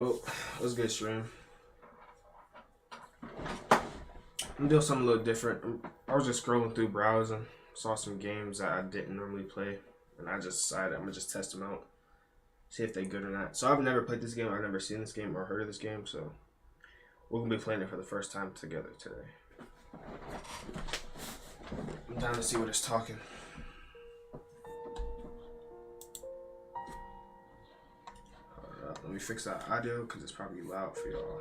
Oh, let's get stream. I'm doing something a little different. I was just scrolling through browsing, saw some games that I didn't normally play, and I just decided I'm gonna just test them out, see if they're good or not. So I've never played this game, I've never seen this game or heard of this game, so we're gonna be playing it for the first time together today. I'm down to see what it's talking. Hold up, let me fix that audio because it's probably loud for y'all.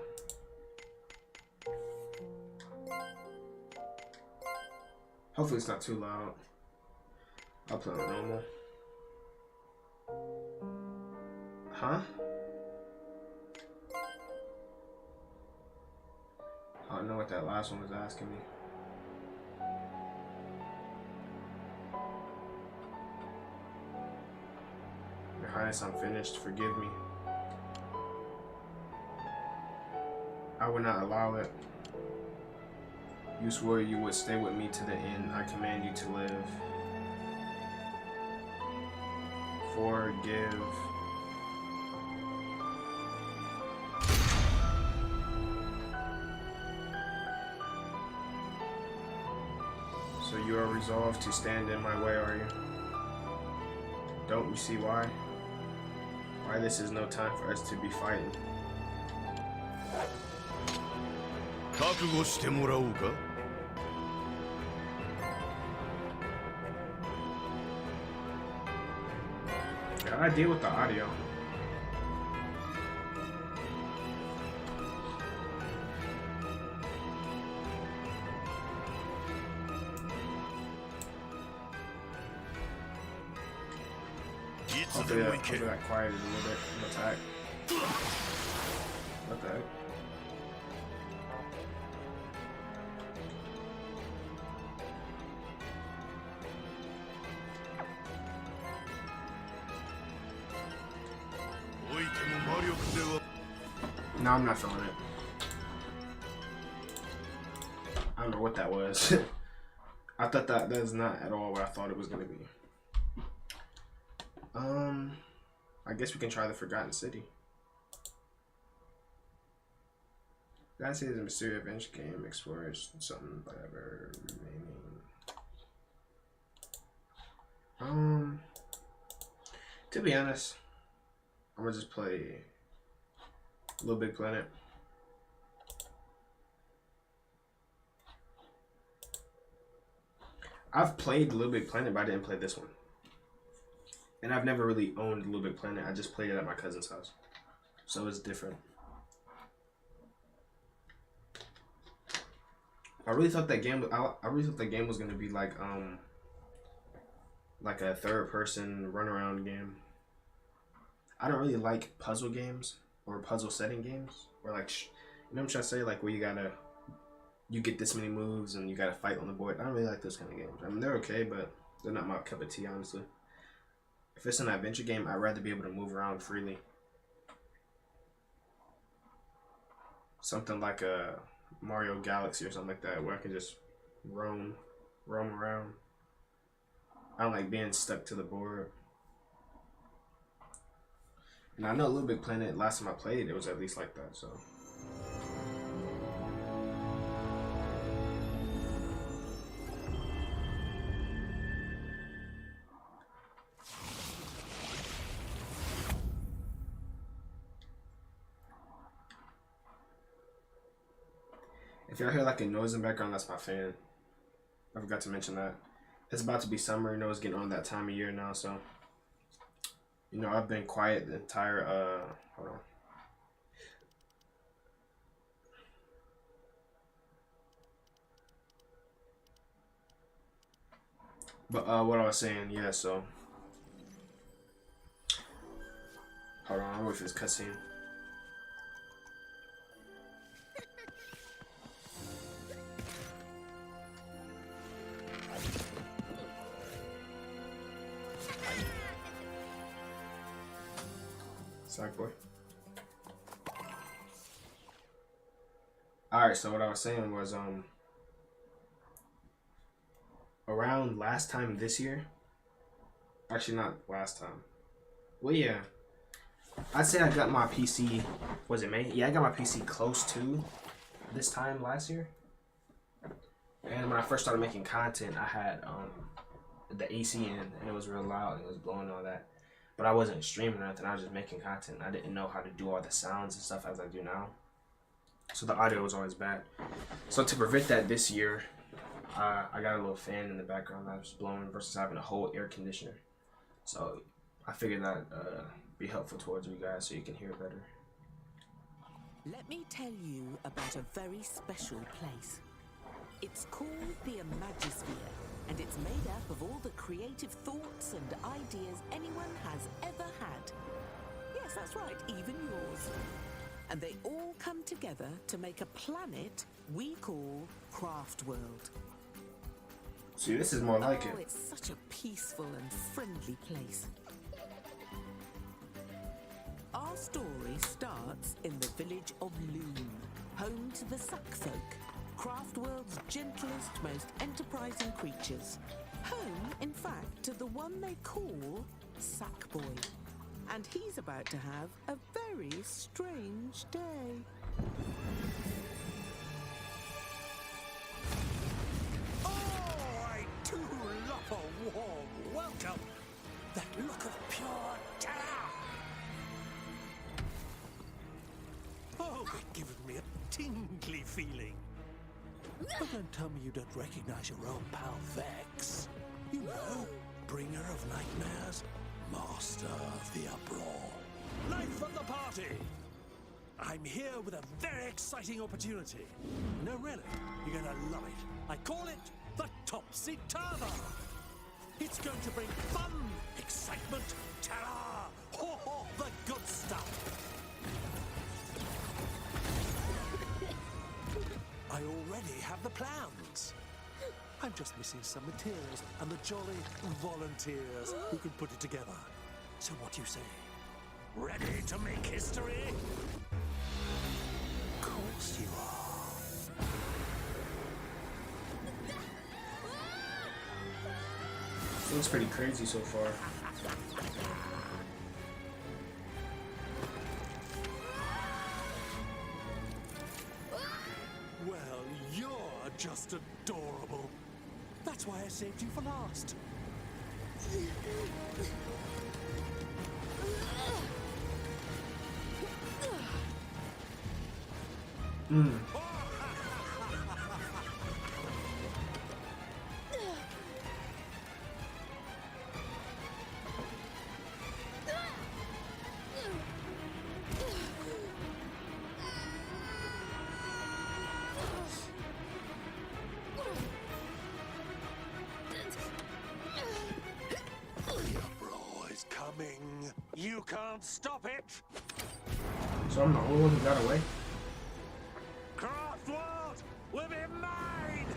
Hopefully it's not too loud. I'll play on normal. Huh? I don't know what that last one was asking me. Your Highness, I'm finished. Forgive me. I would not allow it. You swore you would stay with me to the end. I command you to live. Forgive. So you are resolved to stand in my way, are you? Don't you see why? Why this is no time for us to be fighting. 覚悟してもらおうか Got an idea with the audio. Hopefully that quieted a little bit. Attack. What the heck? No, I'm not feeling it. I don't know what that was. I thought that is not at all what I thought it was gonna be. I guess we can try the Forgotten City. Forgotten City is a mysterious adventure game, explores something, whatever remaining. To be honest, I'm gonna just play Little Big Planet. I've played Little Big Planet, but I didn't play this one. And I've never really owned Little Big Planet. I just played it at my cousin's house, so it's different. I really thought that game. I really thought that game was gonna be like a third-person run-around game. I don't really like puzzle games or puzzle setting games, or like, you know what I'm trying to say, like where you get this many moves and you gotta fight on the board. I don't really like those kind of games. I mean, they're okay, but they're not my cup of tea, honestly. If it's an adventure game, I'd rather be able to move around freely. Something like a Mario Galaxy or something like that, where I can just roam around. I don't like being stuck to the board. And I know Little Big Planet, last time I played, it was at least like that, so. If y'all hear like a noise in the background, that's my fan. I forgot to mention that. It's about to be summer, you know, it's getting on that time of year now, so. You know, I've been quiet the entire, hold on. But, what I was saying, yeah, so. Hold on, I'll wait for this cutscene. Boy. Alright, so what I was saying was around last time this year, actually not last time, well yeah, I'd say I got my PC. Was it May? Yeah, I got my PC close to this time last year. And when I first started making content, I had the AC in, and it was real loud, and it was blowing all that. But I wasn't streaming or nothing. I was just making content. I didn't know how to do all the sounds and stuff as I do now. So the audio was always bad. So to prevent that this year, I got a little fan in the background that was blowing versus having a whole air conditioner. So I figured that'd be helpful towards you guys so you can hear better. Let me tell you about a very special place. It's called the Imagisphere, and it's made up of all the creative thoughts and ideas anyone has ever had. Yes, that's right, even yours. And they all come together to make a planet we call Craft World. See, this is more like it. Oh, it's such a peaceful and friendly place. Our story starts in the village of Loon, home to the Suck Folk, Craftworld's gentlest, most enterprising creatures. Home, in fact, to the one they call Sackboy. And he's about to have a very strange day. Oh, I do love a warm welcome. That look of pure terror. Oh, it's given me a tingly feeling. But don't tell me you don't recognize your old pal Vex. You know, bringer of nightmares, master of the uproar, life of the party. I'm here with a very exciting opportunity. No, really, you're gonna love it. I call it the Topsy-Turver. It's going to bring fun, excitement, terror, the good stuff. I already have the plans. I'm just missing some materials and the jolly volunteers who can put it together. So what do you say? Ready to make history? Of course you are. Seems pretty crazy so far. Well, you're just adorable. That's why I saved you for last. You can't stop it! So I'm the only one who got away? Craftworld will be mine!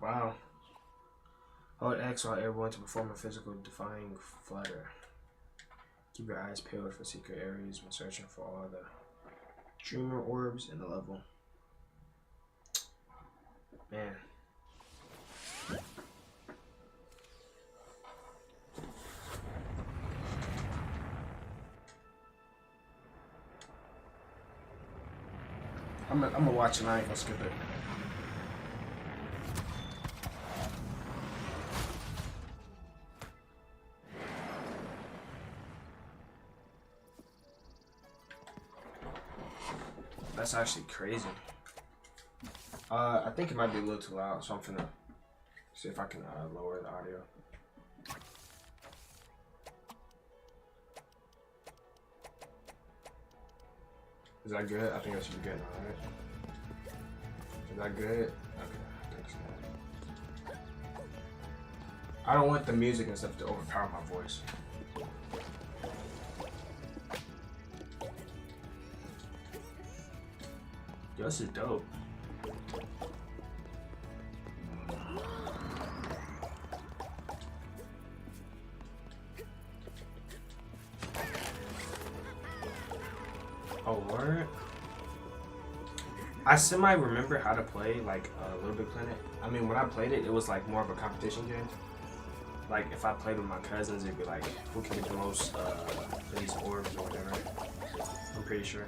Wow. Hold X while airborne to perform a physical defying flutter. Keep your eyes peeled for secret areas when searching for all the dreamer orbs in the level. Man. I'm gonna watch it, I ain't gonna skip it. That's actually crazy. I think it might be a little too loud, so I'm finna see if I can lower the audio. Is that good? I think that should be good now, right? Is that good? Okay, I think so. I don't want the music and stuff to overpower my voice. Yo, this is dope. Oh, word? I semi remember how to play like Little Big Planet. I mean, when I played it, it was like more of a competition game. Like if I played with my cousins, it'd be like who can get the most these orbs or whatever. I'm pretty sure.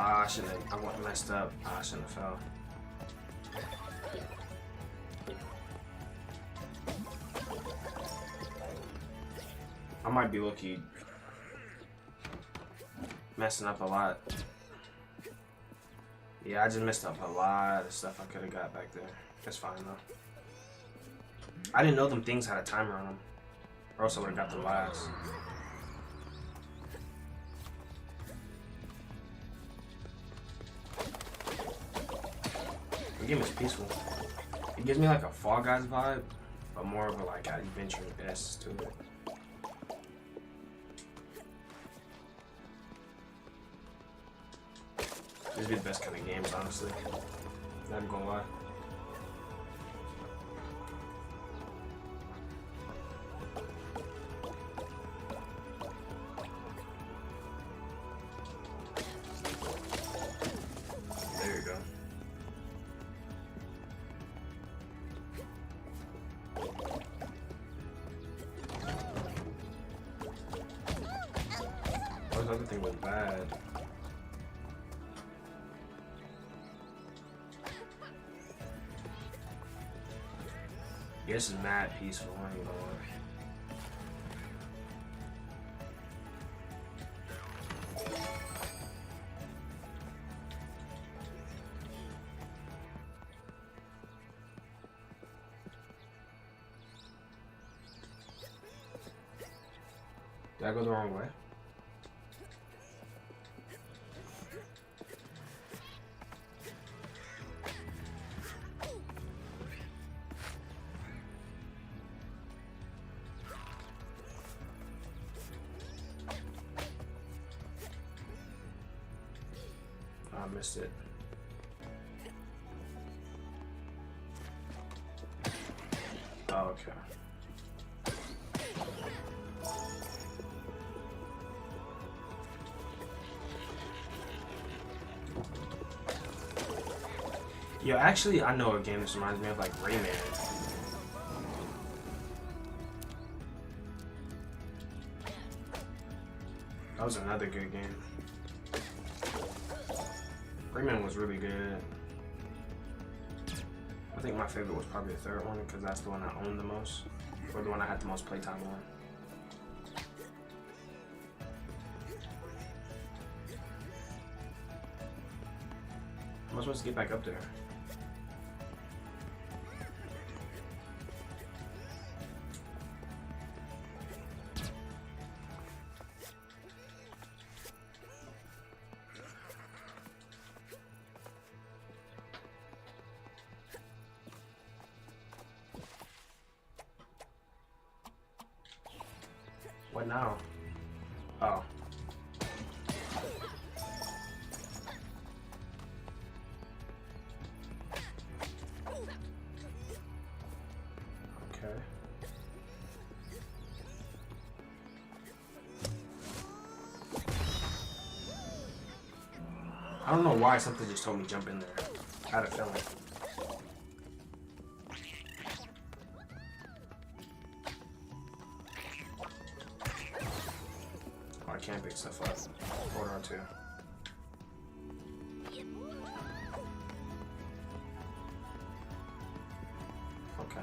Ah, I shouldn't have. I messed up. I shouldn't have fell. I might be lucky messing up a lot. Yeah, I just messed up a lot of stuff I could have got back there. That's fine though. I didn't know them things had a timer on them, or else I would have got the last. The game is peaceful. It gives me like a Fall Guys vibe, but more of a like adventure-esque to it. These be the best kind of games, honestly. Not even gonna lie. There you go. Oh, this other thing was bad. Yeah, this is mad peaceful. I ain't gonna lie. Did I go the wrong way? I missed it. Oh, okay. Yo, actually, I know a game this reminds me of, like Rayman. That was another good game. Rayman was really good. I think my favorite was probably the third one because that's the one I owned the most, or the one I had the most playtime on. Am I supposed to get back up there? What now? Oh. Okay. I don't know why something just told me jump in there. I had a feeling. Oh, I can't pick stuff up. Hold on to. Okay.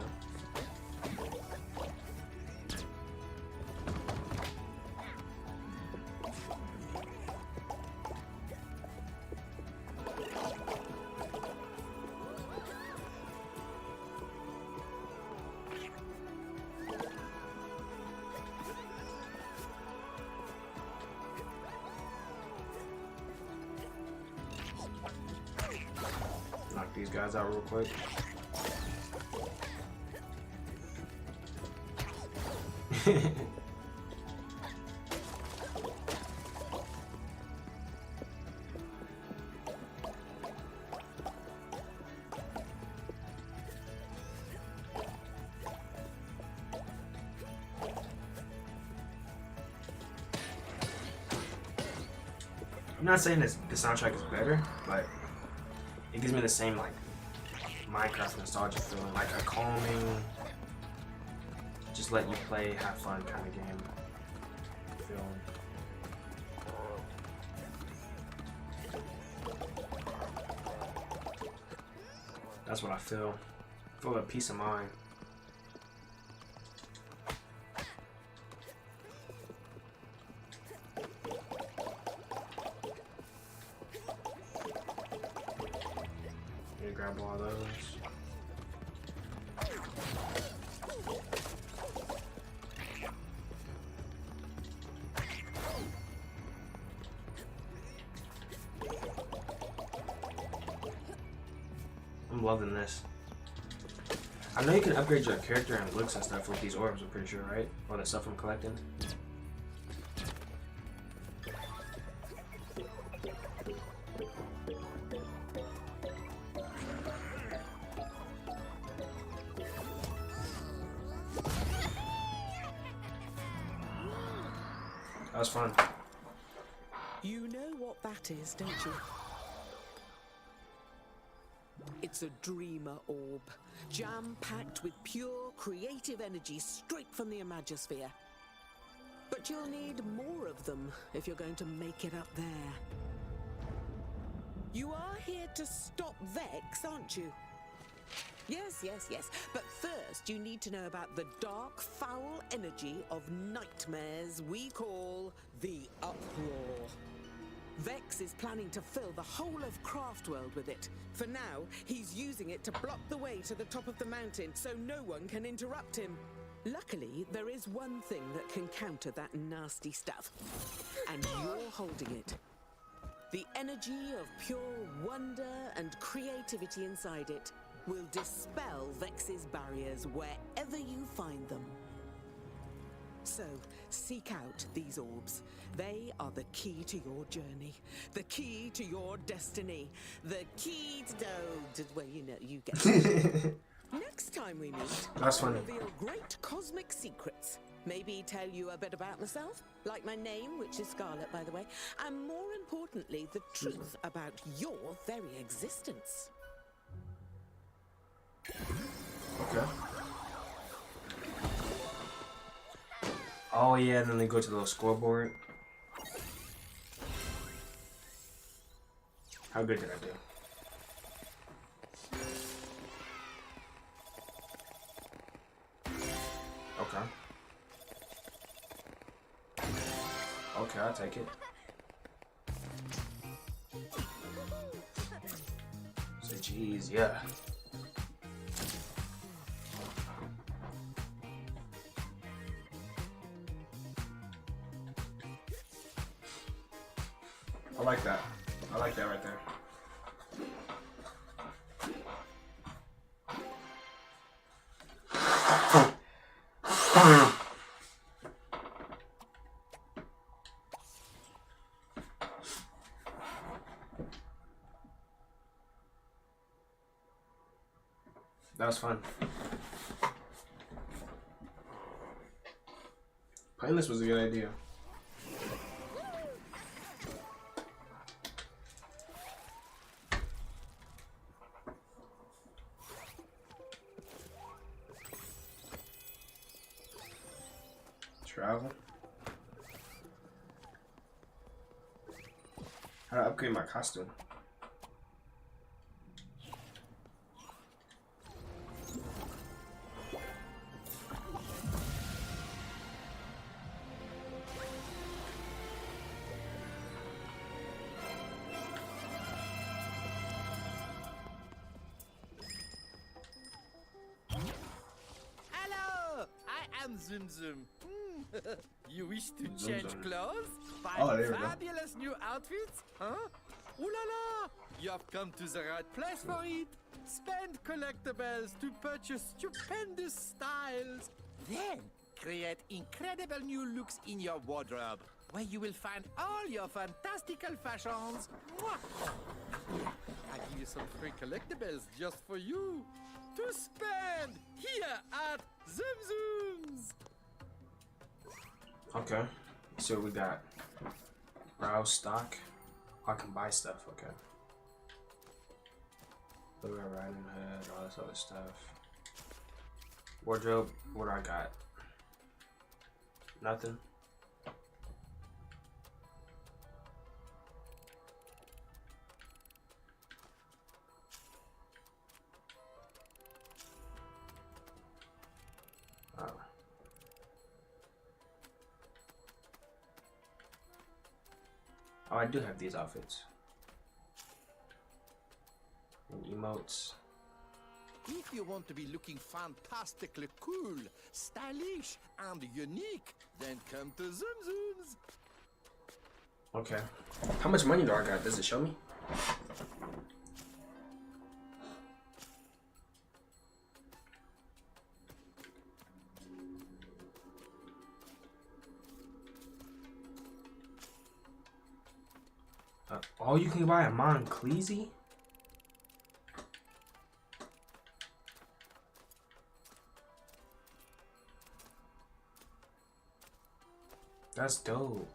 Knock these guys out real quick. I'm not saying this the soundtrack is better, but it gives me the same like Minecraft nostalgia feeling, like a calming, just let you play, have fun kind of game feeling. That's what I feel. I feel like peace of mind. Grab all those. I'm loving this. I know you can upgrade your character and looks and stuff with these orbs, I'm pretty sure, right? Or the stuff I'm collecting. That was fun. You know what that is, don't you? It's a dreamer orb, jam-packed with pure creative energy straight from the Imagisphere. But you'll need more of them if you're going to make it up there. You are here to stop Vex, aren't you? Yes, yes, yes. But first, you need to know about the dark, foul energy of nightmares we call the Uproar. Vex is planning to fill the whole of Craftworld with it. For now, he's using it to block the way to the top of the mountain so no one can interrupt him. Luckily, there is one thing that can counter that nasty stuff. And you're holding it. The energy of pure wonder and creativity inside it will dispel Vex's barriers wherever you find them. So, seek out these orbs. They are the key to your journey, the key to your destiny, the key to well, you know, you get it. Next time we meet, That's I'll funny. reveal great cosmic secrets. Maybe tell you a bit about myself, like my name, which is Scarlet, by the way, and more importantly, the truth about your very existence. Okay. Oh yeah, then they go to the little scoreboard. How good did I do? Okay. Okay, I'll take it. Say cheese, yeah. I like that. I like that right there. That was fun. Playing this was a good idea. Travel. How to upgrade my costume? Hello, I am Zum Zum. You wish to Zum change Zum. clothes? Oh, Find there we go. fabulous new outfits? Huh? Ooh la la! You have come to the right place for it. Spend collectibles to purchase stupendous styles. Then create incredible new looks in your wardrobe, where you will find all your fantastical fashions. Mwah! I give you some free collectibles just for you to spend here at Zum Zum's. Okay. So we got browse stock. I can buy stuff, okay. Red Riding Hood, all this other stuff. Wardrobe, what do I got? Nothing. Oh, I do have these outfits. And emotes. If you want to be looking fantastically cool, stylish, and unique, then come to Zoom Zooms. Okay. How much money do I got? Does it show me? Oh, you can buy a Moncleese? That's dope.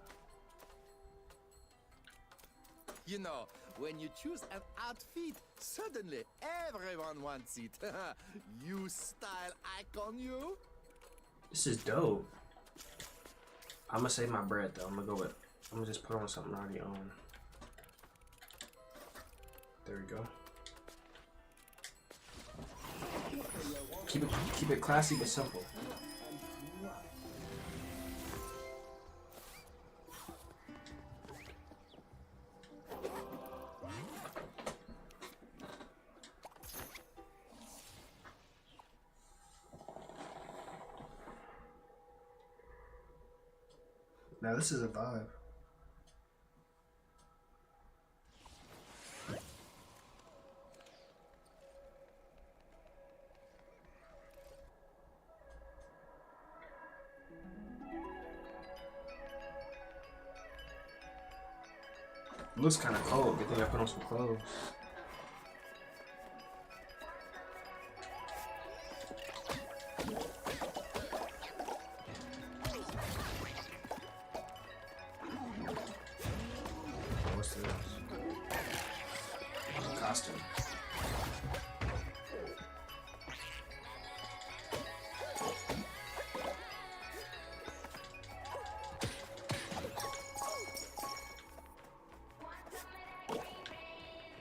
You know, when you choose an outfit, suddenly everyone wants it. You style icon, you. This is dope. I'm gonna save my bread though. I'm gonna just put on something I already own. There we go. Keep it classy but simple. Now this is a vibe. It looks kind of cold. Good thing I put on some clothes. What's this? Costume.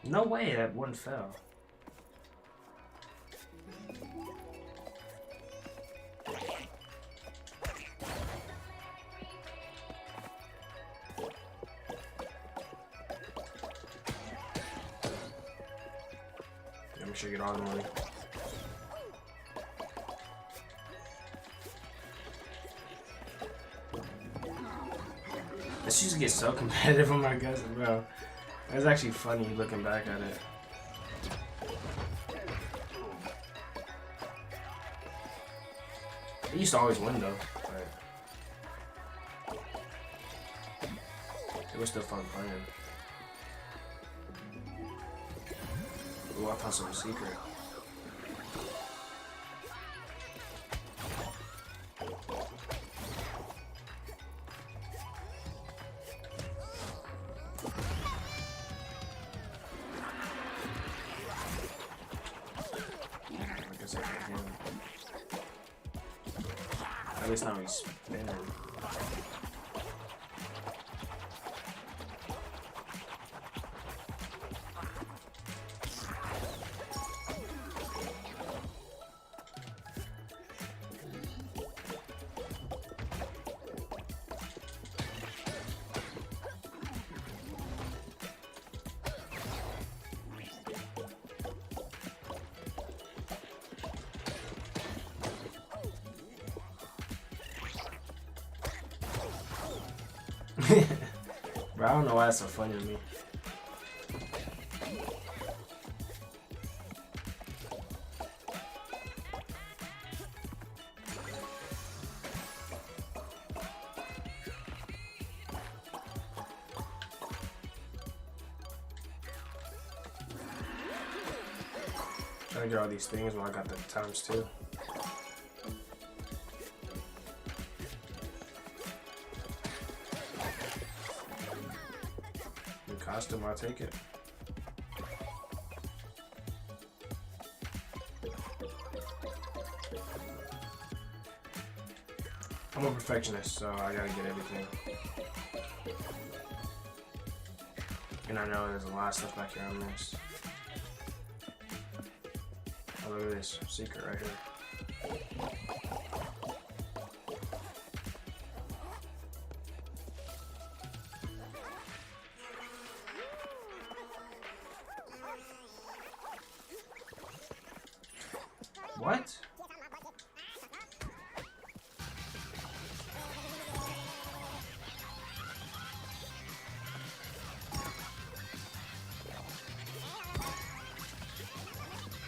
No way that one fell. Let me sure you get all the money. This used to get so competitive on my guys, bro. It's actually funny looking back at it. It used to always win though, but it was still fun playing. Ooh, I found some secret. At least now he's spinning. Bro, I don't know why that's so funny to me. Trying to get all these things when I got the times too. Costume, I'll take it. I'm a perfectionist, so I gotta get everything. And I know there's a lot of stuff back here on this. Oh, look at this secret right here. What?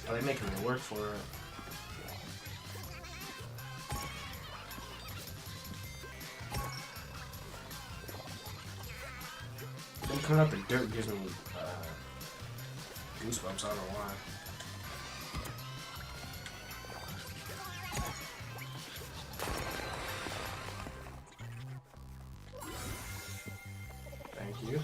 Oh, they're making me work for it. Them coming up the dirt gives me goosebumps, I don't know why. Thank you.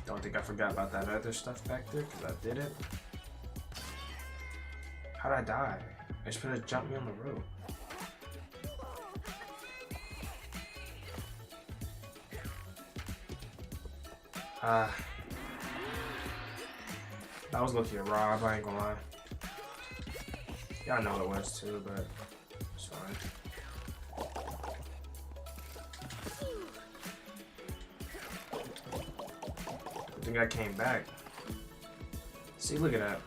Don't think I forgot about that other stuff back there, because I did it. How'd I die? I just supposed to jump me on the rope. That was looking a rob, I ain't gonna lie. Yeah, I know it was too, but it's fine. I think I came back. See, look at that.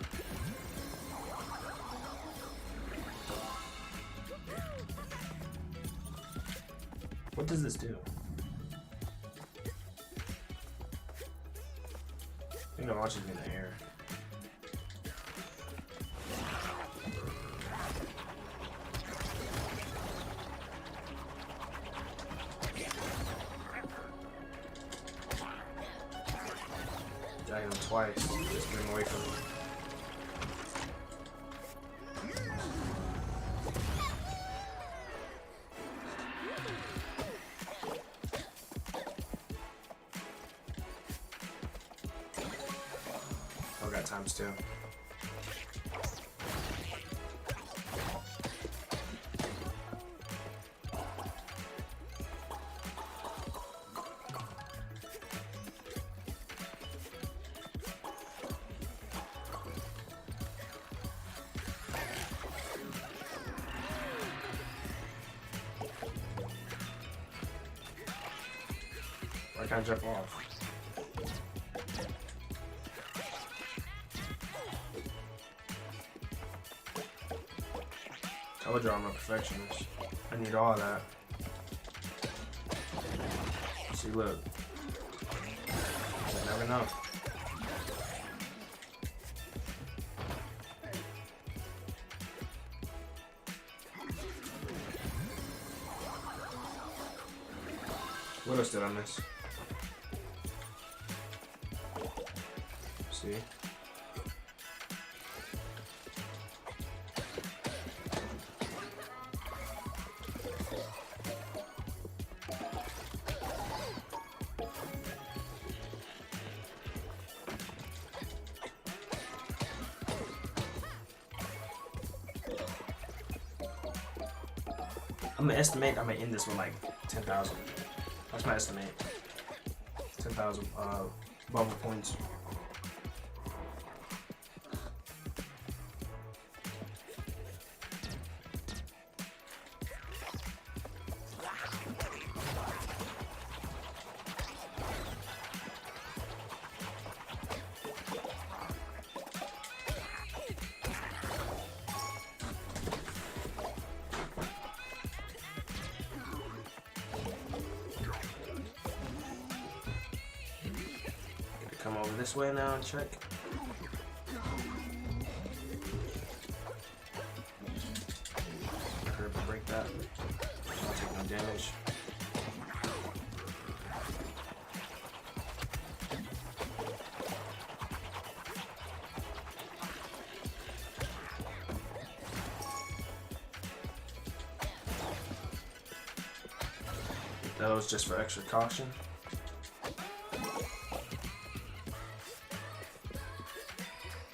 What does this do? I think it launches me in the air. Died him twice, just getting away from me. Oh, got times two. I can't jump off. Told you I'm a perfectionist. I need all that. See, look. You never know. What else did I miss? See? I'm gonna estimate I may end this with like 10,000. That's my estimate. 10,000 bubble points. Come over this way now and check. Hurry up and break that. I'll take no damage. That was just for extra caution.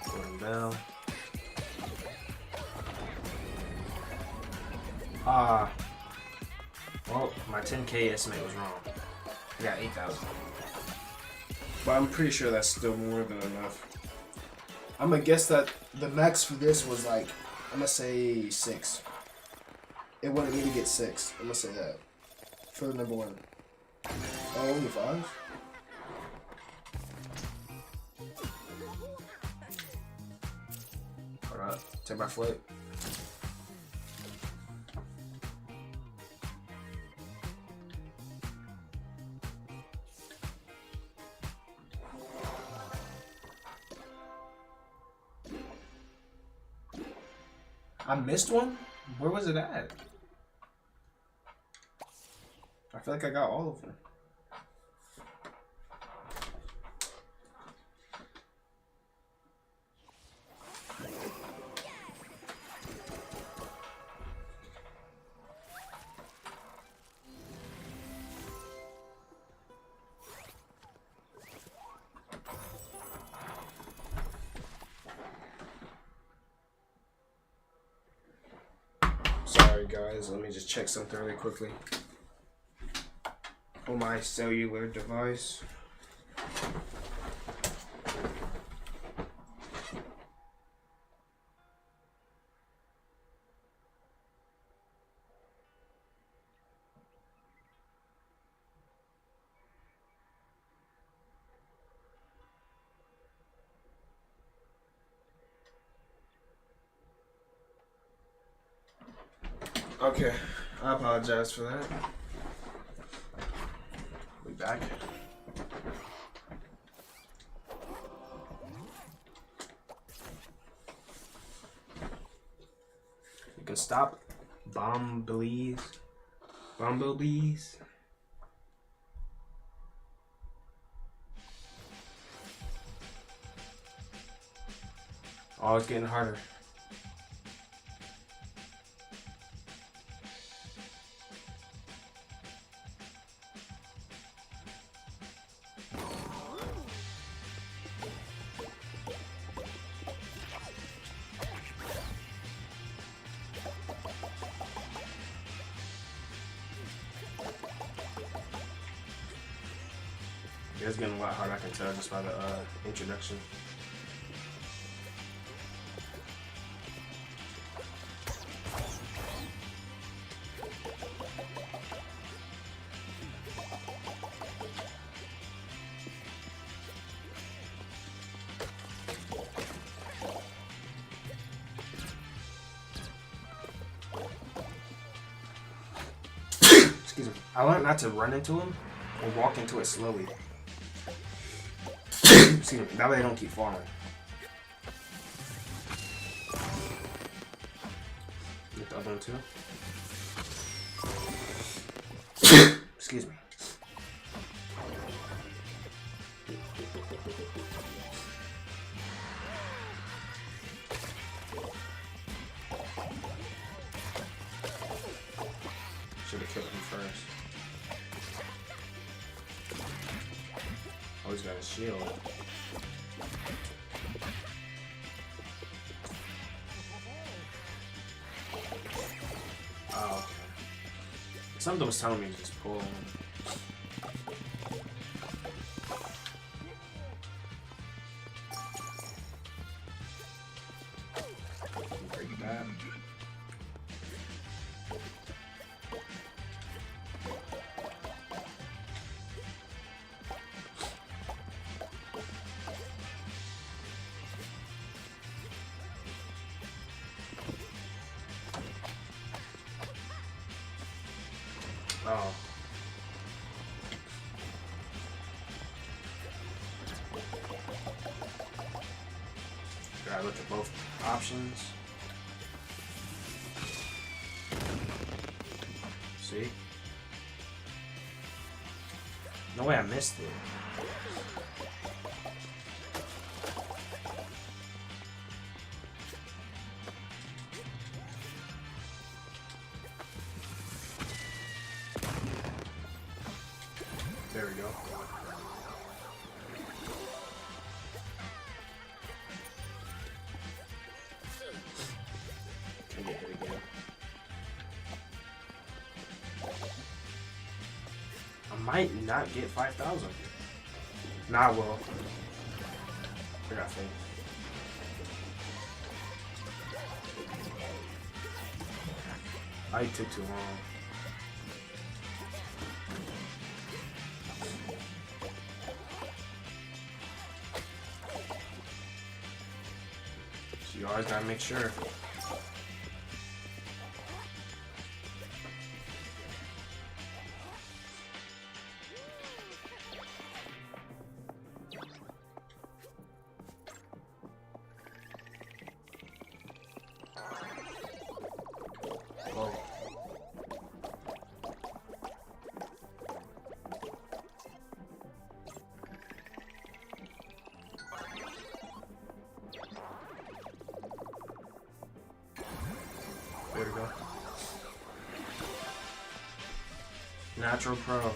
Going down. Well, my 10K estimate was wrong. I got 8,000. But I'm pretty sure that's still more than enough. I'm gonna guess that the max for this was like, I'm gonna say 6. It wanted me to get 6. I'm gonna say that. For the number 1. Oh, only 5? Alright, take my flip. I missed one? Where was it at? I feel like I got all of them. Sorry guys, let me just check something really quickly on my cellular device. Okay, I apologize for that. We back. You can stop bumblebees. Bumblebees. Oh, it's getting harder. It's getting a lot harder, I can tell just by the introduction. Excuse me. I learned not to run into him and walk into it slowly. Excuse me. That way they don't keep falling. Get the other one too. Excuse me. Should have killed him first. Oh, he's got a shield. Oh, okay. Something was telling me to just pull him. Break that. Oh. Gotta look at both options. See? No way I missed it. There we go. Can get hit again. I might not get 5,000. Nah, I will. I got faith. I took too long. So you always gotta make sure. Whoa. There we go. Natural Pro.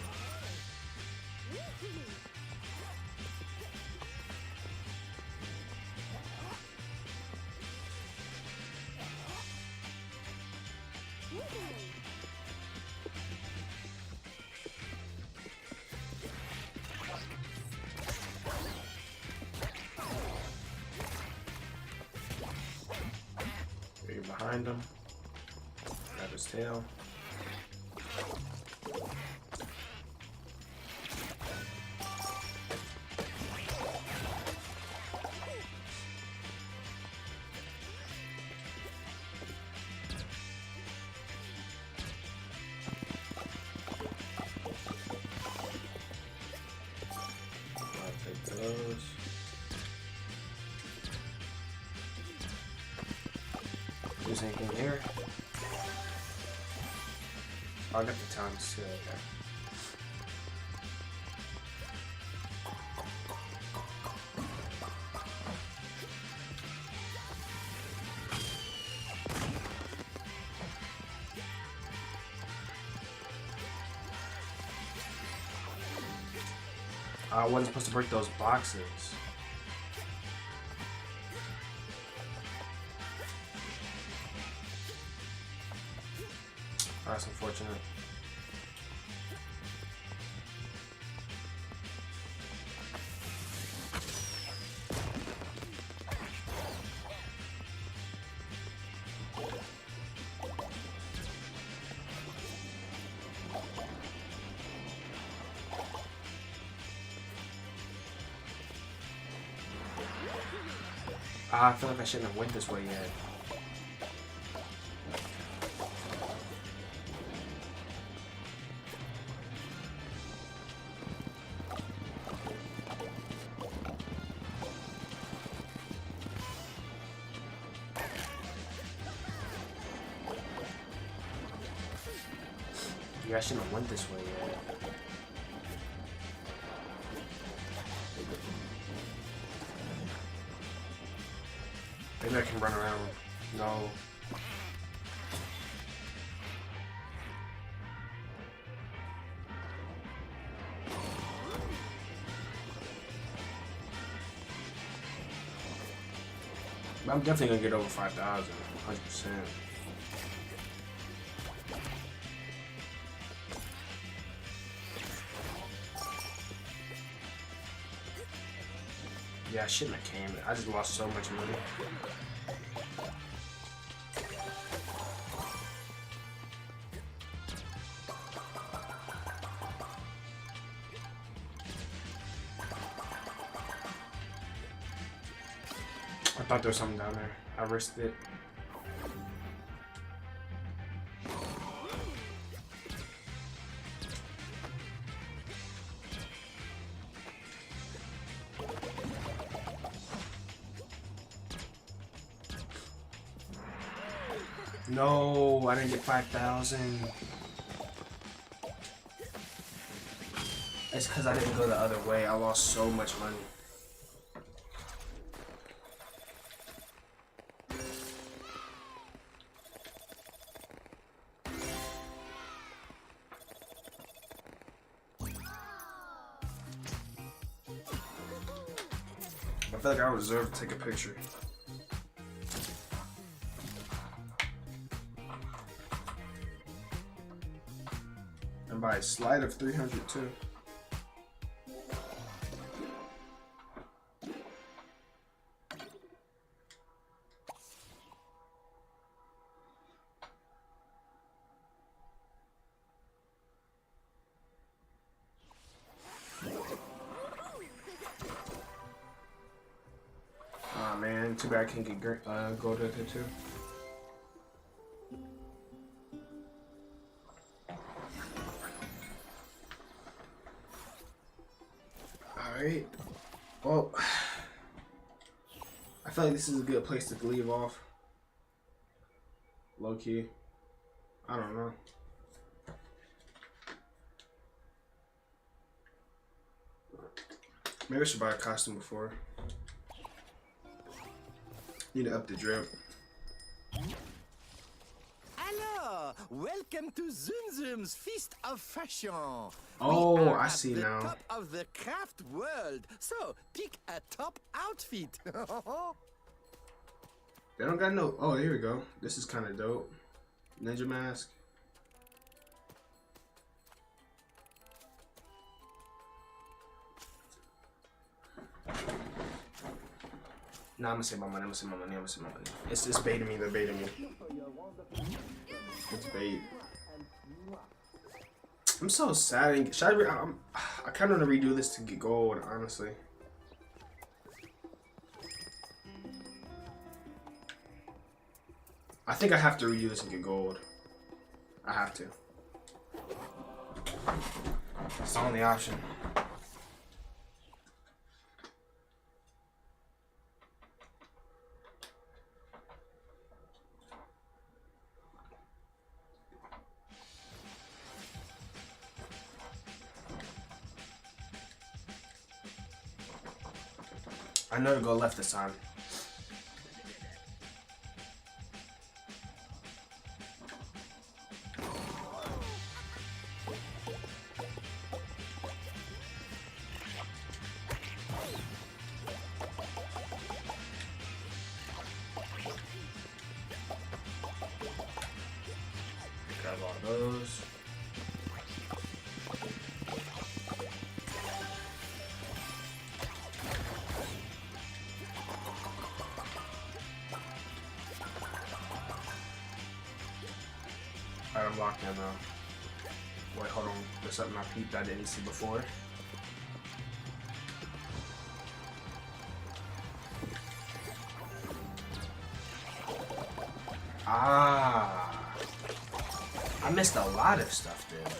You're behind him. Grab his tail. I'll take those. There's anything here? Oh, I got the times too. Okay. I wasn't supposed to break those boxes. That's unfortunate. I feel like I shouldn't have went this way yet. Yeah, I shouldn't have went this way yet. Maybe I can run around. No. I'm definitely gonna get over 5,000, 100%. Yeah, I shouldn't have came. I just lost so much money. I thought there was something down there. I risked it. No, I didn't get 5,000. It's because I didn't go the other way. I lost so much money. feel like I deserve to take a picture. And by a slide of 300 too. Aw man, too bad I can't get gold at it too. Alright. Well, I feel like this is a good place to leave off. Low key. I don't know. Maybe I should buy a costume before. Need to up the drip. Alors, welcome to Zoom Zoom's Feast of Fashion. Oh, We are I at see the now. top of the craft world, so pick a top outfit. They don't got no. Oh, here we go. This is kind of dope. Ninja mask. Nah, I'm gonna say my money. I'm gonna say my money. I'm gonna say my money. It's baiting me. They're baiting me. It's bait. I'm so sad. Should I kind of want to redo this to get gold, honestly. I think I have to redo this and get gold. I have to. It's the only option. I know to go left this time. Grab all those. Alright, I'm locked in now. Wait, hold on. There's something I peeped I didn't see before. Ah, I missed a lot of stuff there.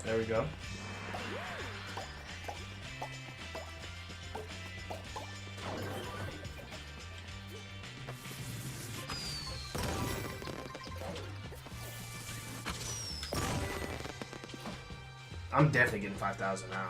There we go. I'm definitely getting 5,000 now.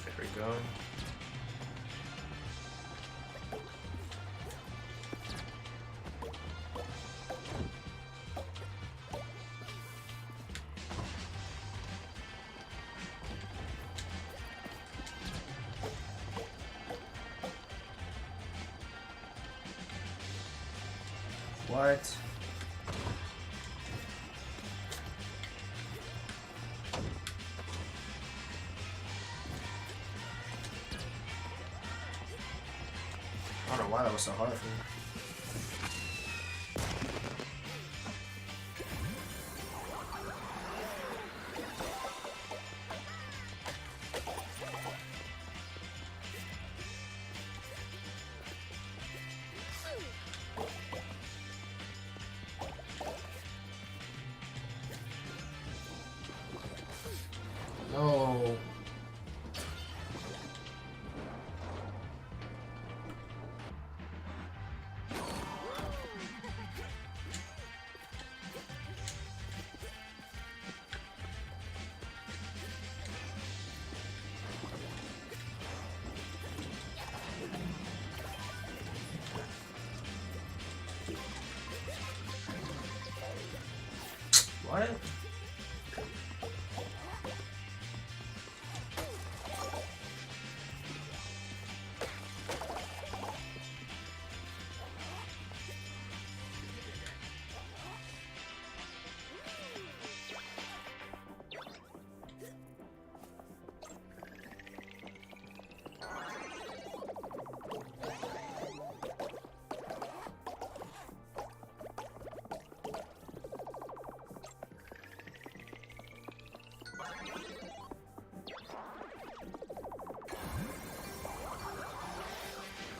There we go. What? I don't know why that was so hard for me. No. What?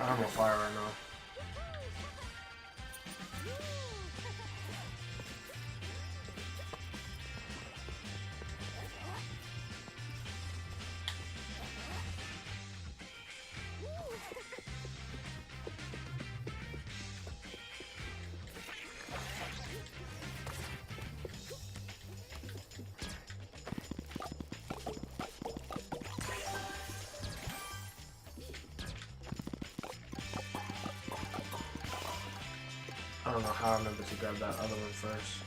I'm on fire right now. I don't know how I remember to grab that other one first.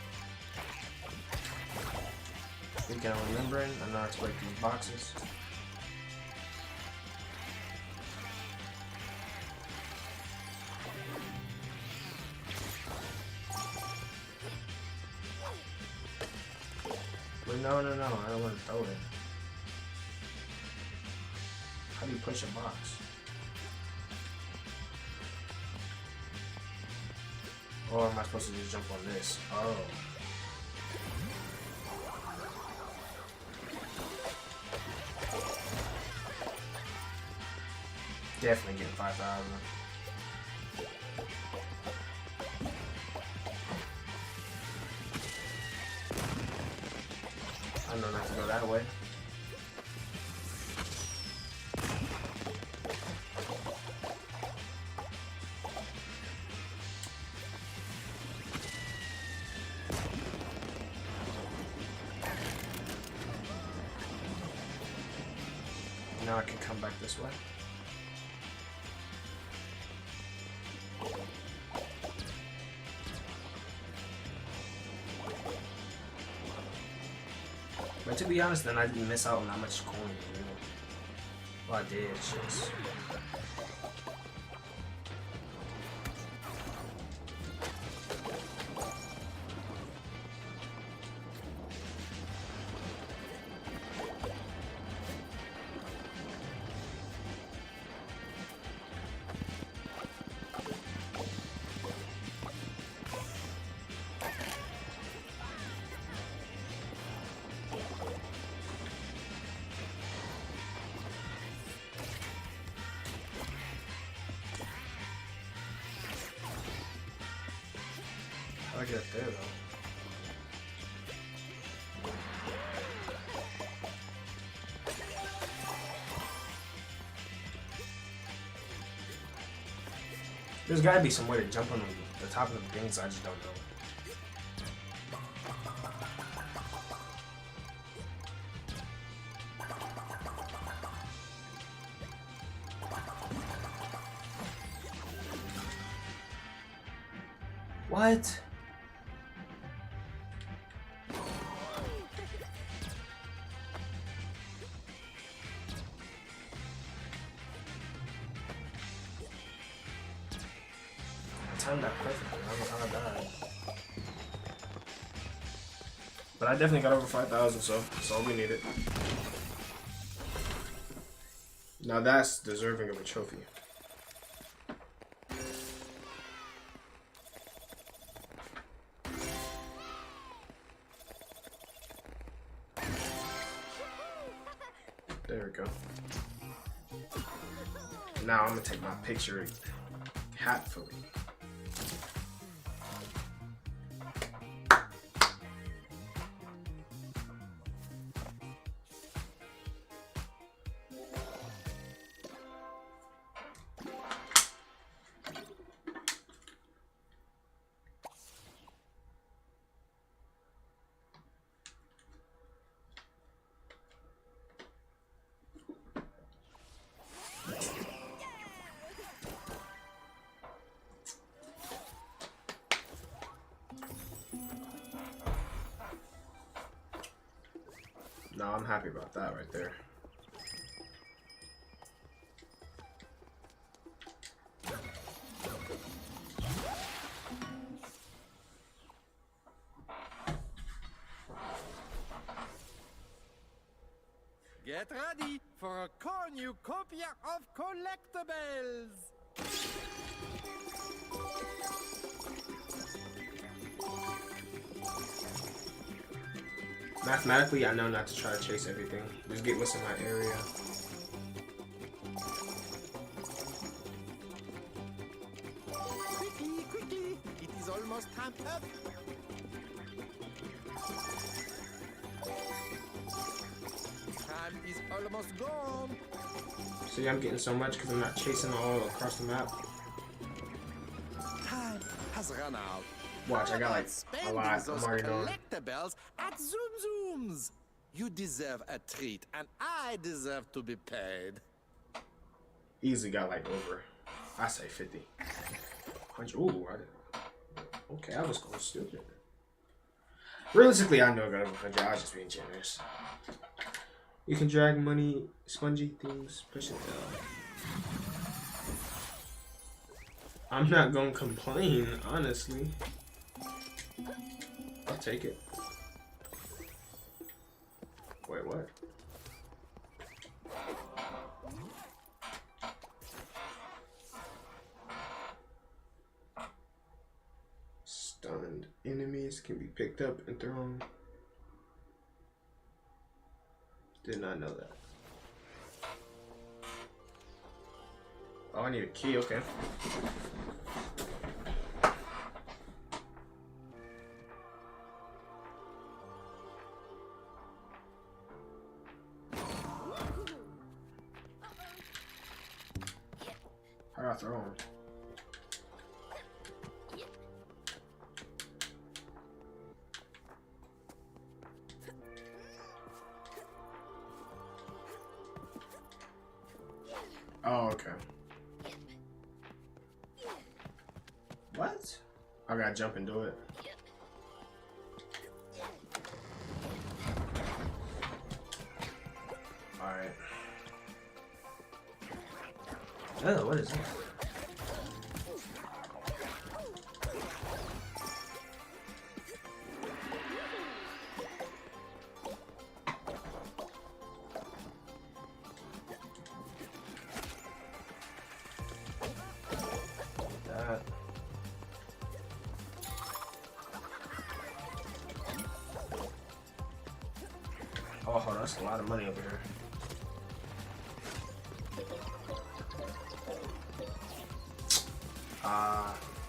I think I'm remembering. I know how to break these boxes. But no, I don't want to throw it. How do you push a box? Or am I supposed to just jump on this? Oh. Definitely getting 5,000. I know not to go that way. Now I can come back this way. But to be honest, then I didn't miss out on that much coin, you know. Well, I did, just. I get up there though. There's gotta be some way to jump on the top of the things, I just don't know. What? I timed that perfectly. I died. But I definitely got over 5,000, so that's all we needed. Now that's deserving of a trophy. There we go. Now I'm gonna take my picture hatfully. No, I'm happy about that right there. Get ready for a cornucopia of collectibles. Mathematically, I know not to try to chase everything. Just get what's in my area. Quickly, quickly! It is almost time up. Time is almost gone. See, I'm getting so much because I'm not chasing all across the map. Time has run out. Watch, I got like a lot. I'm already knowing. Collectibles at Zoom Zooms. You deserve a treat, and I deserve to be paid. Easily got like over, I say 50. 100. Ooh, okay, I was going stupid. Realistically, I know I got over 100. I was just being generous. You can drag money, spongy things, push it down. I'm not gonna complain, honestly. I'll take it. Wait, what? Stunned enemies can be picked up and thrown. Did not know that. Oh, I need a key, okay. How do I throw him? Oh, okay. What? I gotta jump and do it. Alright. Oh, what is that? Oh, hold on, that's a lot of money over here.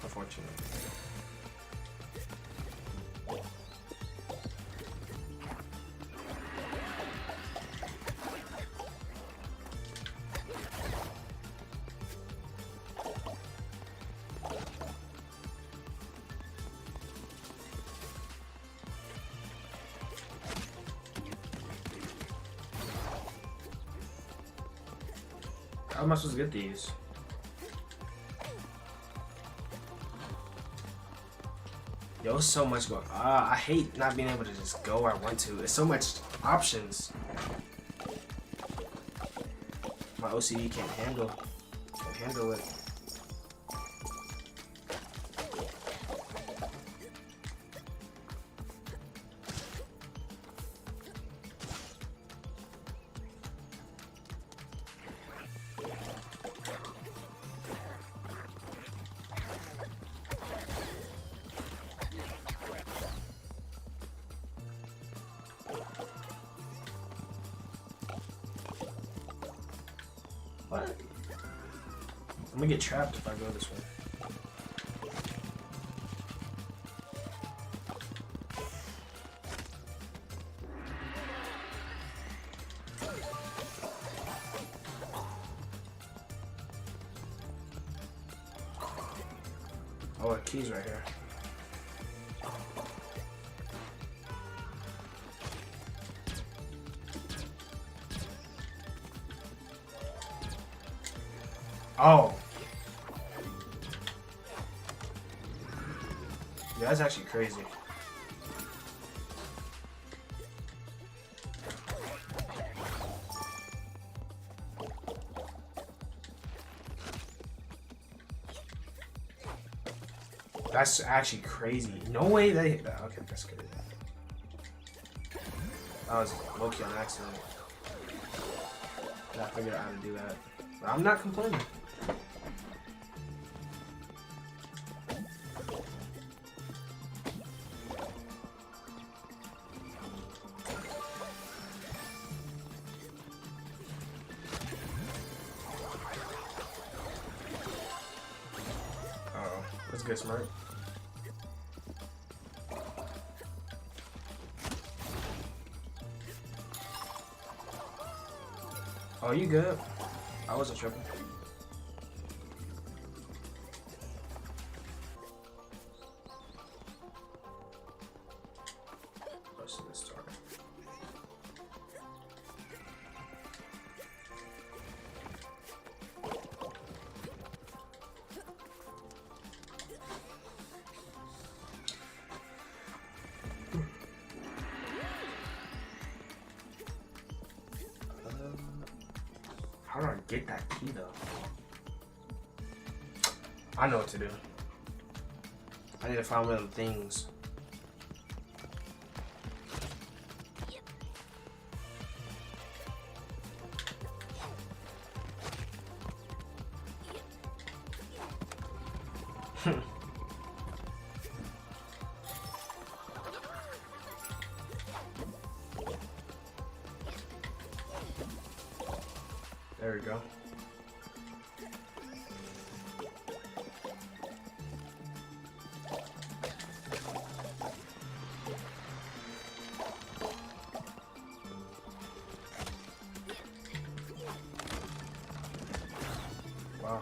Unfortunate. How am I supposed to get these? Yo, so much going. I hate not being able to just go where I want to. There's so much options. My OCD can't handle it. What? I'm gonna get trapped if I go this way. Oh, a key's right here. Oh. Yeah, that's actually crazy. That's actually crazy. No way they hit that. Okay, that's good. That was low-key on accident. I figured out how to do that. But I'm not complaining. Uh-oh. Let's get smart. Oh, you good? I wasn't tripping. What's this target? How do I get that key though? I know what to do. I need to find one of the things. There we go. Wow.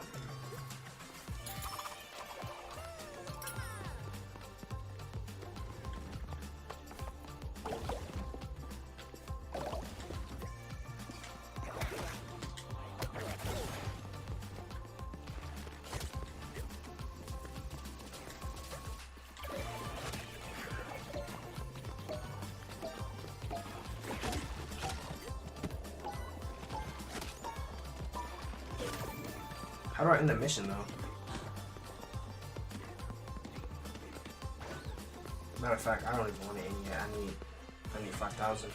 How do I end the mission though? Matter of fact, I don't even want to end yet. I need 5,000.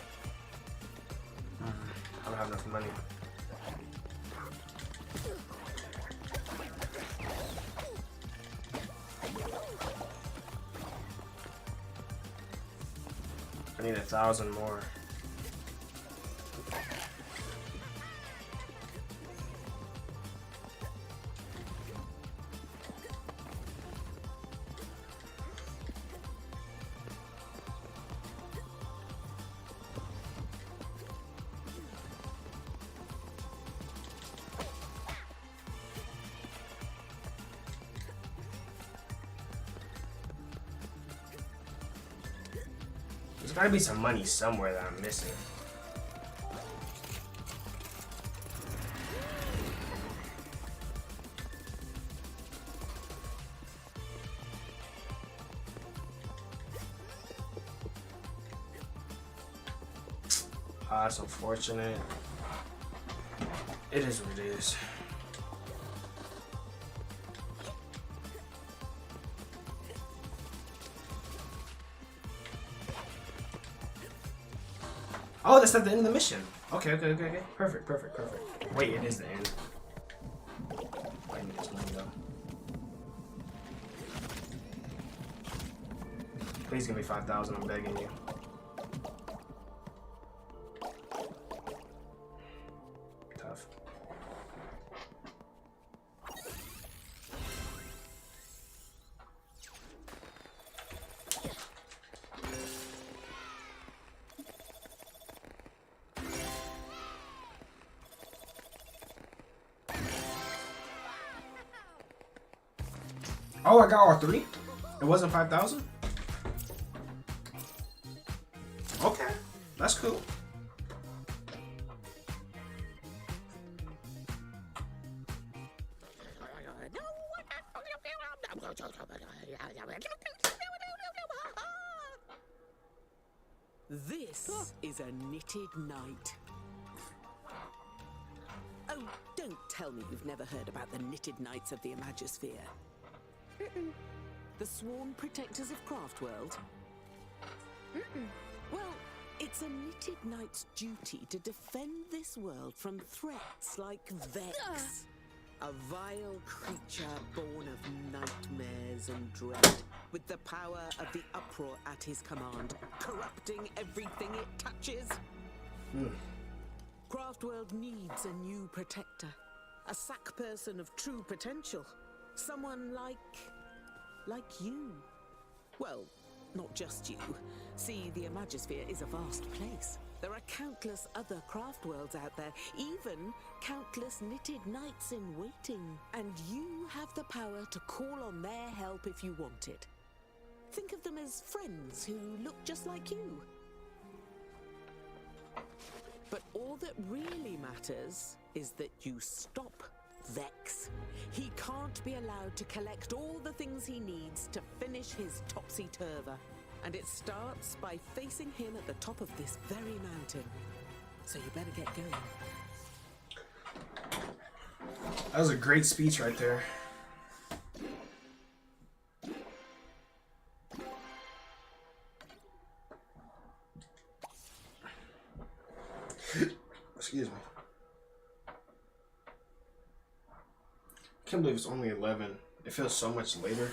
I don't have enough money. I need 1,000 more. There's gotta be some money somewhere that I'm missing. Ah, that's unfortunate. It is what it is. Oh, that's not the end of the mission. Okay. Perfect. Wait, it is the end. I need this money though. Please give me 5,000, I'm begging you. Tough. Oh, I got all 3? It wasn't 5,000? Okay, that's cool. This is a knitted knight. Oh, don't tell me you've never heard about the knitted knights of the Imagisphere. The sworn protectors of Craftworld? Well, it's a knitted knight's duty to defend this world from threats like Vex. A vile creature born of nightmares and dread, with the power of the uproar at his command, corrupting everything it touches. Craftworld needs a new protector, a sack person of true potential, someone like you. Well, not just you. See, the Imagisphere is a vast place. There are countless other craft worlds out there, even countless knitted knights in waiting. And you have the power to call on their help if you want it. Think of them as friends who look just like you. But all that really matters is that you stop Vex. He can't be allowed to collect all the things he needs to finish his topsy-turver. And it starts by facing him at the top of this very mountain. So you better get going. That was a great speech right there. Excuse me. I can't believe it's only 11. It feels so much later.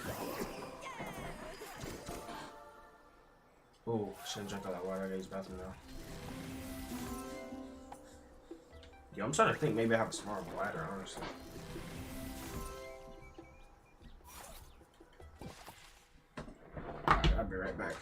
Oh, shouldn't drink all that water. I gotta use the bathroom now. Yo, I'm starting to think maybe I have a smaller bladder, honestly. I'll be right back.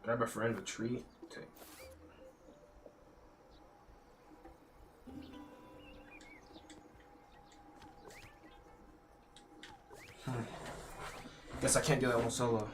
Grab a friend a treat. Take. Guess I can't do that one solo.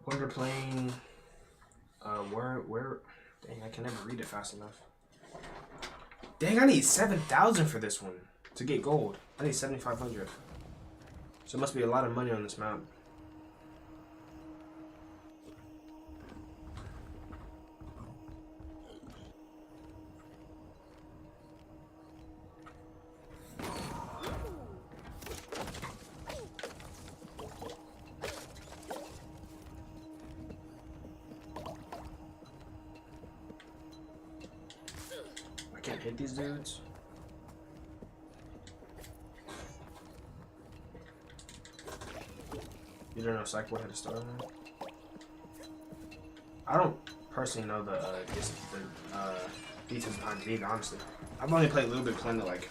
Wonder plane. Where? Dang, I can never read it fast enough. Dang, I need 7,000 for this one to get gold. I need 7,500. So it must be a lot of money on this map. hit these dudes. You don't know Psycho had a story, man? I don't personally know the details behind League, honestly. I've only played a little bit, playing it like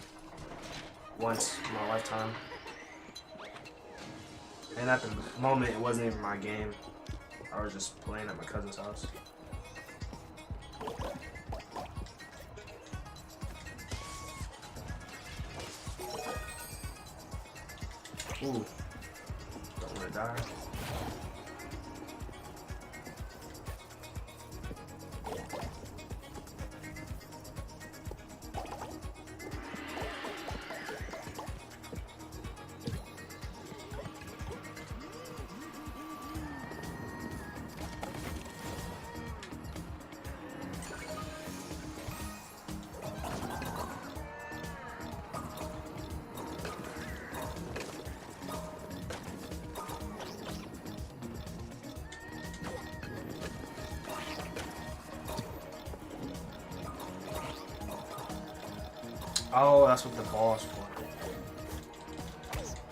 once in my lifetime. And at the moment, it wasn't even my game. I was just playing at my cousin's house. Ooh. Don't want to die. Oh, that's what the ball's for.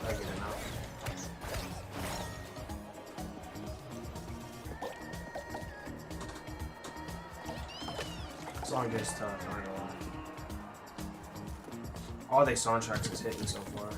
I get it now. This song gets tough, I ain't gonna lie. All they soundtracks has hit me so far.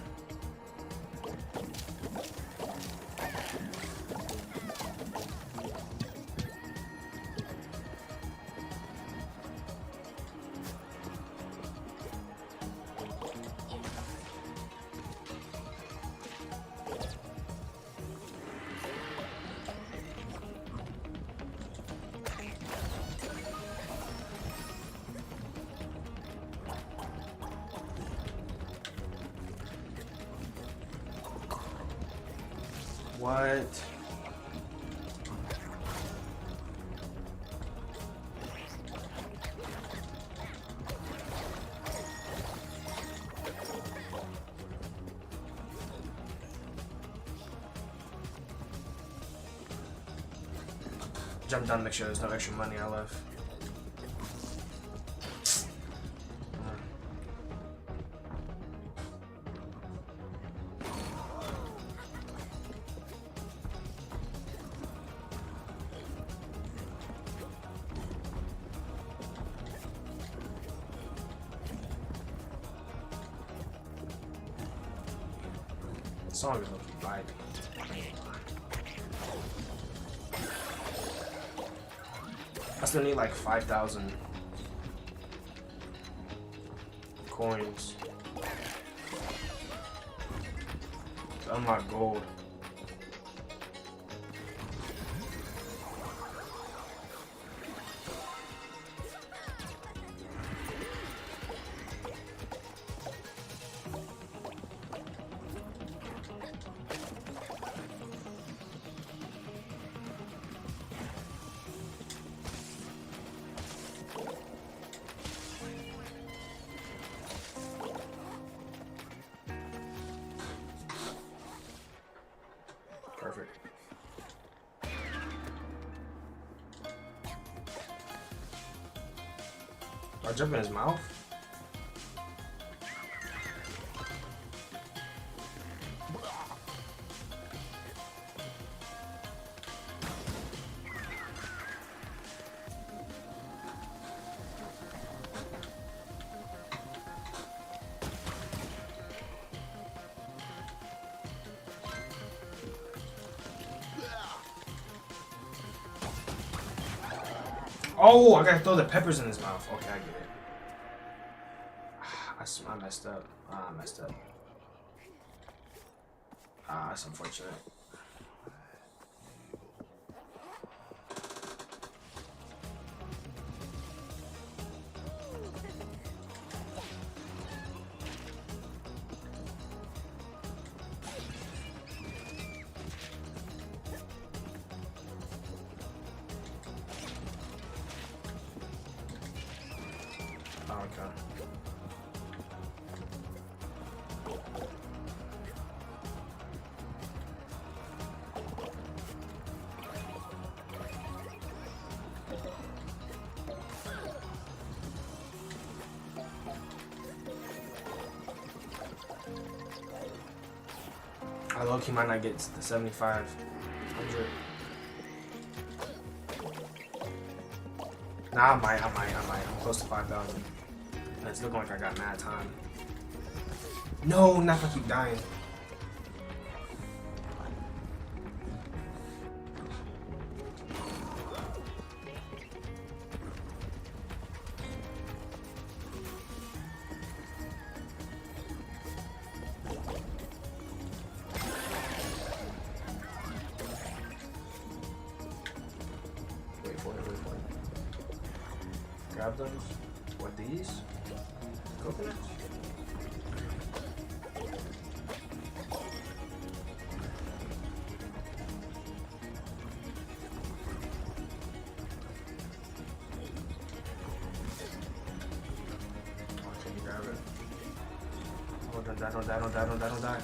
What? Jump down to make sure there's no extra money I left. Song is looking vibey. I still need like 5,000 coins to unlock gold. Perfect. I jump in his mouth? Oh, I gotta throw the peppers in his mouth. Okay, I get it. I messed up. I messed up. That's unfortunate. Oh, okay. I low-key might not get the 7,500. Nah, I might. I'm close to 5,000. It's looking like I got mad time. No, not if I keep dying. Wait for it. Grab those. What, these? Coconuts? Don't die.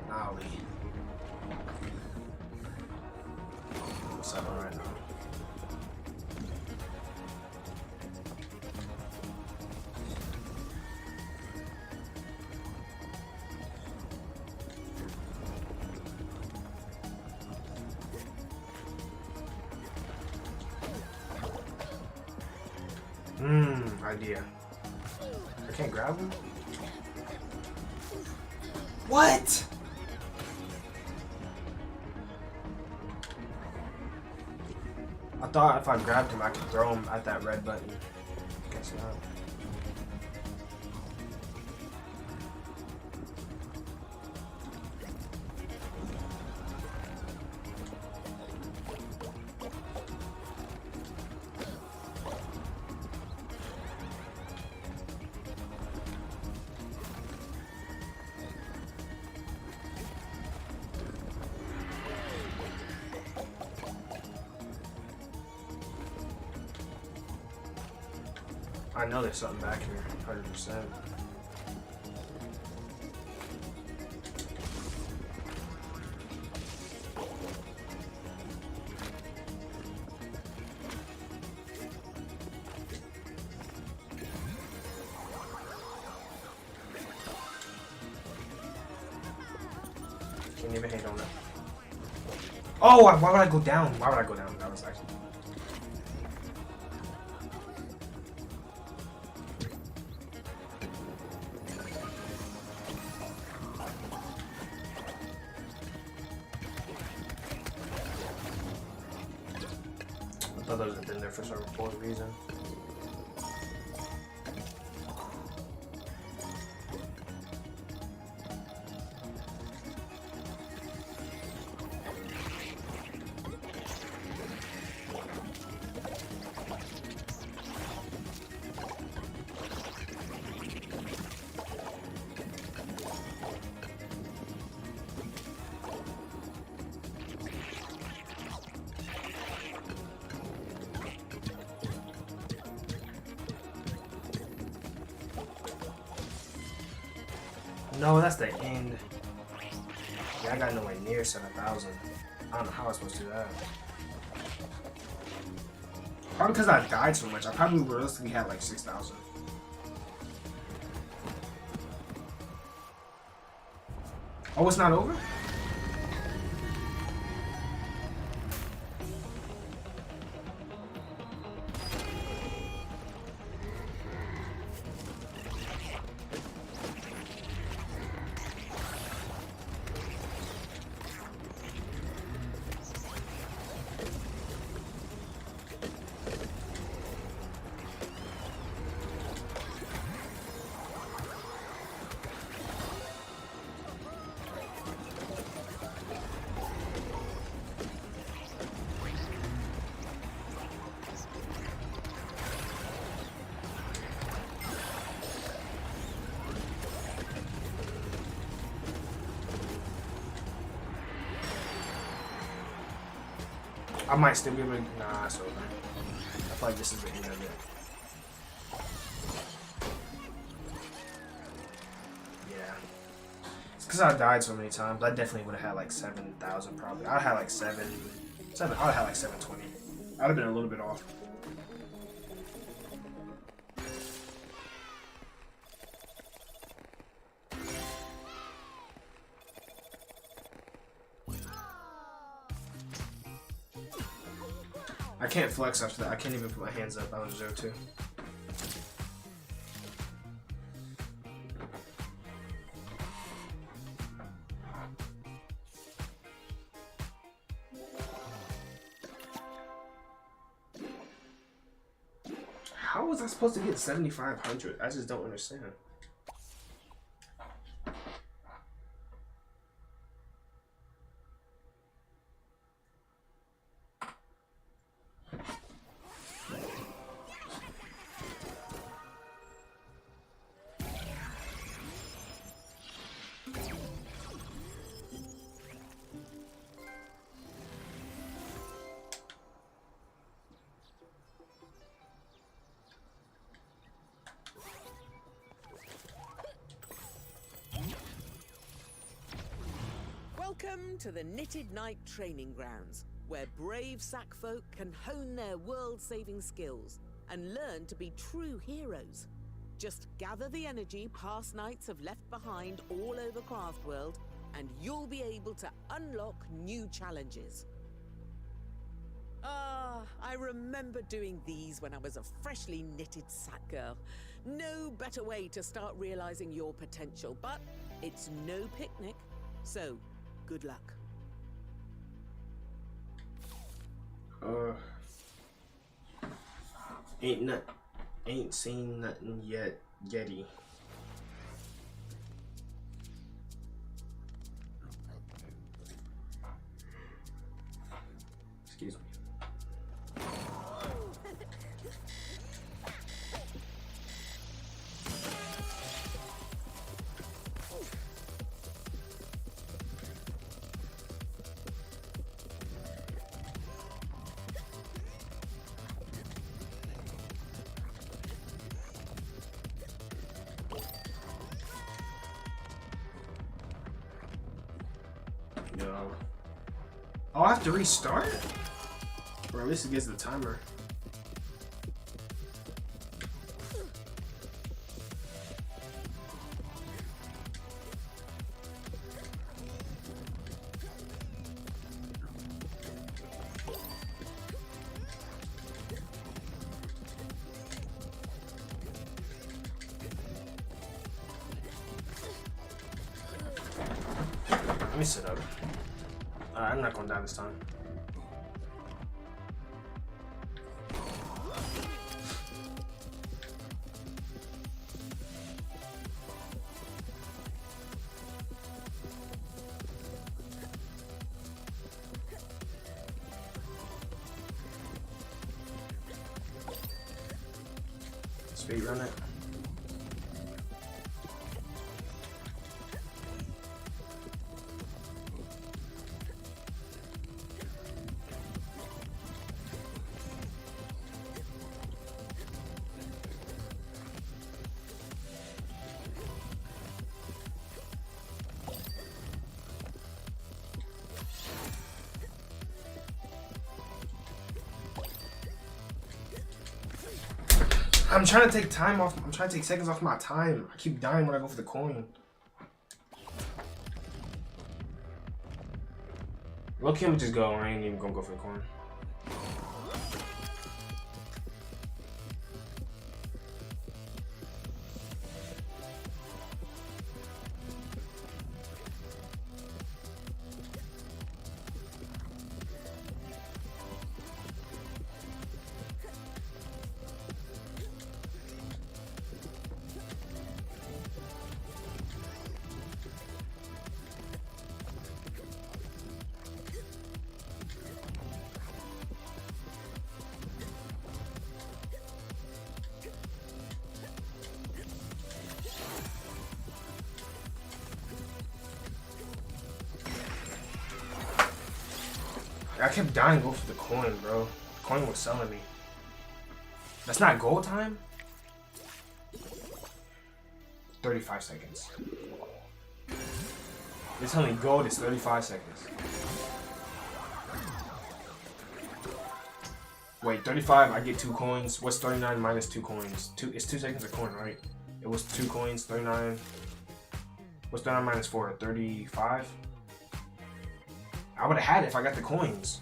nnalii. What's up right now? Idea. I can't grab him? What? I thought if I grabbed him, I could throw him at that red button. Guess not. I know there's something back here, 100%. Can't even hate on that. Oh, why would I go down? Why would I go down? That was actually... I thought those had been there for some reason. No, that's the end. Yeah, I got nowhere near 7,000. I don't know how I was supposed to do that. Probably because I died so much. I probably realistically had like 6,000. Oh, it's not over? I might still be able to. Nah, it's over. I feel like this is the end of it. Yeah. It's because I died so many times. I definitely would have had like 7,000 probably. I had like 7. I would have had like 720. I'd have been a little bit off. I can't flex after that. I can't even put my hands up. I was 0-2. How was I supposed to get 7,500? I just don't understand. Welcome to the Knitted Knight training grounds, where brave sackfolk can hone their world-saving skills and learn to be true heroes. Just gather the energy past knights have left behind all over Craftworld, and you'll be able to unlock new challenges. I remember doing these when I was a freshly knitted sack girl. No better way to start realizing your potential, but it's no picnic, so good luck. Ain't seen nothing yet, Yeti. Excuse me. No. Oh, I have to restart? Or at least it gets the timer. Let me sit up. I'm not going to die this time. Speed run it. I'm trying to take time off. I'm trying to take seconds off my time. I keep dying when I go for the coin. Look, him just go. I ain't even gonna go for the coin. I kept dying to go for the coin, bro. The coin was selling me. That's not goal time? 35 seconds. They're telling me gold is 35 seconds. Wait, 35, I get 2 coins. What's 39 minus 2 coins? It's 2 seconds a coin, right? It was 2 coins, 39. What's 39 minus 4? 35? I would have had it if I got the coins.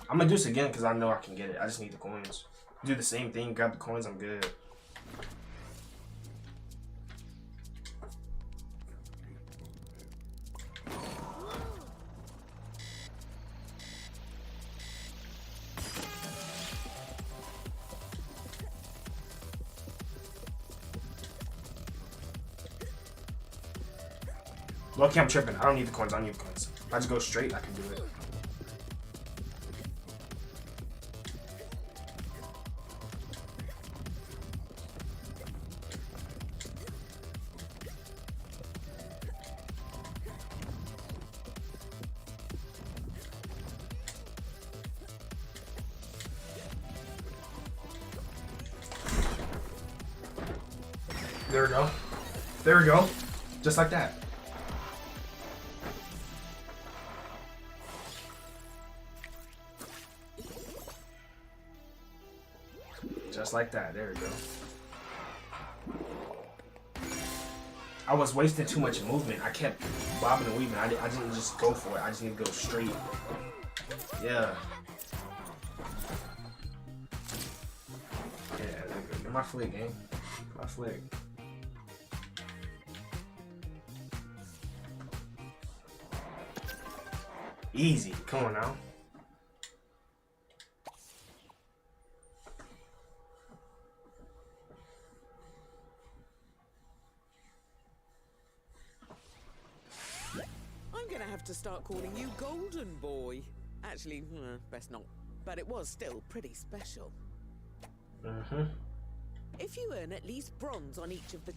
I'm gonna do this again because I know I can get it. I just need the coins. Do the same thing, grab the coins, I'm good. Lucky I'm tripping. I don't need the coins. I don't need the coins. If I just go straight, I can do it. There we go. There we go. Just like that. Just like that. There we go. I was wasting too much movement. I kept bobbing and weaving. I didn't just go for it. I just need to go straight. Yeah. Yeah, get my flick, gang. My flick. Easy. Come on now. I'm gonna have to start calling you Golden Boy. Actually, best not. But it was still pretty special. Mm-hmm. If you earn at least bronze on each of the...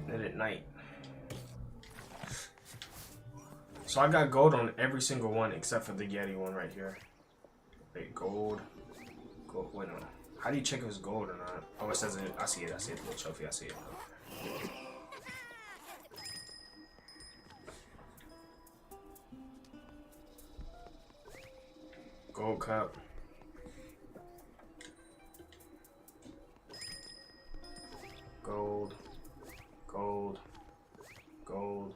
Then at night. So I got gold on every single one except for the Yeti one right here. Wait, gold. Gold. Wait, no. How do you check if it's gold or not? Oh, it says it. I see it. I see it. The little trophy. I see it. Gold cup. Gold. Gold. Gold.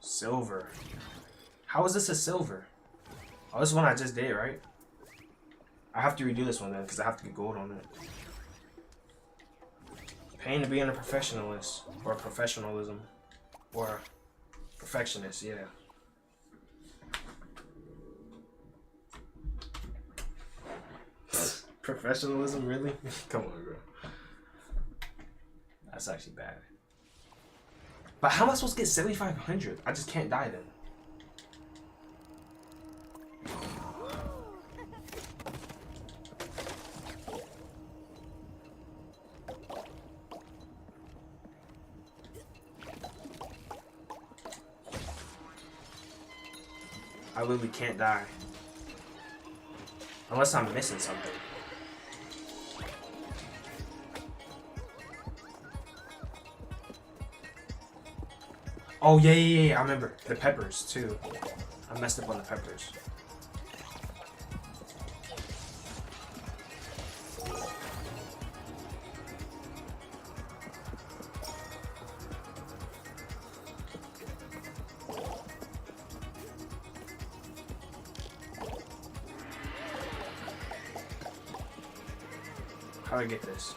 Silver. How is this a silver? Oh, this one I just did, right? I have to redo this one then because I have to get gold on it. Paying to be in a professionalist or professionalism or perfectionist, yeah. Professionalism, really? Come on, bro. That's actually bad. But how am I supposed to get 7,500? I just can't die then. I literally can't die. Unless I'm missing something. Oh, yeah. I remember. The peppers, too. I messed up on the peppers. How do I get this?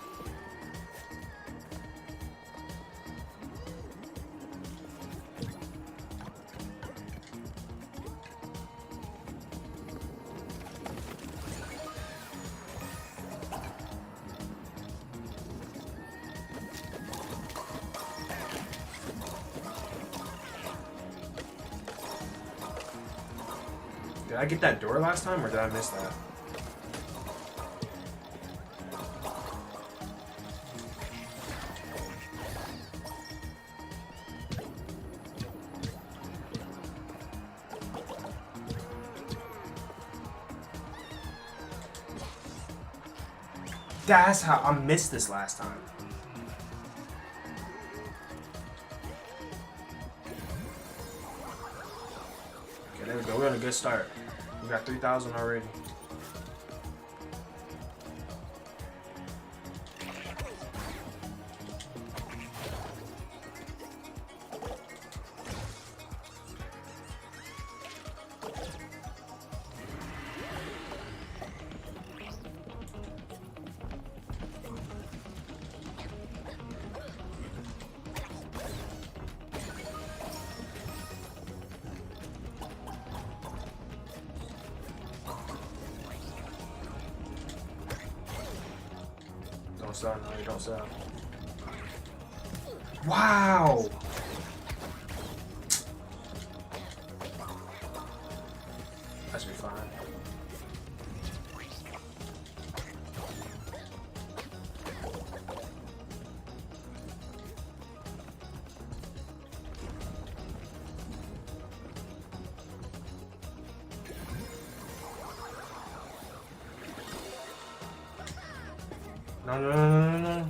Did I get that door last time or did I miss that? That's how I missed this last time. Okay, there we go. We're on a good start. We got 3,000 already. Don't sell, no, you don't sell. Wow! That should be fine. No, no, no, no, no, no.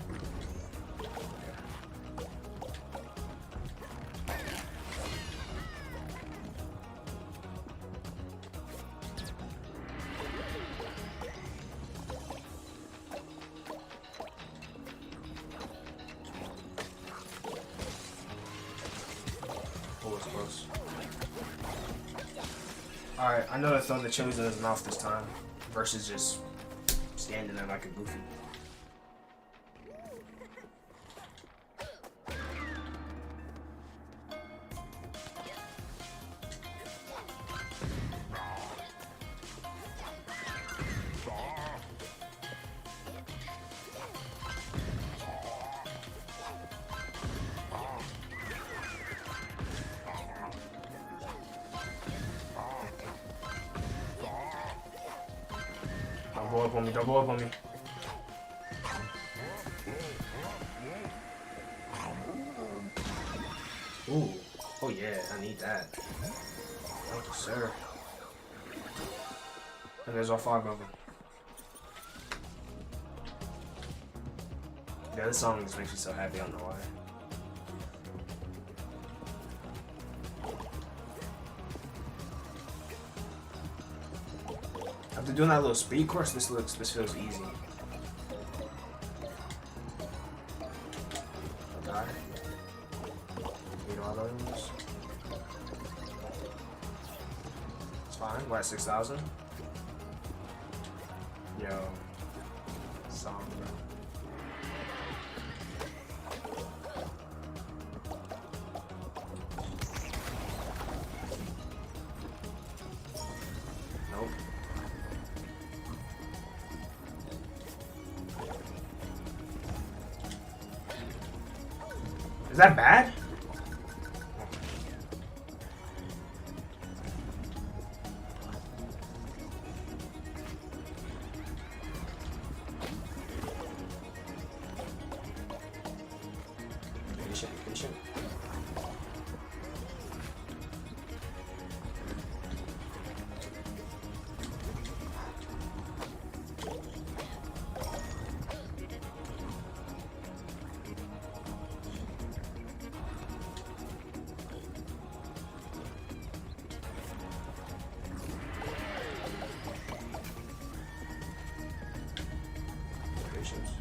Oh, it's close. Alright, I know to throw the chilies in his mouth this time versus just standing there like a goofy. Don't blow up on me, don't blow up on me. Ooh, oh yeah, I need that. Thank you, sir. And there's all 5 of them. Yeah, this song just makes me so happy, I don't know why. After doing that little speed course, this feels easy. Die. Need all those. It's fine. We're at 6,000. Yo. Song, bro. Nope. Is that bad? Patient, patient. Patience.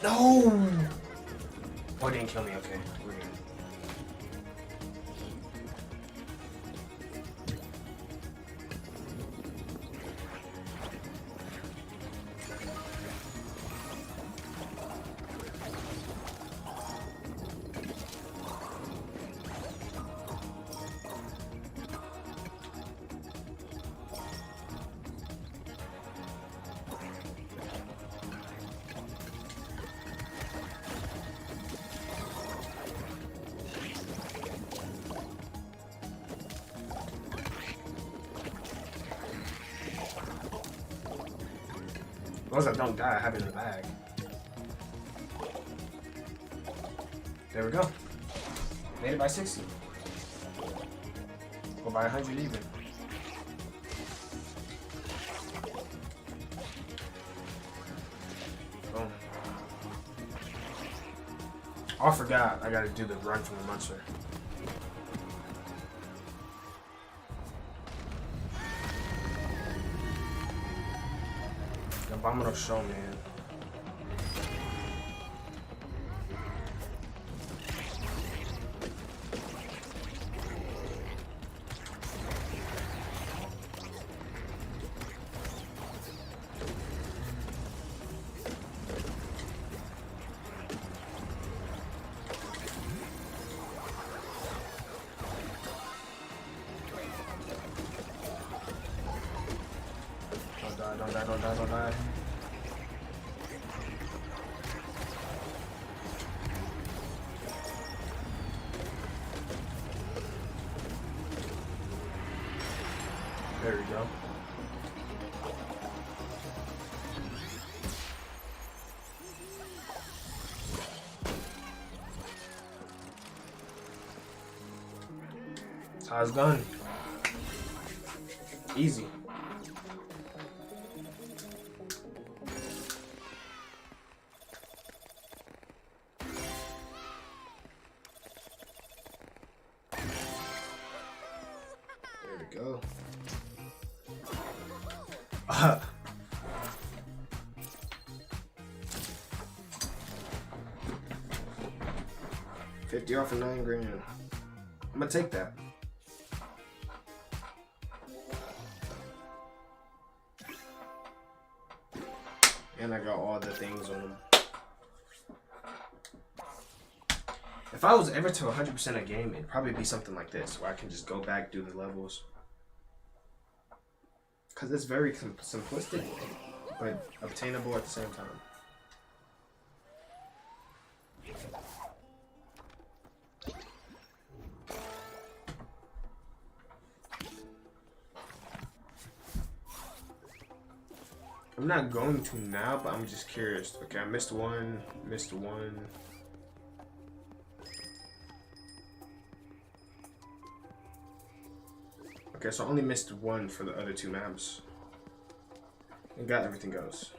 No! Oh, it didn't kill me. Okay, we're good. As long as I don't die, I have it in the bag. There we go. Made it by 60. Or by 100 even. Boom. Oh, I forgot. I gotta do the run from the monster. I'm gonna show man. Don't die, don't die, don't die. There we go. That's how it's done. Easy. There we go. 50 off of 9 grand. I'm gonna take that. And I got all the things on them. If I was ever to 100% a game, it'd probably be something like this, where I can just go back, do the levels. Because it's very simplistic, but obtainable at the same time. I'm not going to now, but I'm just curious. Okay, I missed one, missed one. Okay, so I only missed one for the other 2 maps. And got everything else.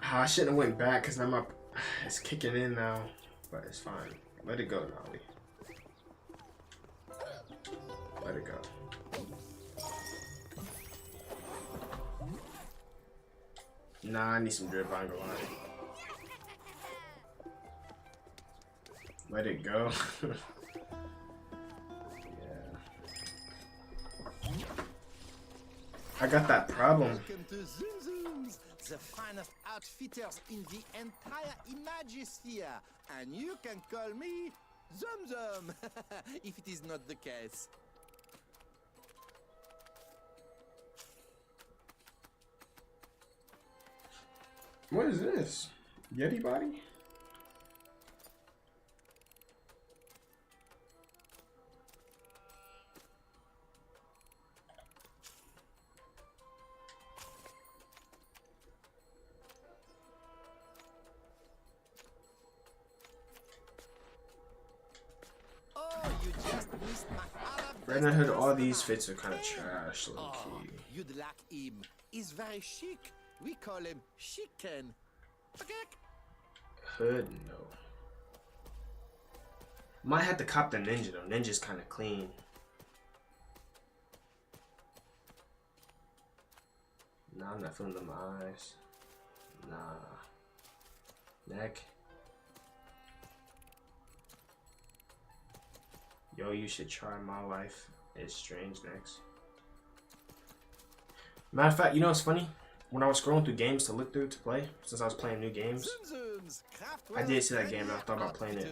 I shouldn't have went back because now my it's kicking in now, but it's fine. Let it go, nnalii. Let it go. Nah, I need some drip, I ain't gonna lie. Let it go. Yeah. I got that problem. Welcome to Zoom Zooms, the finest outfitters in the entire Imagisphere. And you can call me Zum Zum, if it is not the case. What is this? Yeti body? Oh, you just missed my other Red and Hood, all these fits are kind of trash, low Oh, key. you'd like him. He's very chic. We call him Chicken. Hood, no. Might have to cop the ninja though. Ninja's kind of clean. Nah, I'm not feeling them eyes. Nah. Neck. Yo, you should try My Life is Strange next. Matter of fact, you know what's funny? When I was scrolling through games to look through to play, since I was playing new games, I did see that game and I thought about playing it,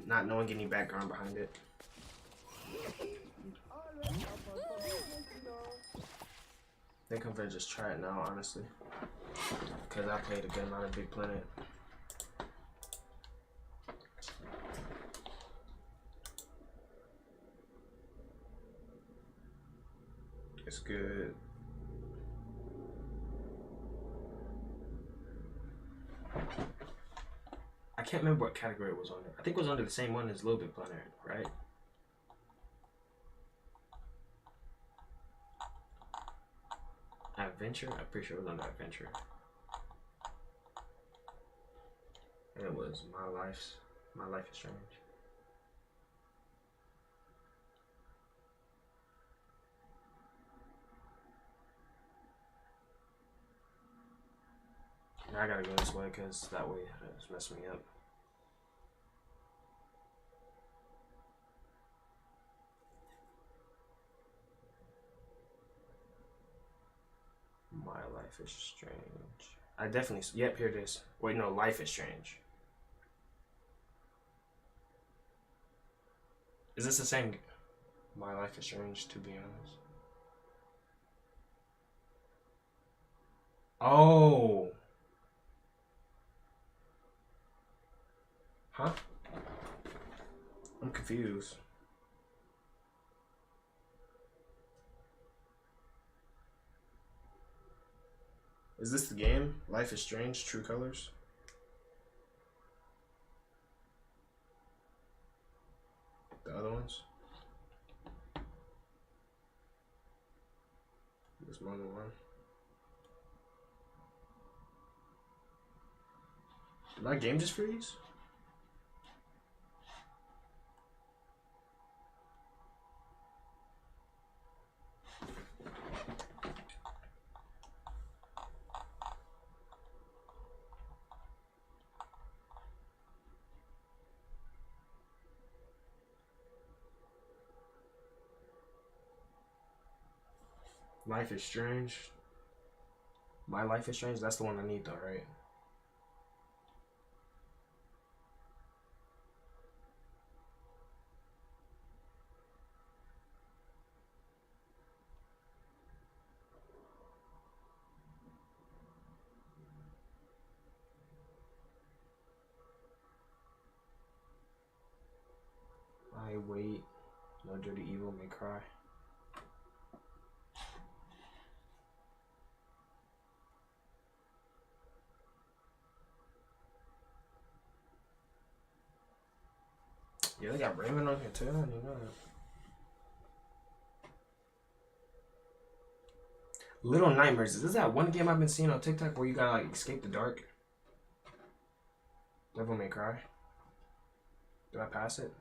not knowing any background behind it. I think I'm gonna just try it now, honestly, because I played a good amount of Big Planet. It's good. I can't remember what category it was under. I think it was under the same one as Little Big Planet, right? Adventure? I'm pretty sure it was under Adventure. And it was My Life is Strange. Now I gotta go this way because that way it's messing me up. My Life is Strange. I definitely, yep, here it is. Wait, no, Life is Strange. Is this the same? My Life is Strange, to be honest. Oh. Huh? I'm confused. Is this the game? Life is Strange, True Colors? The other ones? There's more than one. Did my game just freeze? Life is Strange. My Life is Strange? That's the one I need though, right? I wait. No dirty evil may cry. Yeah, they got Raven on here too. I didn't know that. Little Nightmares. Is this that one game I've been seeing on TikTok where you gotta like escape the dark? Devil May Cry. Did I pass it?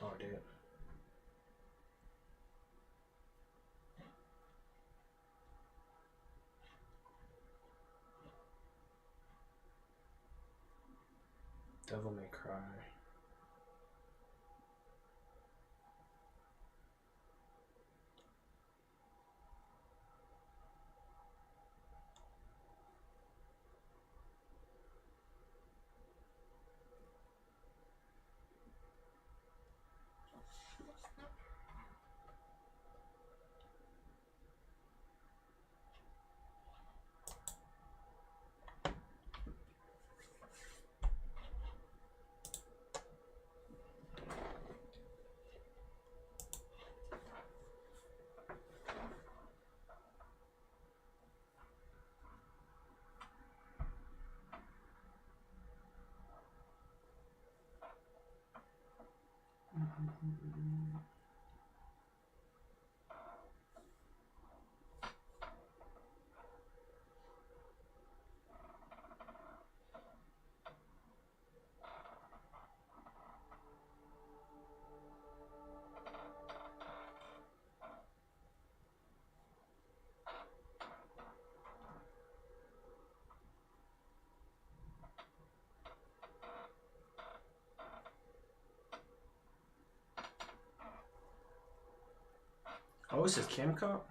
Oh, I did. Devil May Cry. Oh, it says Cam Cop?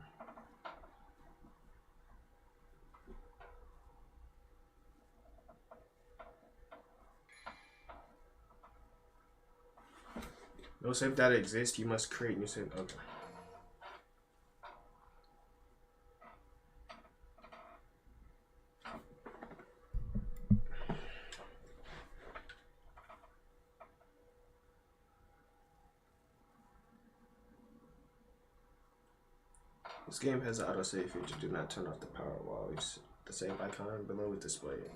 No save data exists. You must create new save. Okay. This game has an autosave feature. Do not turn off the power while the save icon below is displayed.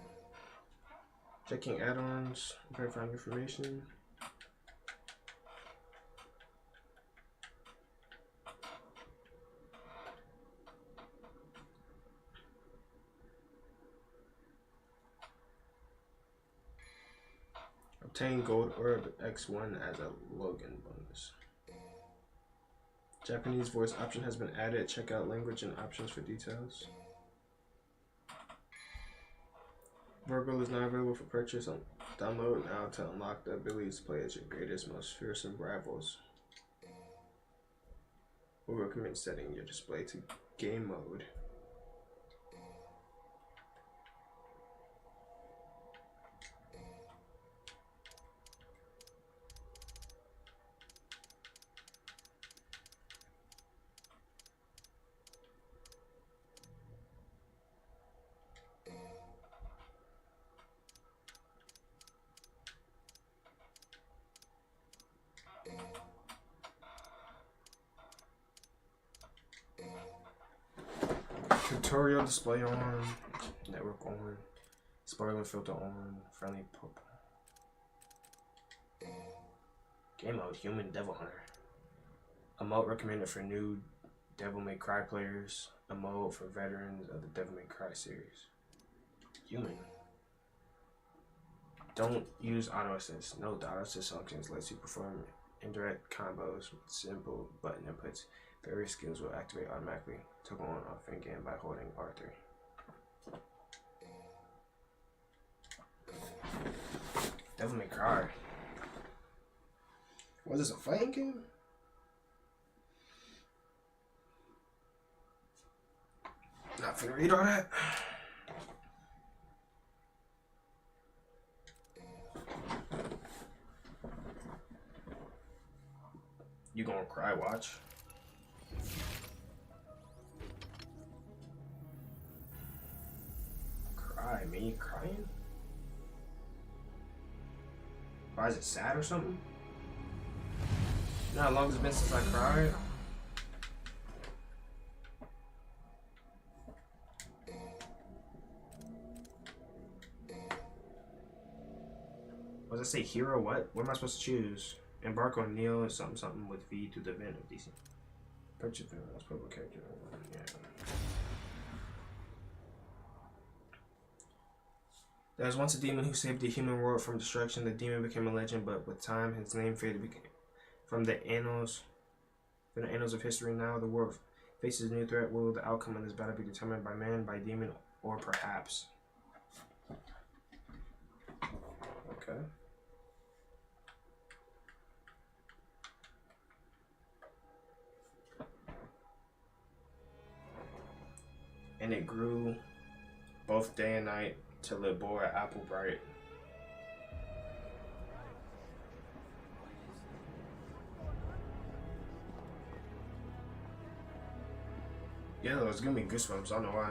Checking add-ons, verifying information. Obtain Gold Orb X1 as a login bonus. Japanese voice option has been added. Check out language and options for details. Virgo is now available for purchase. Download now to unlock the ability to play as your greatest, most fearsome rivals. We recommend setting your display to game mode. Tutorial display on. Network on. Spoiler filter on. Friendly pop. Game mode, Human Devil Hunter. A mode recommended for new Devil May Cry players. A mode for veterans of the Devil May Cry series. Human. Don't use auto assist. Note the auto assist functions lets you perform indirect combos with simple button inputs. Various skills will activate automatically. Toggle on off in game by holding R3. Devil May Cry. Was this a fighting game? Not finna read all that. You gonna cry watch? Cry? Me crying? Why is it sad or something? You know how long it's been since I cried? What does it say? Hero what? What am I supposed to choose? Embark on Neil or something something with V to the event of DC. Purchase the most playable character. Yeah. There was once a demon who saved the human world from destruction. The demon became a legend, but with time his name faded from the annals of history. Now the world faces a new threat. Will the outcome of this battle be determined by man, by demon, or perhaps? Okay. And it grew both day and night till it bore an apple bright. Yeah, it was giving me goosebumps. I don't know why.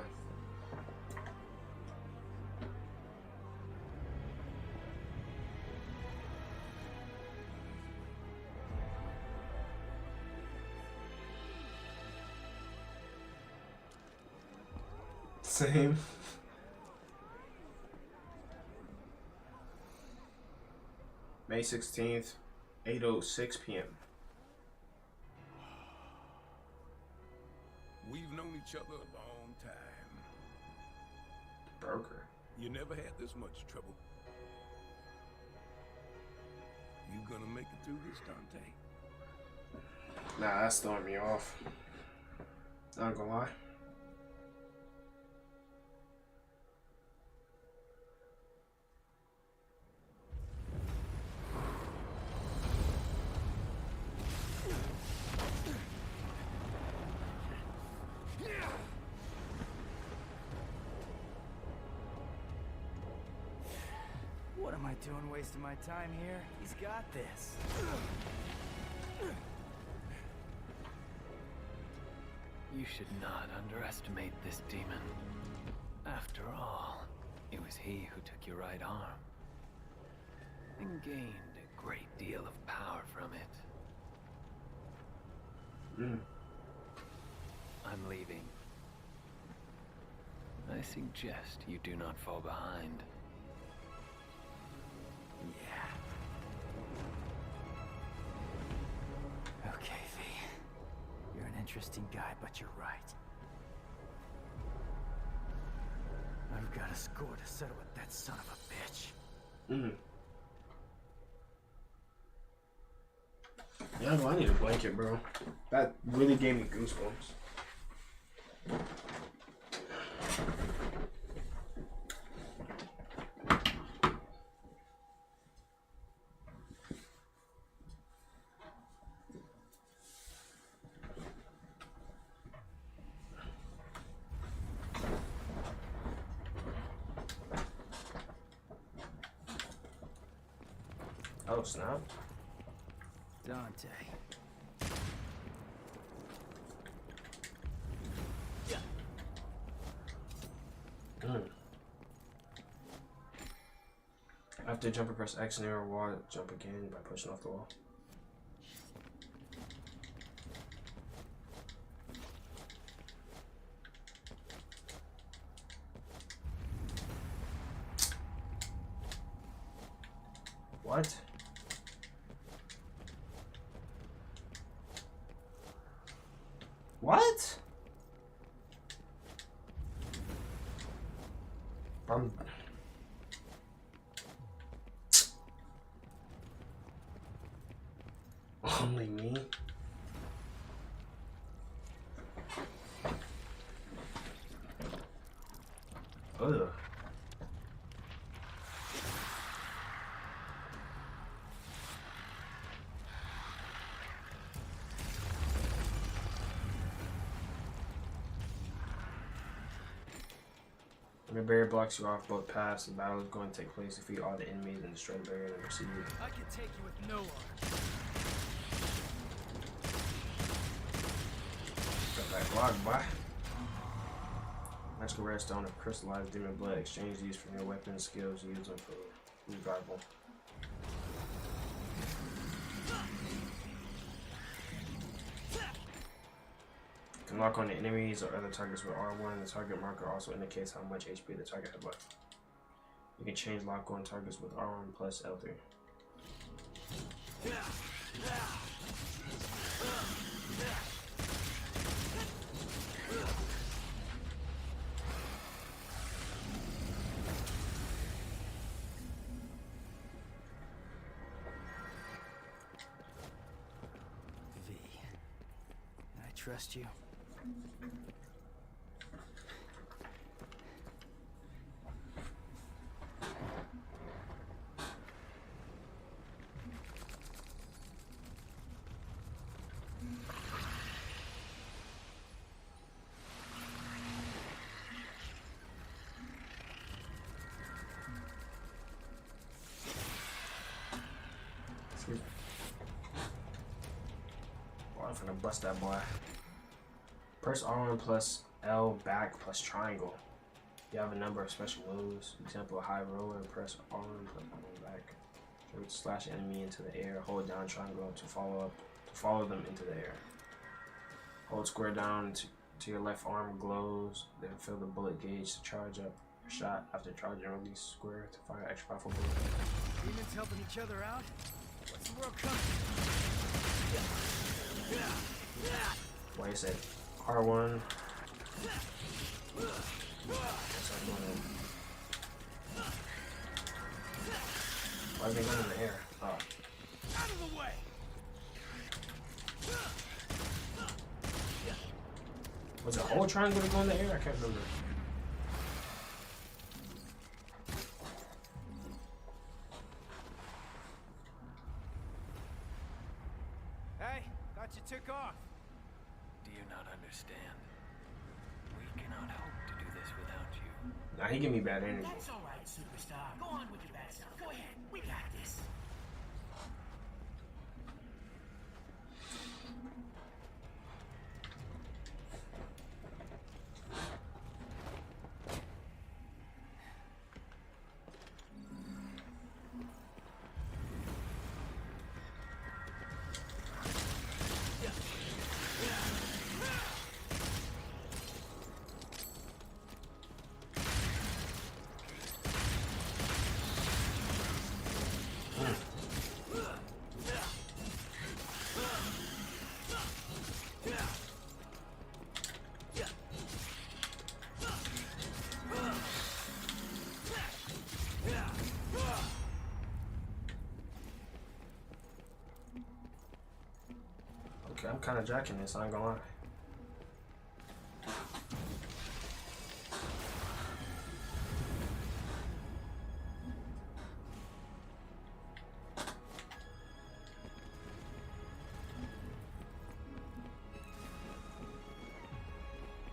Same. May 16th, 8:06 p.m. We've known each other a long time. Broker. You never had this much trouble. You gonna make it through this, Dante? Nah, that's throwing me off. Not gonna lie. What am I doing wasting my time here? He's got this. You should not underestimate this demon. After all, it was he who took your right arm and gained a great deal of power from it. I'm leaving. I suggest you do not fall behind. Yeah. Okay, V. You're an interesting guy, but you're right. I've got a score to settle with that son of a bitch. Yeah, well, I need a blanket, bro. That really gave me goosebumps. Oh, snap. Dante. After jumper, press X and arrow wall, jump again by pushing off the wall. What? What? Only me? Ugh. When the barrier blocks you off both paths, the battle is going to take place. Defeat all the enemies and destroy the barrier and proceed. I can take you with no arm. Got that block, boy. Magical redstone of crystallized demon blood. Exchange these from your weapon skills. Use them for revival. You can lock on the enemies or other targets with R1. The target marker also indicates how much HP the target has left. You can change lock on targets with R1 plus L3. V, I trust you. Excuse me. Boy, I'm finna bust that boy. Press R1 plus L back plus triangle. You have a number of special moves. Example, high roller. Press R1 plus R1 back. Slash enemy into the air. Hold down triangle to follow them into the air. Hold square down to your left arm glows. Then fill the bullet gauge to charge up your shot. After charging, release square to fire extra powerful bullet. Demons helping each other out? What's the world coming? Why you said R1? Why is he going in the air? Oh. Out of the way! Was it a whole triangle to go in the air? I can't remember. Hey, thought you took off. Do you not understand? We cannot hope to do this without you. Nah, he give me bad energy. That's all right, superstar. Go on with your bad stuff. Go ahead. We got this. Okay, I'm kind of jacking this, I ain't gonna lie.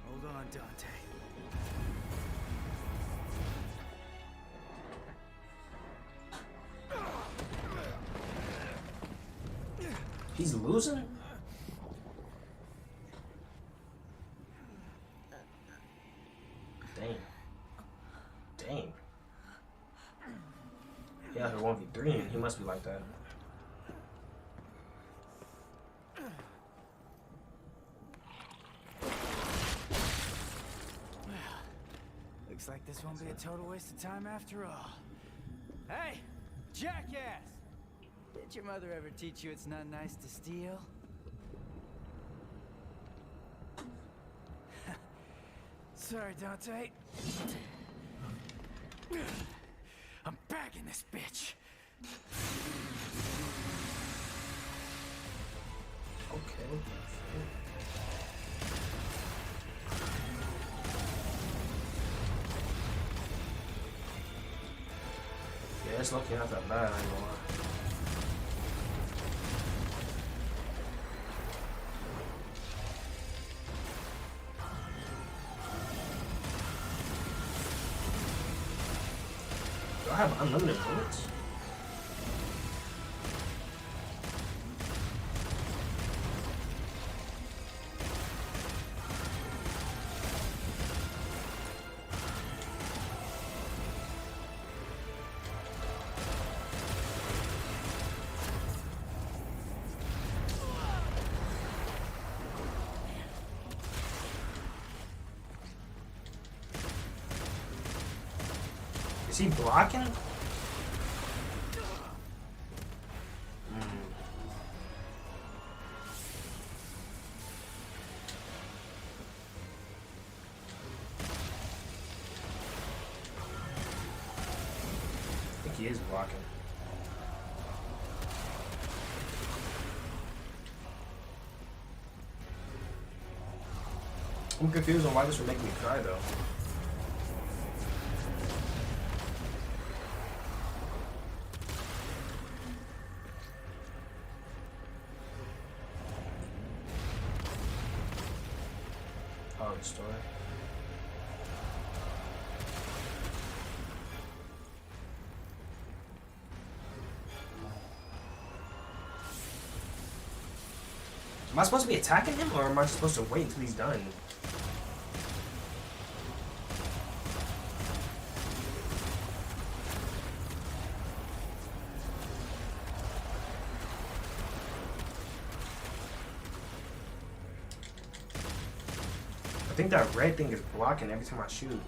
Hold on, Dante. He's losing? Dang. Dang. Yeah, he 1v3 and he must be like that. Looks like this won't be a total waste of time after all. Hey, jackass! Did your mother ever teach you it's not nice to steal? Sorry, Dante. I'm back in this bitch. Okay. Yeah, it's lucky not that bad, I ain't gonna lie. Do I have unlimited bullets? Is he blocking? I think he is blocking. I'm confused on why this would make me cry though. Oh, the story. Am I supposed to be attacking him, or am I just supposed to wait until he's done? I think that red thing is blocking every time I shoot.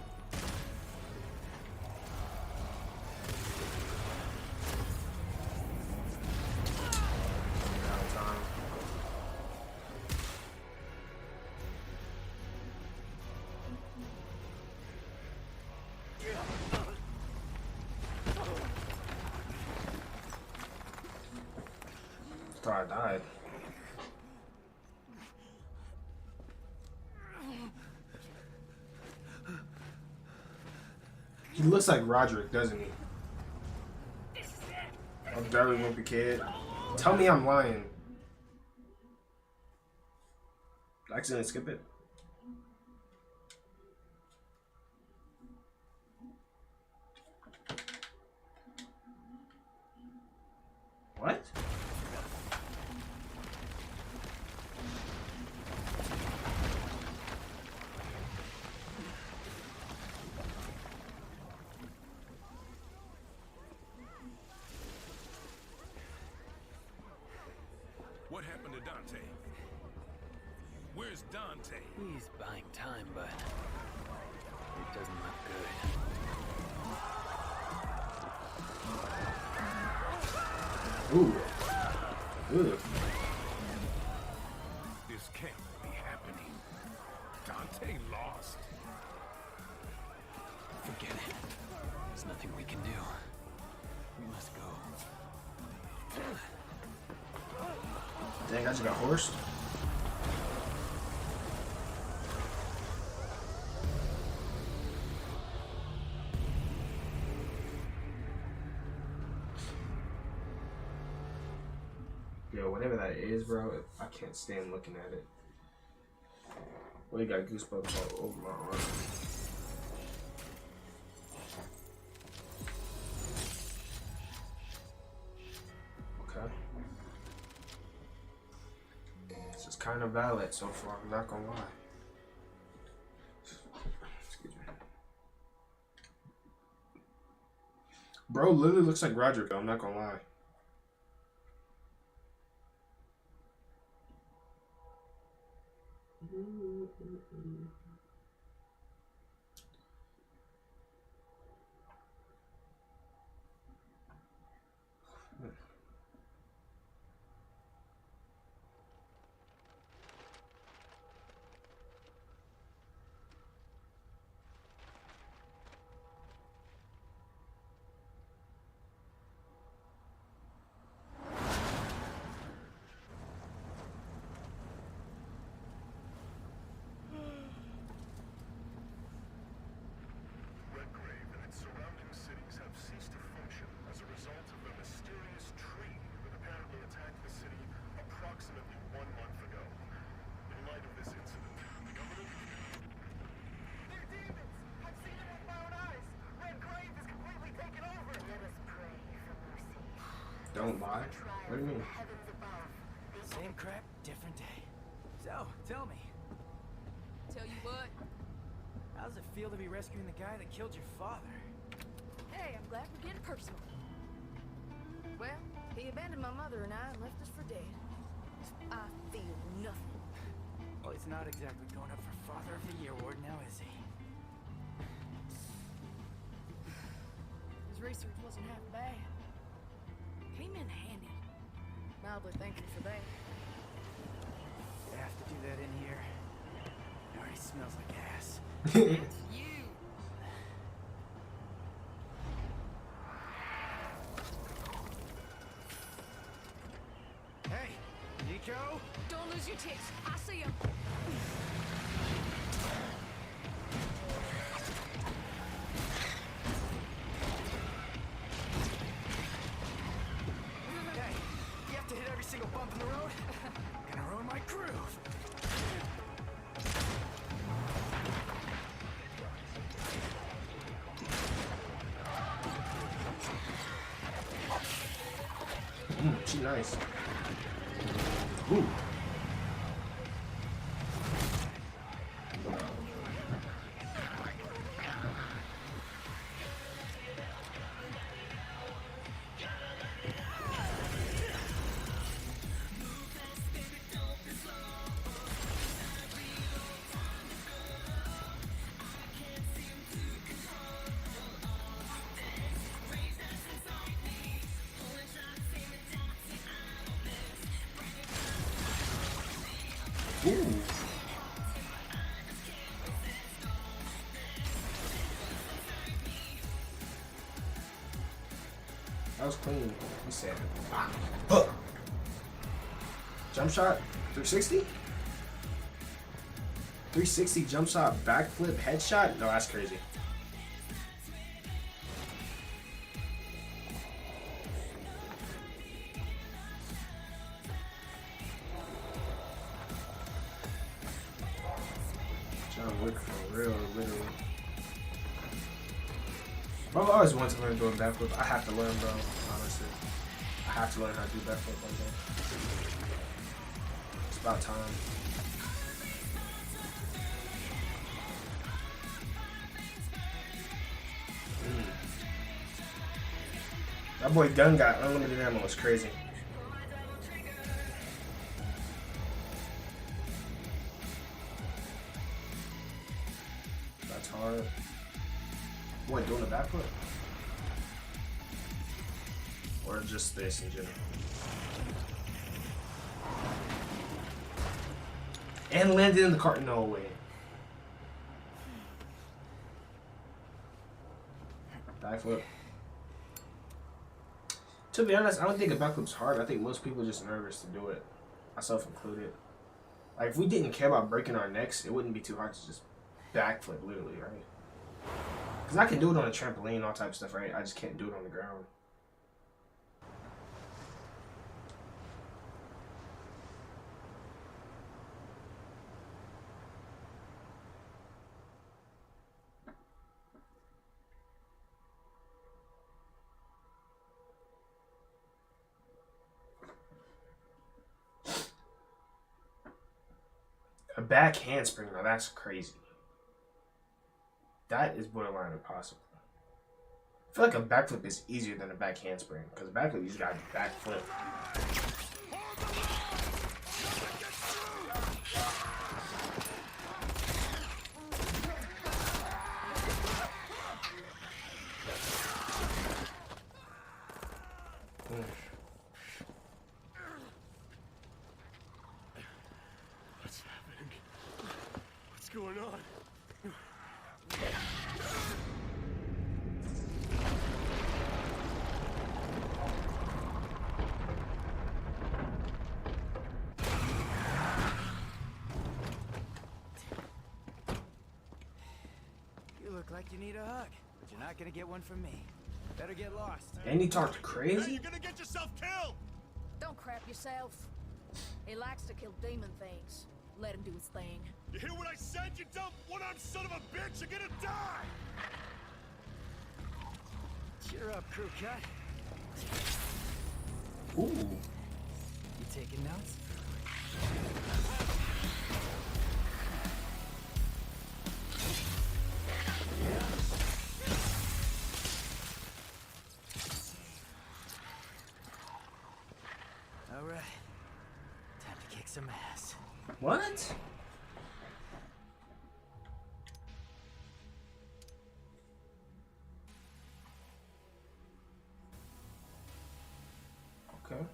Thought I died. He looks like Roderick, doesn't he? A very wimpy kid. Tell me I'm lying. I accidentally skip it. What? What happened to Dante? Where's Dante? He's buying time, but it doesn't look good. Ooh. Ooh. This can't be happening. Dante lost. Forget it. There's nothing we can do. We must go. Dang, I just got horsed. Yo, whatever that is, bro, I can't stand looking at it. Well, you got goosebumps all over my arm. Okay. This is kind of valid so far, I'm not gonna lie. Excuse me. Bro literally looks like Roderick, I'm not gonna lie. don't buy? What do you mean? Same crap, different day. So, tell me, Tell you what. how does it feel to be rescuing the guy that killed your father? Hey, I'm glad we're getting personal. Well, he abandoned my mother and I and left us for dead. I feel nothing. Well, he's not exactly going up for Father of the Year award now, is he? His research wasn't half bad. Came in handy. Mildly thankful for that. You have to do that in here. It already smells like ass. That's you. Hey, Nico! Don't lose your tits. I see him. Hey, you have to hit every single bump in the road? Gonna ruin my groove. She nice. Ooh. Ooh. That was clean. He said, "Huh." Jump shot, 360? 360 jump shot, backflip, headshot? No, that's crazy. John Wick for real, literally. Bro, I always wanted to learn doing backflip. I have to learn, bro. Honestly, I have to learn how to do backflip one day. It's about time. That boy gun got unlimited ammo. It's crazy. That's hard. Boy, doing a backflip? Or just this in general? And landed in the cart? No way. Backflip. To be honest, I don't think a backflip's hard. I think most people are just nervous to do it. Myself included. Like, if we didn't care about breaking our necks, it wouldn't be too hard to just backflip, literally, right? Because I can do it on a trampoline, all type of stuff, right? I just can't do it on the ground. A back handspring, now that's crazy. That is borderline impossible. I feel like a backflip is easier than a back handspring, because a backflip you just gotta backflip. What's happening? What's going on? You look like you need a hug, but you're not gonna get one from me. Better get lost. And he talked Hey, crazy? you're gonna get yourself killed! Don't crap yourself. He likes to kill demon things. Let him do his thing. You hear what I said, you dumb one-armed son of a bitch? You're gonna die! Cheer up, crew cut. Ooh. You taking notes? All right. Time to kick some ass. What? Okay.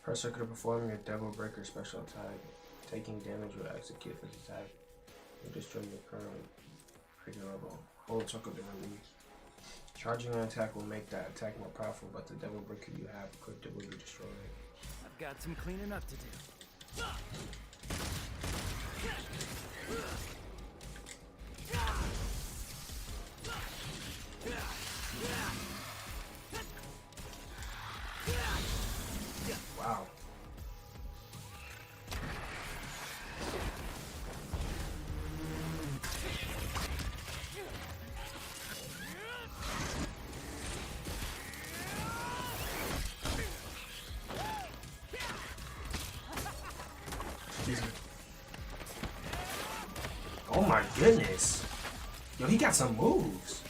Press circle to perform your Devil Breaker special attack. Taking damage will execute this attack and destroy your current trigger level. Hold circle to release. Charging an attack will make that attack more powerful, but the Devil Breaker you have equipped will be destroyed. I've got some cleaning up to do. Wow. Oh my goodness. Yo, he got some moves.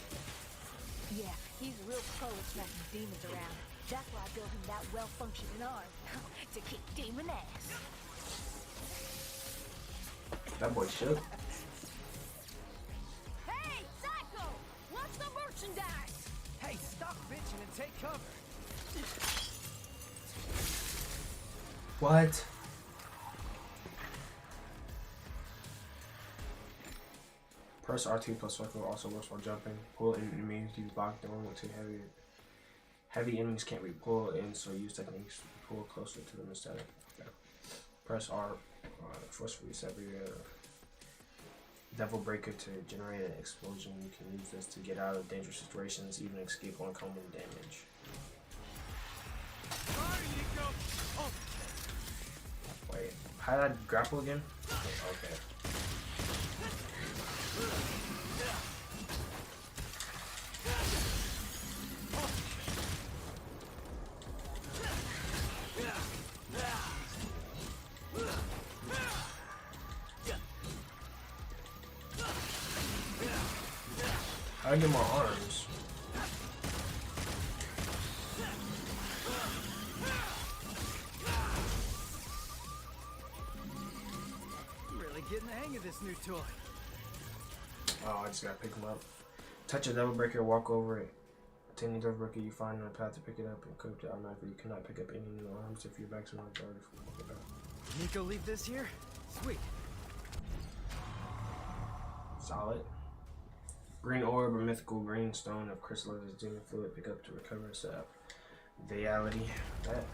Yeah, he's a real pro at smacking demons around. That's why I built him that well-functioning arm. To kick demon ass. That boy shook. Hey, Psycho! What's the merchandise? Hey, stop bitching and take cover. What? Press R2 plus circle also works while jumping. Pull enemies, use block down with heavy enemies can't be pulled in, so use techniques to pull closer to them instead. Okay. Press R force reset your Devil Breaker to generate an explosion. You can use this to get out of dangerous situations, even escape oncoming damage. Wait, how did I grapple again? Okay. I get more arms. I'm really getting the hang of this new toy. Oh, I just gotta pick them up. Touch a Devil Breaker, walk over it. To any Devil Breaker you find on the path to pick it up and equip it automatically. You cannot pick up any new arms if your back's not guarded from walking up. Nico leave this here? Sweet. Solid. Green orb or mythical green stone of crystallized demon fluid. Pick up to recover and set up. Reality. That.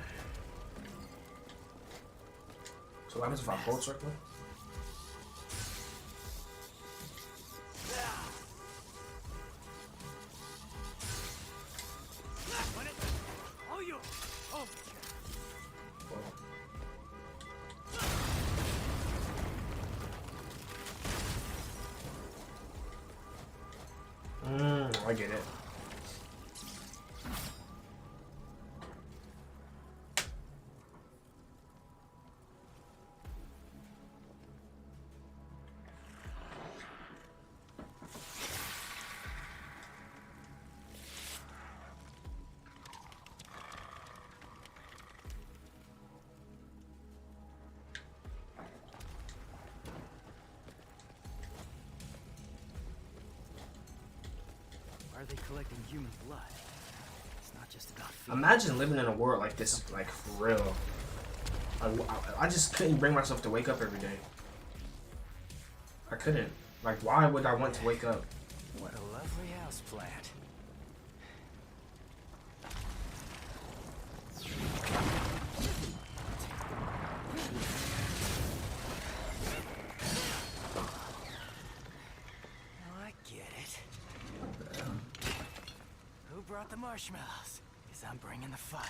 So what happens if I hold circle? Oh, you! Oh, I get it. Why are they collecting human blood? It's not just about feeding. Imagine living in a world like this, like for real. I just couldn't bring myself to wake up every day. I couldn't. Like, why would I want to wake up? What a lovely house plant. Now I get it. Who brought the marshmallows? Because I'm bringing the fire.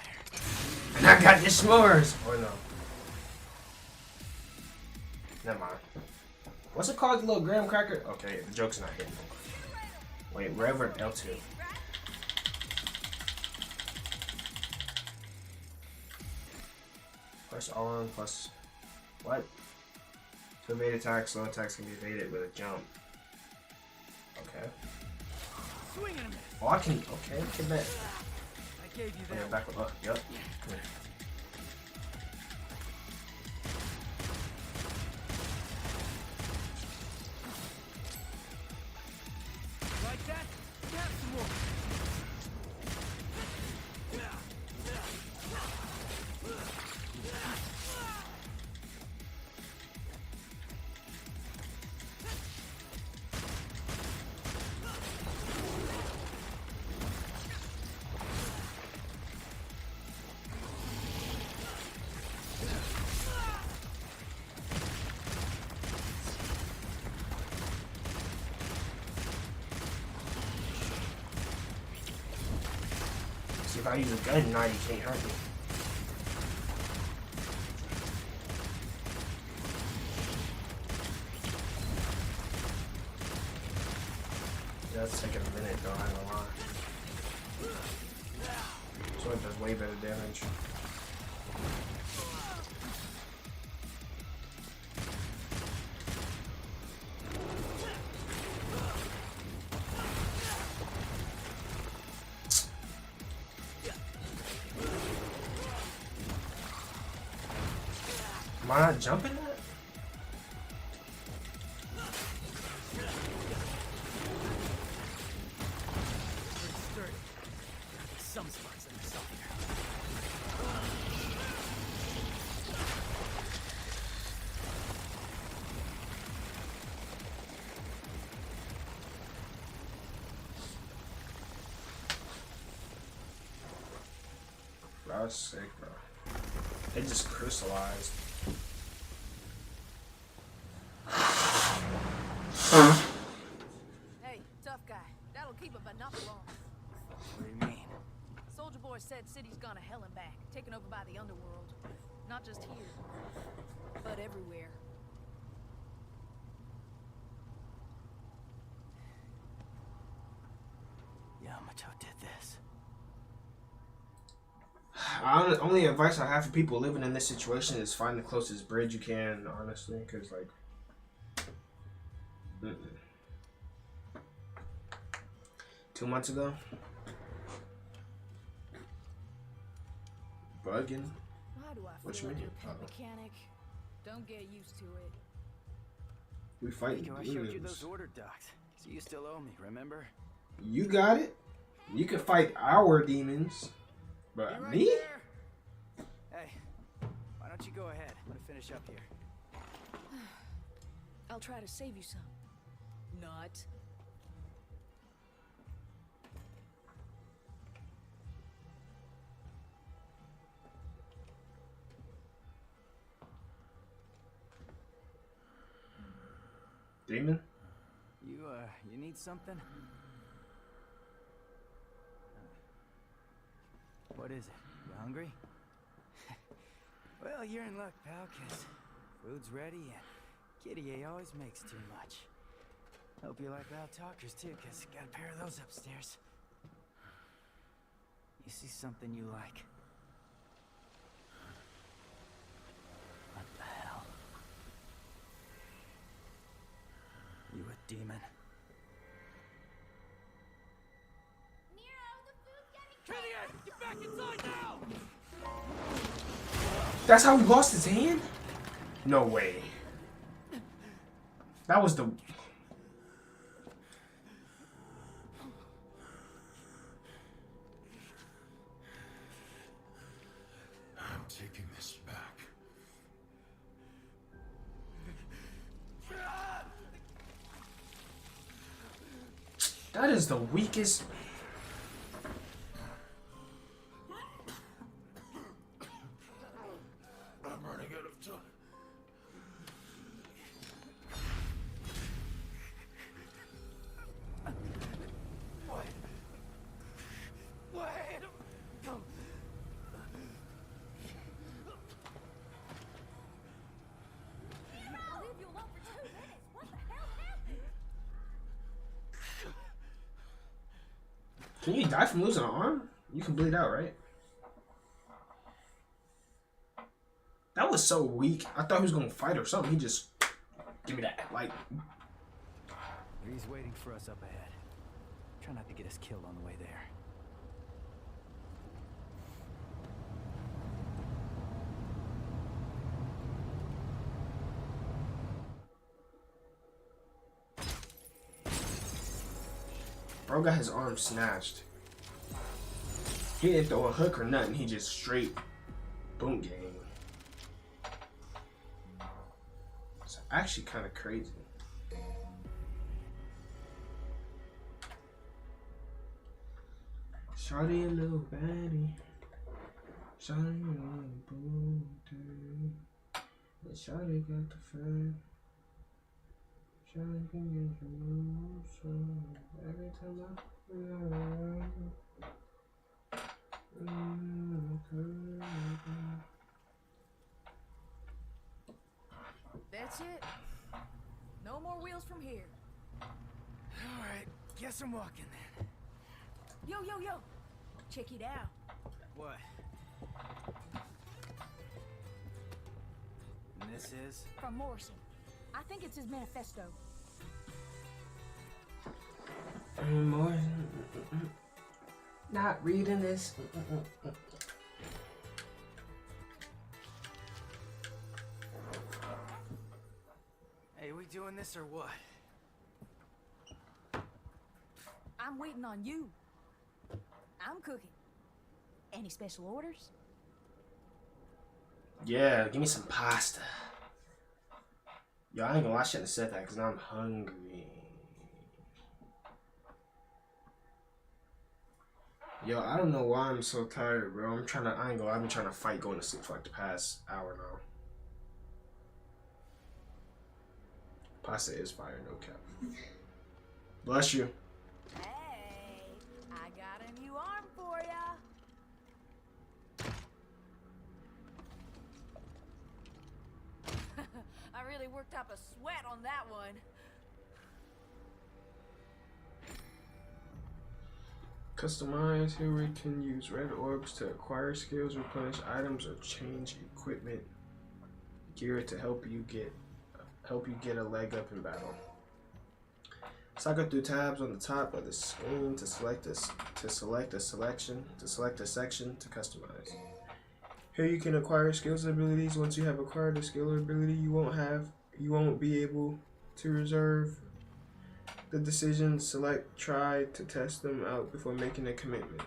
And I got the s'mores! Or no. Never mind. What's it called? The little graham cracker? Okay, the joke's not hitting. Wait, wherever L2. Plus R1 plus what? To evade attacks, slow attacks can be evaded with a jump. Okay. Swing and a miss. Oh, I can. Okay, get back. I gave you Okay, that. back with. Oh, yep. Come here. Like that? Have some more. See, if I use a gun, now you can't hurt me. That's taking a minute though, I ain't gonna lie. So it does way better damage. Am I not jumping that? Pretty sturdy. Some spots that are softer. Bro, that's sick, bro. It just crystallized. Hey, tough guy. That'll keep him, but not for long. What do you mean? Soldier Boy said city's gone to hell and back, taken over by the underworld. Not just here, but everywhere. Yamato did this. Only advice I have for people living in this situation is find the closest bridge you can, honestly, because like, mm-mm. 2 months ago, bugging. Why do I What feel you like mean? your pet mechanic? Don't get used to it. We fighting Nico, I showed you demons. those order docs. So you still owe me, remember? You got it. You can fight our demons, but Be right me? there. Hey, why don't you go ahead? I'm gonna finish up here. I'll try to save you some. Not. Demon? You need something? What is it? You hungry? Well, you're in luck, pal, 'cause food's ready and Kitty A always makes too much. Hope you like loud talkers too, 'cause got a pair of those upstairs. You see something you like? What the hell? You a demon? Get back inside now! That's how he lost his hand? No way. That was the... I'm taking this back. That is the weakest... I'm running out of time. Leave Can you die from losing an arm? You can bleed out, right? That was so weak. I thought he was gonna fight or something. He just give me that. Like, He's waiting for us up ahead. Try not to get us killed on the way there. bro got his arm snatched. He didn't throw a hook or nothing. He just straight boom game. It's actually kind of crazy. Shawty a little baddie. Shawty a little booty. But Shawty got the fat. Shawty can get your moves on. Every time I feel around. That's it. No more wheels from here. Alright, guess I'm walking then. Yo, yo, yo. Check it out. What? And this is? From Morrison. I think it's his manifesto. Not reading this. Hey, we doing this or what? I'm waiting on you. I'm cooking. Any special orders? Yeah, give me some pasta. Yo, I ain't gonna lie, I shouldn't have said that because now I'm hungry. Yo, I don't know why I'm so tired, bro. I ain't gonna lie, I've been trying to fight going to sleep for like the past hour now. Pasta is fire, no cap. Bless you. Hey, I got a new arm for ya. I really worked up a sweat on that one. Customize. Here we can use red orbs to acquire skills, replenish items, or change equipment gear to help you get a leg up in battle. Cycle through tabs on the top of the screen to select a section to customize. Here you can acquire skills and abilities. Once you have acquired a skill or ability, you won't be able to reserve the decision. Select try to test them out before making a commitment.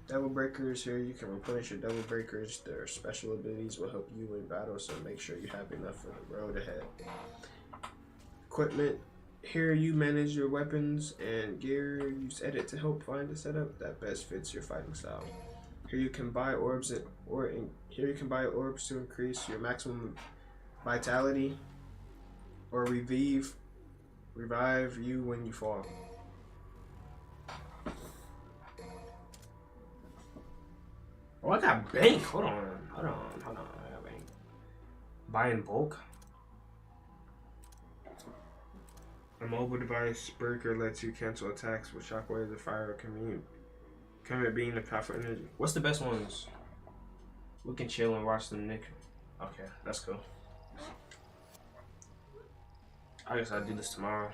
Devil breakers. Here you can replenish your devil breakers. Their special abilities will help you in battle, so make sure you have enough for the road ahead. Equipment. Here you manage your weapons and gear. Use edit to help find a setup that best fits your fighting style. Here you can buy orbs to increase your maximum vitality or revive you when you fall. Oh, I got bank. Hold on. I got bank. Buy in bulk. A mobile device breaker lets you cancel attacks with shockwaves of fire or convenient being the powerful energy. What's the best ones? We can chill and watch them, Nick. Okay, that's cool. I guess I'll do this tomorrow.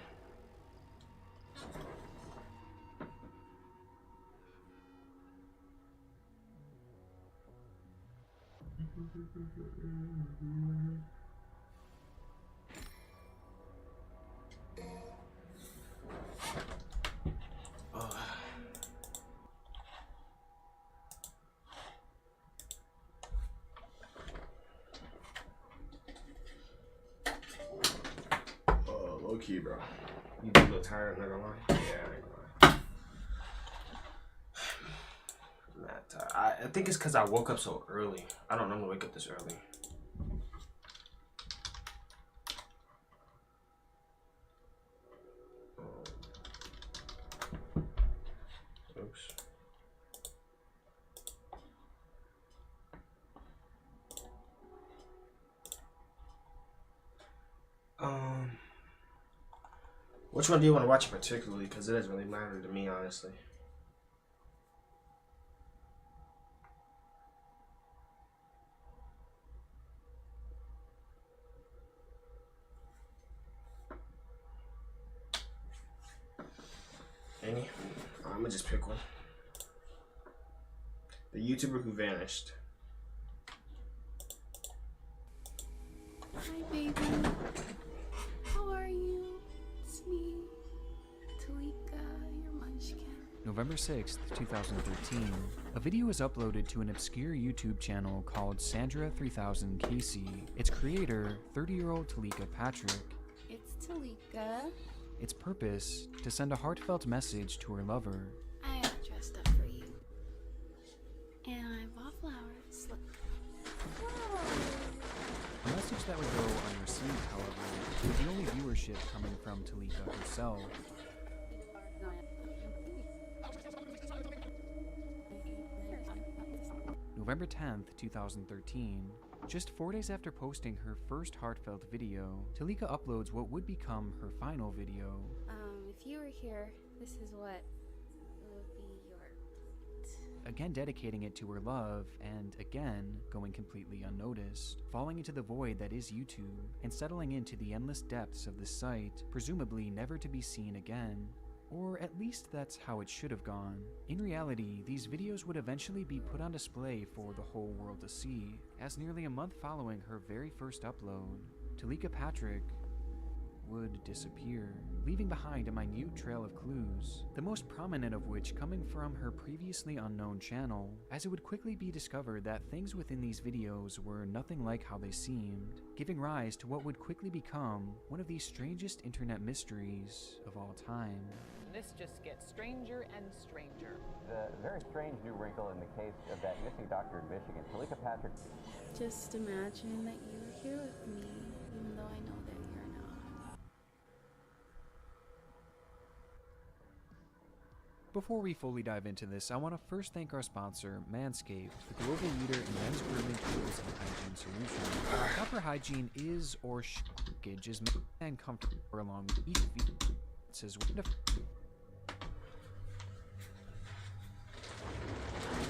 Low key, bro. You be a little tired, I'm not gonna lie. Yeah, I ain't gonna lie. I'm not tired. I think it's because I woke up so early. I don't normally wake up this early. Oops. Which one do you want to watch particularly? Because it doesn't really matter to me, honestly. Any? I'm gonna just pick one. The YouTuber who vanished. Hi, baby. How are you? It's me, Talika, your munchkin. November 6th, 2013, a video was uploaded to an obscure YouTube channel called Sandra3000KC. Its creator, 30-year-old Talika Patrick. It's Talika. Its purpose, to send a heartfelt message to her lover. I have dressed up for you. And I bought flowers. Look. A message that would go unreceived, however, with the only viewership coming from Talika herself. November 10th, 2013. Just 4 days after posting her first heartfelt video, Talika uploads what would become her final video. If you were here, this is what would be your... Again dedicating it to her love, and again going completely unnoticed, falling into the void that is YouTube, and settling into the endless depths of the site, presumably never to be seen again. Or at least that's how it should have gone. In reality, these videos would eventually be put on display for the whole world to see, as nearly a month following her very first upload, Talika Patrick would disappear, leaving behind a minute trail of clues, the most prominent of which coming from her previously unknown channel, as it would quickly be discovered that things within these videos were nothing like how they seemed, giving rise to what would quickly become one of the strangest internet mysteries of all time. This just gets stranger and stranger. The very strange new wrinkle in the case of that missing doctor in Michigan, Talika Patrick. Just imagine that you were here with me, even though I know that you're not. Before we fully dive into this, I want to first thank our sponsor, Manscaped, the global leader in men's grooming tools and hygiene solutions. Proper hygiene is or is made and comfortable along with each feet. It says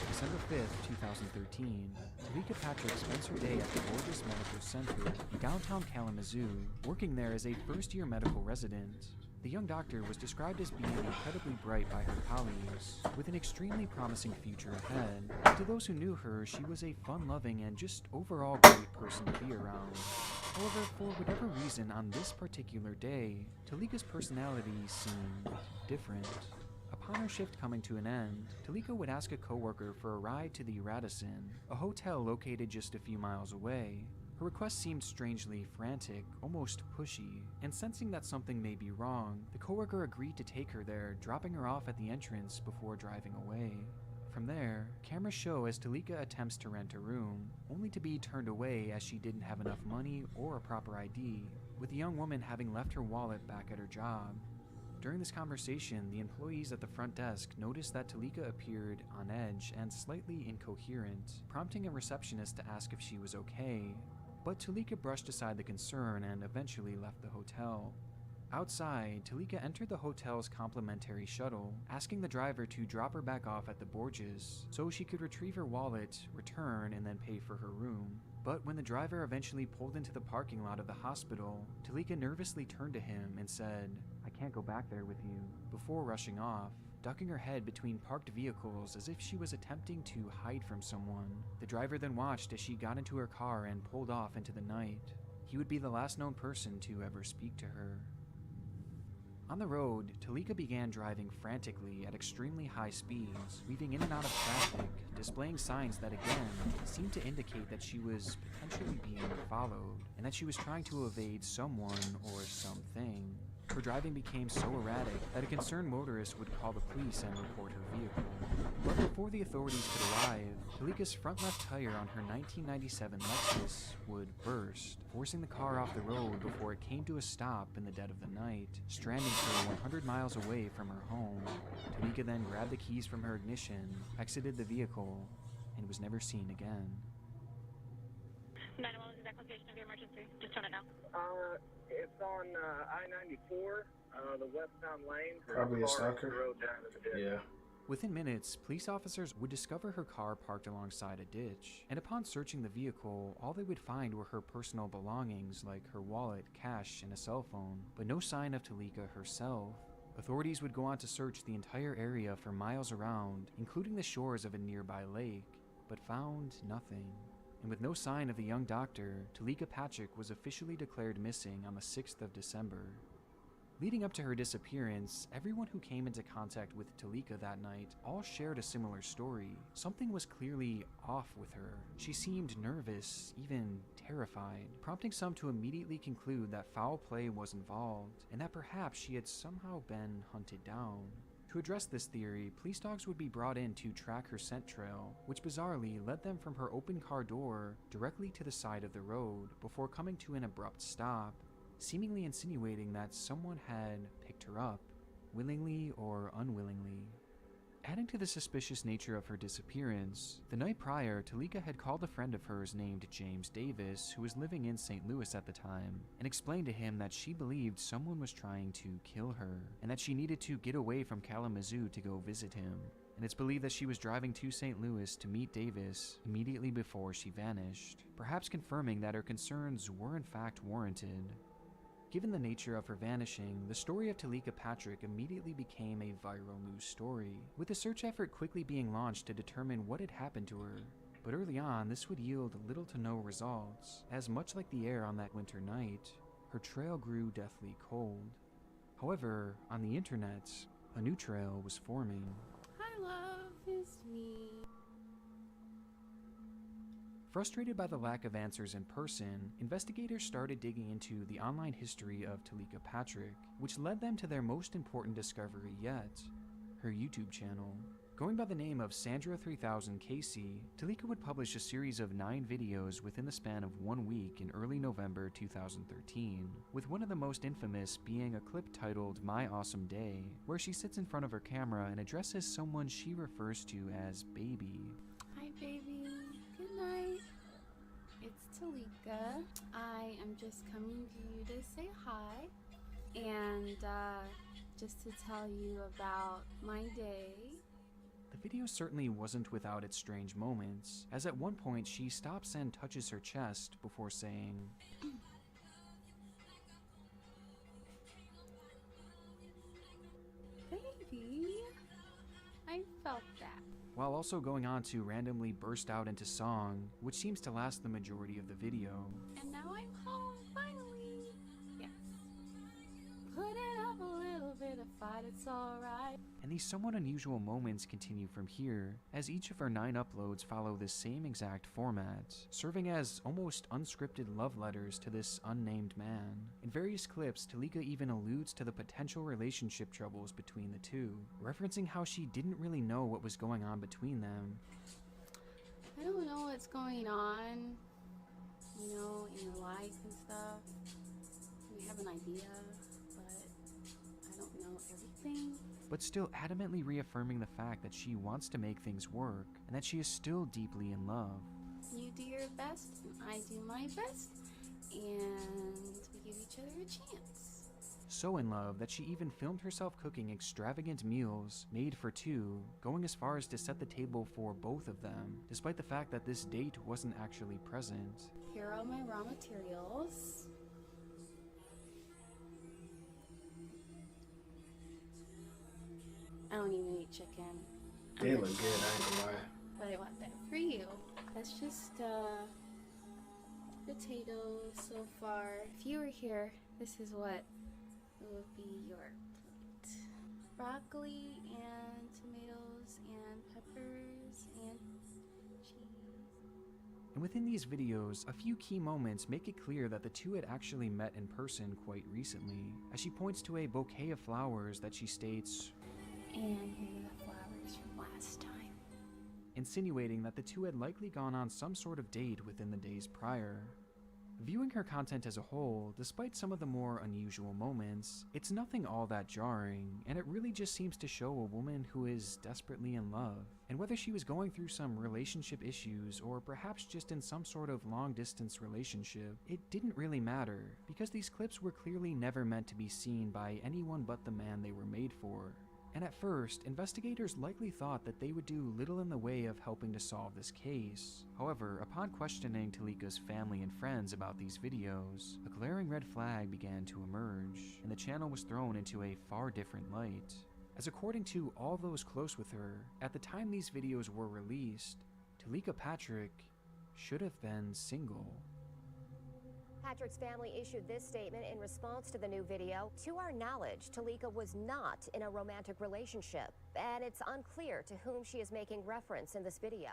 December 5th, 2013, Talika Patrick spends her day at the Borges Medical Center in downtown Kalamazoo, working there as a first-year medical resident. The young doctor was described as being incredibly bright by her colleagues, with an extremely promising future ahead. And to those who knew her, she was a fun-loving and just overall great person to be around. However, for whatever reason, on this particular day, Talika's personality seemed different. Upon her shift coming to an end, Talika would ask a coworker for a ride to the Radisson, a hotel located just a few miles away. Her request seemed strangely frantic, almost pushy, and sensing that something may be wrong, the coworker agreed to take her there, dropping her off at the entrance before driving away. From there, cameras show as Talika attempts to rent a room, only to be turned away as she didn't have enough money or a proper ID, with the young woman having left her wallet back at her job. During this conversation, the employees at the front desk noticed that Talika appeared on edge and slightly incoherent, prompting a receptionist to ask if she was okay, but Talika brushed aside the concern and eventually left the hotel. Outside, Talika entered the hotel's complimentary shuttle, asking the driver to drop her back off at the Borges so she could retrieve her wallet, return, and then pay for her room. But when the driver eventually pulled into the parking lot of the hospital, Talika nervously turned to him and said, "I can't go back there with you," before rushing off, ducking her head between parked vehicles as if she was attempting to hide from someone. The driver then watched as she got into her car and pulled off into the night. He would be the last known person to ever speak to her. On the road, Talika began driving frantically at extremely high speeds, weaving in and out of traffic, displaying signs that again seemed to indicate that she was potentially being followed, and that she was trying to evade someone or something. Her driving became so erratic that a concerned motorist would call the police and report her vehicle. But before the authorities could arrive, Talika's front left tire on her 1997 Lexus would burst, forcing the car off the road before it came to a stop in the dead of the night, stranding her 100 miles away from her home. Talika then grabbed the keys from her ignition, exited the vehicle, and was never seen again. 911 is that location of your emergency. Just turn it now. It's on I-94, the westbound lane. Probably a stalker. Yeah. Within minutes, police officers would discover her car parked alongside a ditch, and upon searching the vehicle, all they would find were her personal belongings like her wallet, cash, and a cell phone, but no sign of Talika herself. Authorities would go on to search the entire area for miles around, including the shores of a nearby lake, but found nothing. And with no sign of the young doctor, Talika Patrick was officially declared missing on the 6th of December. Leading up to her disappearance, everyone who came into contact with Talika that night all shared a similar story. Something was clearly off with her. She seemed nervous, even terrified, prompting some to immediately conclude that foul play was involved, and that perhaps she had somehow been hunted down. To address this theory, police dogs would be brought in to track her scent trail, which bizarrely led them from her open car door directly to the side of the road before coming to an abrupt stop, seemingly insinuating that someone had picked her up, willingly or unwillingly. Adding to the suspicious nature of her disappearance, the night prior, Talika had called a friend of hers named James Davis, who was living in St. Louis at the time, and explained to him that she believed someone was trying to kill her, and that she needed to get away from Kalamazoo to go visit him. And it's believed that she was driving to St. Louis to meet Davis immediately before she vanished, perhaps confirming that her concerns were in fact warranted. Given the nature of her vanishing, the story of Talika Patrick immediately became a viral news story, with a search effort quickly being launched to determine what had happened to her. But early on, this would yield little to no results, as much like the air on that winter night, her trail grew deathly cold. However, on the internet, a new trail was forming. Hi, love, it's me. Frustrated by the lack of answers in person, investigators started digging into the online history of Talika Patrick, which led them to their most important discovery yet, her YouTube channel. Going by the name of Sandra3000KC, Talika would publish a series of 9 videos within the span of 1 week in early November 2013, with one of the most infamous being a clip titled My Awesome Day, where she sits in front of her camera and addresses someone she refers to as Baby. Hi, baby. Good night. It's Talika. I am just coming to you to say hi and just to tell you about my day. The video certainly wasn't without its strange moments, as at one point she stops and touches her chest before saying, Baby, I felt that. while also going on to randomly burst out into song, which seems to last the majority of the video. And now I'm home, finally. Yes. Putting up a little bit of fight, it's alright. And these somewhat unusual moments continue from here, as each of her 9 uploads follow the same exact format, serving as almost unscripted love letters to this unnamed man. In various clips, Talika even alludes to the potential relationship troubles between the two, referencing how she didn't really know what was going on between them. I don't know what's going on, you know, in your life and stuff. We have an idea, but I don't know everything. But still adamantly reaffirming the fact that she wants to make things work, and that she is still deeply in love. You do your best, and I do my best, and we give each other a chance. So in love that she even filmed herself cooking extravagant meals made for 2, going as far as to set the table for both of them, despite the fact that this date wasn't actually present. Here are all my raw materials. I don't even eat chicken. They look good, I ain't gonna lie. But I want that for you. That's just potatoes so far. If you were here, this is what it would be your plate. Broccoli and tomatoes and peppers and cheese. And within these videos, a few key moments make it clear that the two had actually met in person quite recently, as she points to a bouquet of flowers that she states, and here are the flowers from last time. Insinuating that the two had likely gone on some sort of date within the days prior. Viewing her content as a whole, despite some of the more unusual moments, it's nothing all that jarring, and it really just seems to show a woman who is desperately in love. And whether she was going through some relationship issues, or perhaps just in some sort of long-distance relationship, it didn't really matter, because these clips were clearly never meant to be seen by anyone but the man they were made for. And at first, investigators likely thought that they would do little in the way of helping to solve this case. However, upon questioning Talika's family and friends about these videos, a glaring red flag began to emerge, and the channel was thrown into a far different light. As according to all those close with her, at the time these videos were released, Talika Patrick should have been single. Patrick's family issued this statement in response to the new video. To our knowledge, Talika was not in a romantic relationship, and it's unclear to whom she is making reference in this video.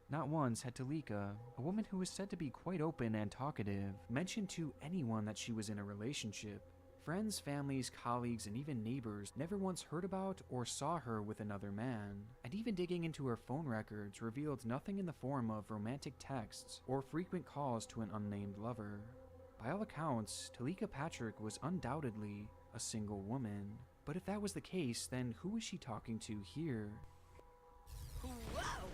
Not once had Talika, a woman who was said to be quite open and talkative, mentioned to anyone that she was in a relationship. Friends, families, colleagues, and even neighbors never once heard about or saw her with another man, and even digging into her phone records revealed nothing in the form of romantic texts or frequent calls to an unnamed lover. By all accounts, Talika Patrick was undoubtedly a single woman. But if that was the case, then who was she talking to here? Whoa!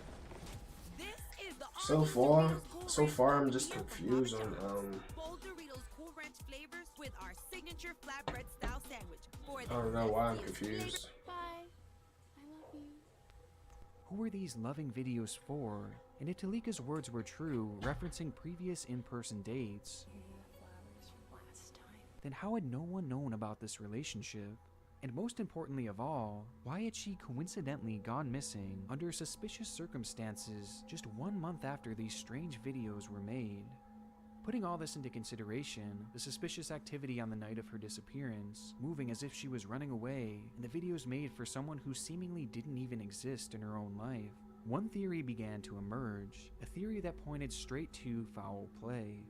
This is the So far I'm just confused on Bold Doritos Cool Ranch flavors with our signature flatbread style sandwich. I don't know why I'm confused. Bye. I love you. Who were these loving videos for? And if Talika's words were true, referencing previous in-person dates, then how had no one known about this relationship? And most importantly of all, why had she coincidentally gone missing under suspicious circumstances just 1 month after these strange videos were made? Putting all this into consideration, the suspicious activity on the night of her disappearance, moving as if she was running away, and the videos made for someone who seemingly didn't even exist in her own life, one theory began to emerge, a theory that pointed straight to foul play.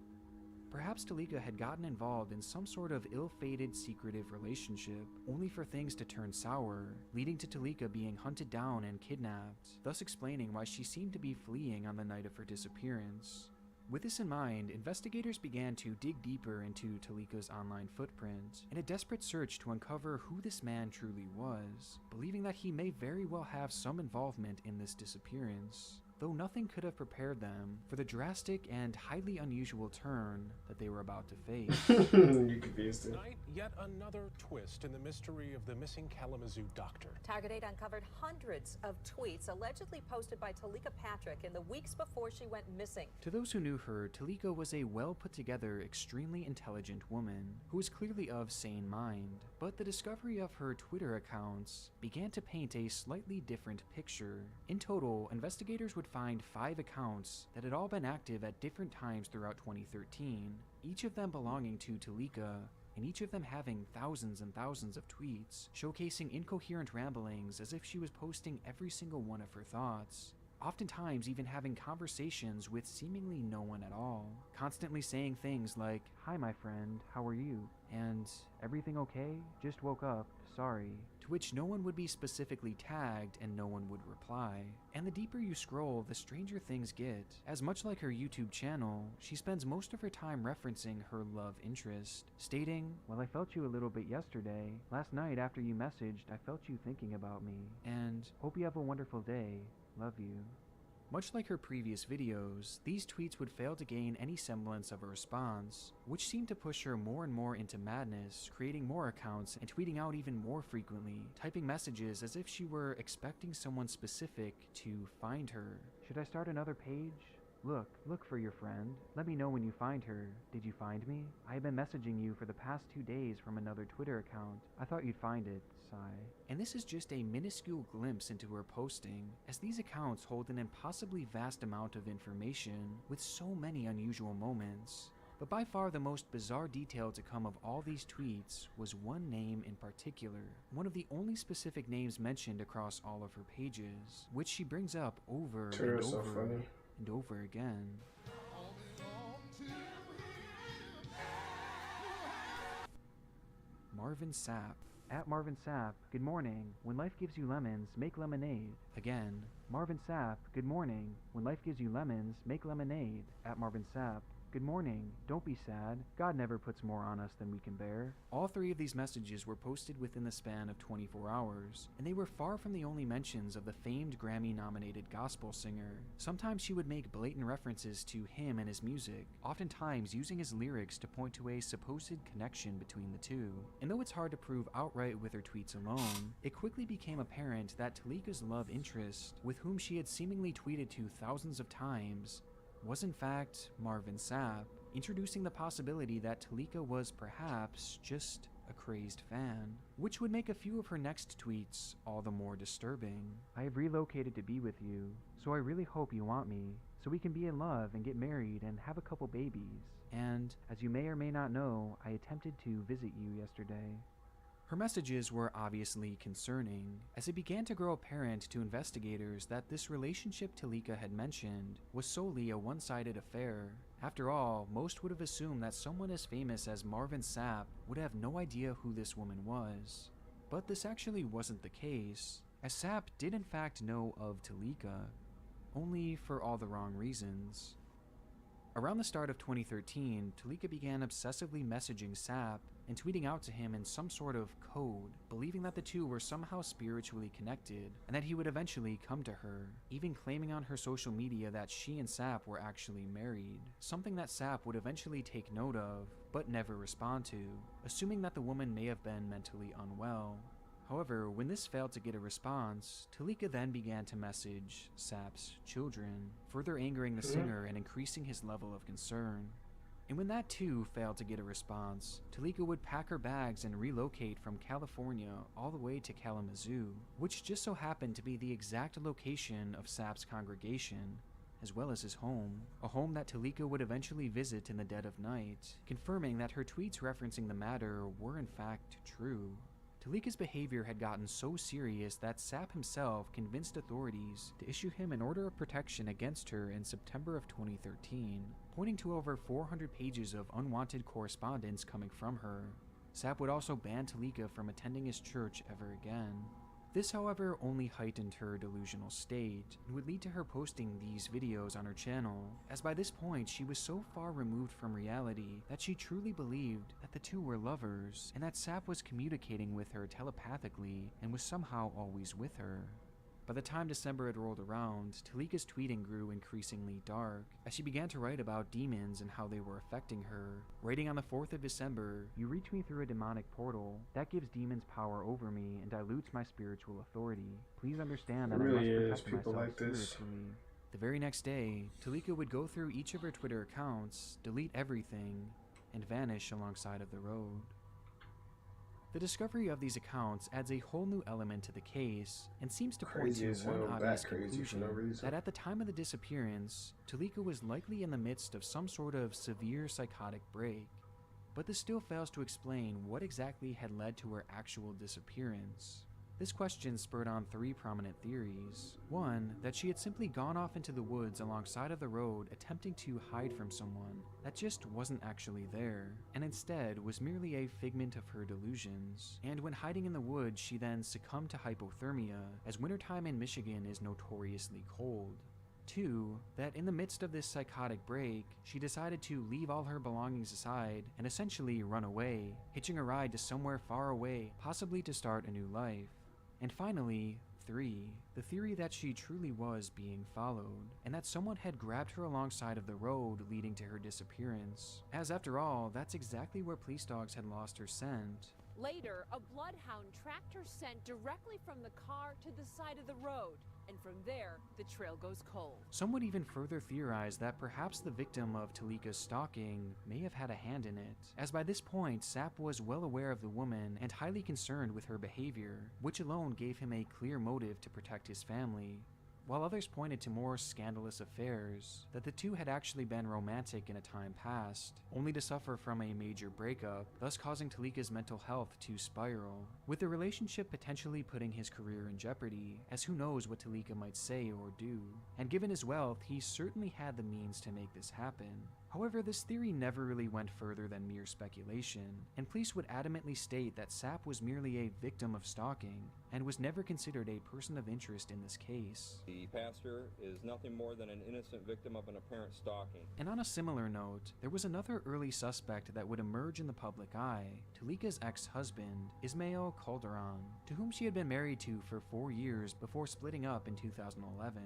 Perhaps Talika had gotten involved in some sort of ill-fated secretive relationship, only for things to turn sour, leading to Talika being hunted down and kidnapped, thus explaining why she seemed to be fleeing on the night of her disappearance. With this in mind, investigators began to dig deeper into Talika's online footprint in a desperate search to uncover who this man truly was, believing that he may very well have some involvement in this disappearance, though nothing could have prepared them for the drastic and highly unusual turn that they were about to face. You confused it. Tonight, yet another twist in the mystery of the missing Kalamazoo doctor. Target 8 uncovered hundreds of tweets allegedly posted by Talika Patrick in the weeks before she went missing. To those who knew her, Talika was a well-put-together, extremely intelligent woman who was clearly of sane mind, but the discovery of her Twitter accounts began to paint a slightly different picture. In total, investigators would find 5 accounts that had all been active at different times throughout 2013, each of them belonging to Talika, and each of them having thousands and thousands of tweets, showcasing incoherent ramblings as if she was posting every single one of her thoughts, oftentimes even having conversations with seemingly no one at all, constantly saying things like, "Hi my friend, how are you?" and "Everything okay? Just woke up, sorry," to which no one would be specifically tagged and no one would reply. And the deeper you scroll, the stranger things get, as much like her YouTube channel, she spends most of her time referencing her love interest, stating, "Well, I felt you a little bit yesterday. Last night after you messaged, I felt you thinking about me. And hope you have a wonderful day. Love you." Much like her previous videos, these tweets would fail to gain any semblance of a response, which seemed to push her more and more into madness, creating more accounts and tweeting out even more frequently, typing messages as if she were expecting someone specific to find her. "Should I start another page? Look for your friend. Let me know when you find her. Did you find me? I have been messaging you for the past 2 days from another Twitter account. I thought you'd find it. Sigh." And this is just a minuscule glimpse into her posting, as these accounts hold an impossibly vast amount of information with so many unusual moments. But by far the most bizarre detail to come of all these tweets was one name in particular, one of the only specific names mentioned across all of her pages, which she brings up over and So over funny. and over again. Marvin Sapp. At Marvin Sapp, good morning. When life gives you lemons, make lemonade. Again, Marvin Sapp, good morning. When life gives you lemons, make lemonade. At Marvin Sapp, Good morning. Don't be sad. God never puts more on us than we can bear. All three of these messages were posted within the span of 24 hours, and they were far from the only mentions of the famed Grammy-nominated gospel singer. Sometimes she would make blatant references to him and his music, oftentimes using his lyrics to point to a supposed connection between the two. And though it's hard to prove outright with her tweets alone, it quickly became apparent that Talika's love interest, with whom she had seemingly tweeted to thousands of times, was in fact Marvin Sapp, introducing the possibility that Talika was perhaps just a crazed fan, which would make a few of her next tweets all the more disturbing. I have relocated to be with you, so I really hope you want me, so we can be in love and get married and have a couple babies. And, as you may or may not know, I attempted to visit you yesterday. Her messages were obviously concerning, as it began to grow apparent to investigators that this relationship Talika had mentioned was solely a one-sided affair. After all, most would have assumed that someone as famous as Marvin Sapp would have no idea who this woman was. But this actually wasn't the case, as Sapp did in fact know of Talika, only for all the wrong reasons. Around the start of 2013, Talika began obsessively messaging Sapp and tweeting out to him in some sort of code, believing that the two were somehow spiritually connected and that he would eventually come to her, even claiming on her social media that she and Sapp were actually married, something that Sapp would eventually take note of, but never respond to, assuming that the woman may have been mentally unwell. However, when this failed to get a response, Talika then began to message Sapp's children, further angering the singer and increasing his level of concern. And when that too failed to get a response, Talika would pack her bags and relocate from California all the way to Kalamazoo, which just so happened to be the exact location of Sapp's congregation, as well as his home, a home that Talika would eventually visit in the dead of night, confirming that her tweets referencing the matter were in fact true. Talika's behavior had gotten so serious that Sapp himself convinced authorities to issue him an order of protection against her in September of 2013, pointing to over 400 pages of unwanted correspondence coming from her. Sapp would also ban Talika from attending his church ever again. This, however, only heightened her delusional state and would lead to her posting these videos on her channel, as by this point she was so far removed from reality that she truly believed that the two were lovers and that Sapp was communicating with her telepathically and was somehow always with her. By the time December had rolled around, Talika's tweeting grew increasingly dark, as she began to write about demons and how they were affecting her. Writing on the 4th of December, "You reach me through a demonic portal. That gives demons power over me and dilutes my spiritual authority. Please understand that I must protect myself spiritually." The very next day, Talika would go through each of her Twitter accounts, delete everything, and vanish alongside of the road. The discovery of these accounts adds a whole new element to the case and seems to point to one obvious conclusion, that at the time of the disappearance, Talika was likely in the midst of some sort of severe psychotic break. But this still fails to explain what exactly had led to her actual disappearance. This question spurred on three prominent theories. One, that she had simply gone off into the woods alongside of the road attempting to hide from someone that just wasn't actually there, and instead was merely a figment of her delusions. And when hiding in the woods, she then succumbed to hypothermia, as wintertime in Michigan is notoriously cold. Two, that in the midst of this psychotic break, she decided to leave all her belongings aside and essentially run away, hitching a ride to somewhere far away, possibly to start a new life. And finally, 3, the theory that she truly was being followed, and that someone had grabbed her alongside of the road leading to her disappearance, as after all, that's exactly where police dogs had lost her scent. Later, a bloodhound tracked her scent directly from the car to the side of the road, and from there, the trail goes cold. Some would even further theorize that perhaps the victim of Talika's stalking may have had a hand in it, as by this point, Sapp was well aware of the woman and highly concerned with her behavior, which alone gave him a clear motive to protect his family. While others pointed to more scandalous affairs, that the two had actually been romantic in a time past, only to suffer from a major breakup, thus causing Talika's mental health to spiral, with the relationship potentially putting his career in jeopardy, as who knows what Talika might say or do. And given his wealth, he certainly had the means to make this happen. However, this theory never really went further than mere speculation, and police would adamantly state that Sapp was merely a victim of stalking and was never considered a person of interest in this case. The pastor is nothing more than an innocent victim of an apparent stalking. And on a similar note, there was another early suspect that would emerge in the public eye, Talika's ex-husband, Ismael Calderon, to whom she had been married to for 4 years before splitting up in 2011.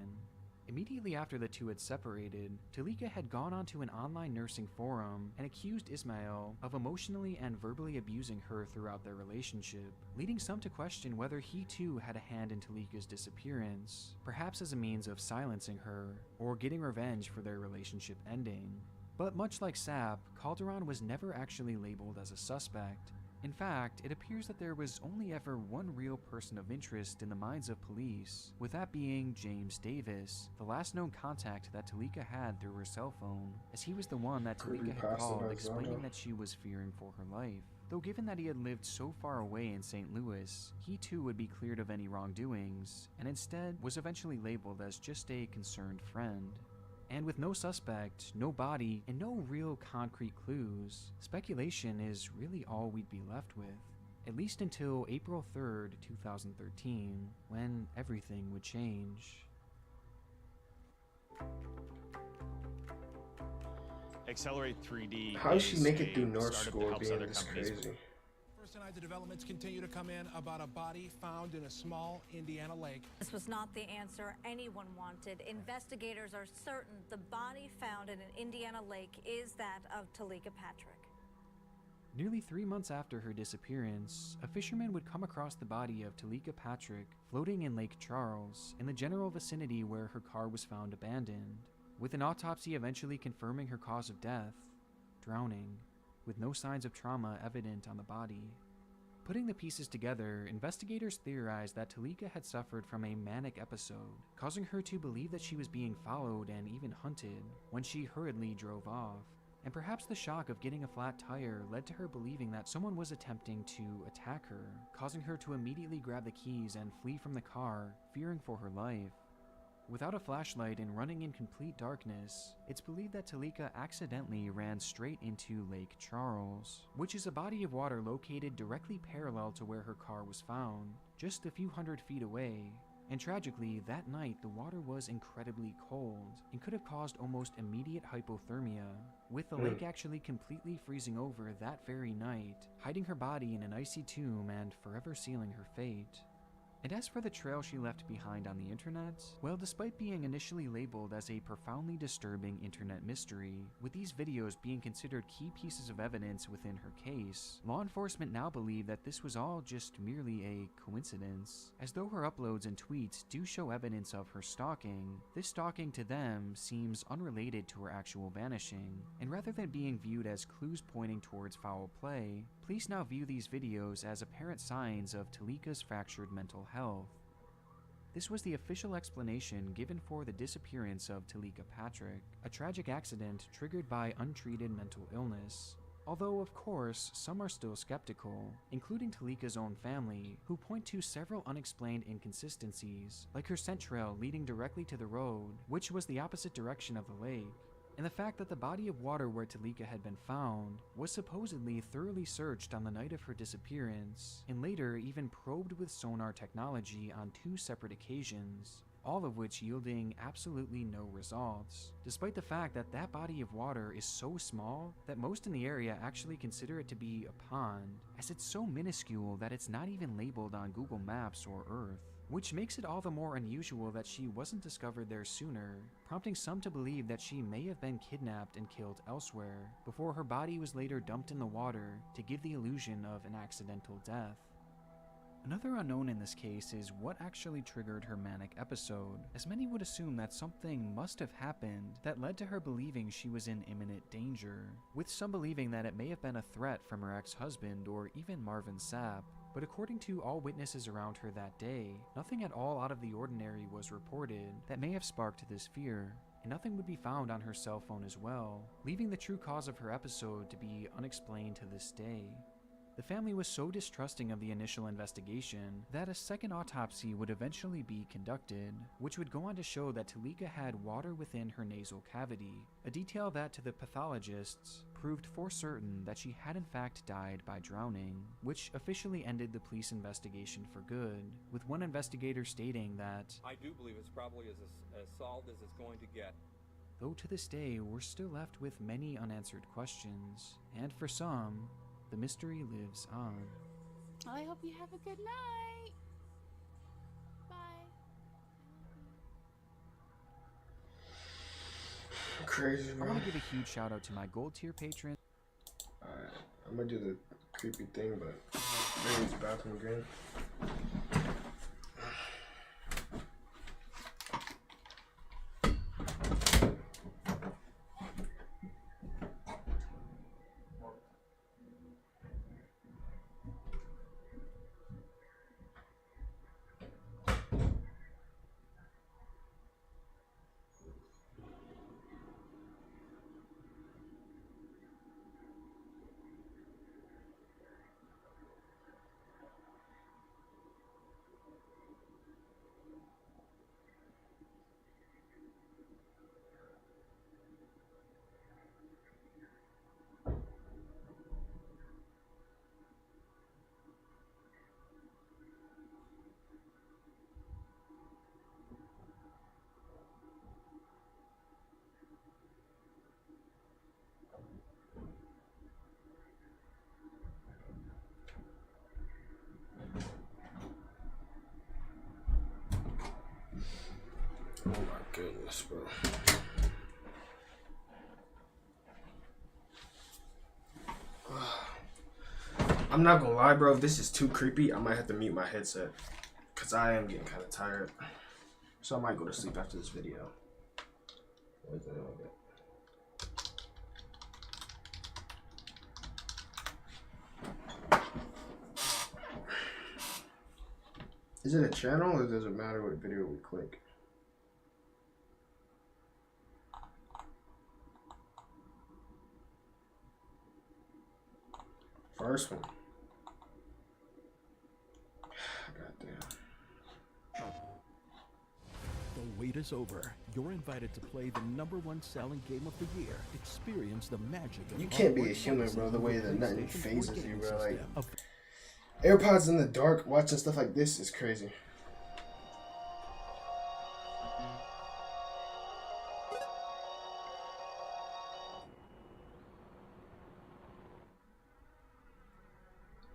Immediately after the two had separated, Talika had gone onto an online nursing forum and accused Ismael of emotionally and verbally abusing her throughout their relationship, leading some to question whether he too had a hand in Talika's disappearance, perhaps as a means of silencing her or getting revenge for their relationship ending. But much like Sapp, Calderon was never actually labeled as a suspect. In fact, it appears that there was only ever one real person of interest in the minds of police, with that being James Davis, the last known contact that Talika had through her cell phone, as he was the one that Talika had called explaining that she was fearing for her life. Though given that he had lived so far away in St. Louis, he too would be cleared of any wrongdoings, and instead was eventually labeled as just a concerned friend. And with no suspect, no body, and no real concrete clues, speculation is really all we'd be left with. At least until April 3rd, 2013, when everything would change. Accelerate 3D. How does she make it through a North startup School that helps being other this companies crazy? First tonight, the developments continue to come in about a body found in a small Indiana lake. This was not the answer anyone wanted. Investigators are certain the body found in an Indiana lake is that of Talika Patrick. Nearly 3 months after her disappearance, a fisherman would come across the body of Talika Patrick floating in Lake Charles, in the general vicinity where her car was found abandoned, with an autopsy eventually confirming her cause of death, drowning, with no signs of trauma evident on the body. Putting the pieces together, investigators theorized that Talika had suffered from a manic episode, causing her to believe that she was being followed and even hunted when she hurriedly drove off. And perhaps the shock of getting a flat tire led to her believing that someone was attempting to attack her, causing her to immediately grab the keys and flee from the car, fearing for her life. Without a flashlight and running in complete darkness, it's believed that Talika accidentally ran straight into Lake Charles, which is a body of water located directly parallel to where her car was found, just a few hundred feet away. And tragically, that night the water was incredibly cold and could have caused almost immediate hypothermia, with the lake actually completely freezing over that very night, hiding her body in an icy tomb and forever sealing her fate. And as for the trail she left behind on the internet, well, despite being initially labeled as a profoundly disturbing internet mystery, with these videos being considered key pieces of evidence within her case, law enforcement now believe that this was all just merely a coincidence. As though her uploads and tweets do show evidence of her stalking, this stalking to them seems unrelated to her actual vanishing, and rather than being viewed as clues pointing towards foul play, police now view these videos as apparent signs of Talika's fractured mental health. This was the official explanation given for the disappearance of Talika Patrick, a tragic accident triggered by untreated mental illness. Although, of course, some are still skeptical, including Talika's own family, who point to several unexplained inconsistencies, like her scent trail leading directly to the road, which was the opposite direction of the lake, and the fact that the body of water where Talika had been found was supposedly thoroughly searched on the night of her disappearance, and later even probed with sonar technology on 2 separate occasions, all of which yielding absolutely no results, despite the fact that that body of water is so small that most in the area actually consider it to be a pond, as it's so minuscule that it's not even labeled on Google Maps or Earth. Which makes it all the more unusual that she wasn't discovered there sooner, prompting some to believe that she may have been kidnapped and killed elsewhere, before her body was later dumped in the water to give the illusion of an accidental death. Another unknown in this case is what actually triggered her manic episode, as many would assume that something must have happened that led to her believing she was in imminent danger, with some believing that it may have been a threat from her ex-husband or even Marvin Sapp. But according to all witnesses around her that day, nothing at all out of the ordinary was reported that may have sparked this fear, and nothing would be found on her cell phone as well, leaving the true cause of her episode to be unexplained to this day. The family was so distrusting of the initial investigation that a second autopsy would eventually be conducted, which would go on to show that Talika had water within her nasal cavity, a detail that to the pathologists proved for certain that she had in fact died by drowning, which officially ended the police investigation for good, with one investigator stating that, I do believe it's probably as solved as it's going to get. though to this day we're still left with many unanswered questions, and for some, the mystery lives on. Well, I hope you have a good night. Bye. Crazy, I bro. want to give a huge shout out to my gold tier patrons. Alright, I'm gonna do the creepy thing, but maybe it's bathroom again. Oh my goodness, bro. I'm not gonna lie, bro. If this is too creepy, I might have to mute my headset. Because I am getting kind of tired. So I might go to sleep after this video. What is that like that? Is it a channel or does it matter what video we click? First one. Goddamn. The wait is over. You're invited to play the #1 selling game of the year. Experience the magic of You can't be a Hogwarts human, Legacy bro, the way that with nothing PlayStation 4 phases you, gaming bro. Like, system. AirPods in the dark, watching stuff like this is crazy.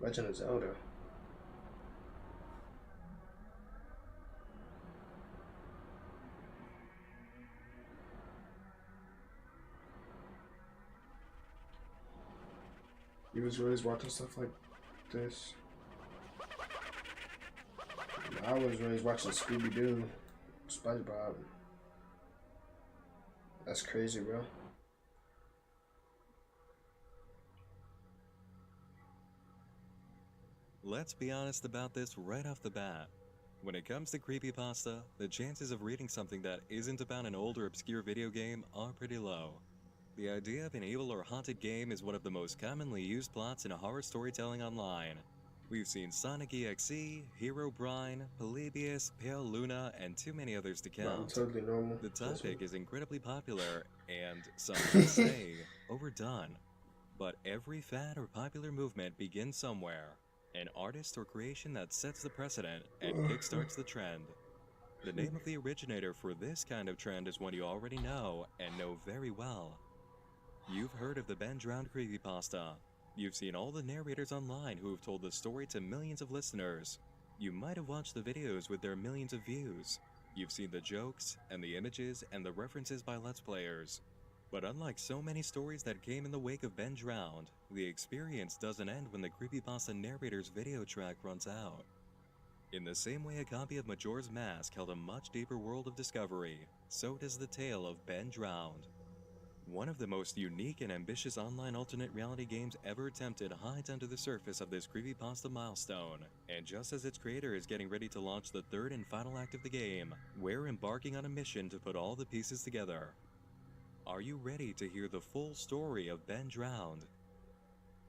Legend of Zelda. You was always watching stuff like this. I was raised watching Scooby-Doo, SpongeBob. That's crazy, bro. Let's be honest about this right off the bat. When it comes to creepypasta, the chances of reading something that isn't about an old or obscure video game are pretty low. The idea of an evil or haunted game is one of the most commonly used plots in horror storytelling online. We've seen Sonic EXE, Herobrine, Polybius, Pale Luna, and too many others to count. I'm totally normal. The topic is incredibly popular and, some might say, overdone. But every fad or popular movement begins somewhere. An artist or creation that sets the precedent and kickstarts the trend. The name of the originator for this kind of trend is one you already know and know very well. You've heard of the Ben Drowned creepypasta. You've seen all the narrators online who have told the story to millions of listeners. You might have watched the videos with their millions of views. You've seen the jokes, and the images, and the references by Let's Players. But unlike so many stories that came in the wake of Ben Drowned, the experience doesn't end when the creepypasta narrator's video track runs out. In the same way a copy of Majora's Mask held a much deeper world of discovery, so does the tale of Ben Drowned. One of the most unique and ambitious online alternate reality games ever attempted hides under the surface of this creepypasta milestone, and just as its creator is getting ready to launch the third and final act of the game, we're embarking on a mission to put all the pieces together. Are you ready to hear the full story of Ben Drowned?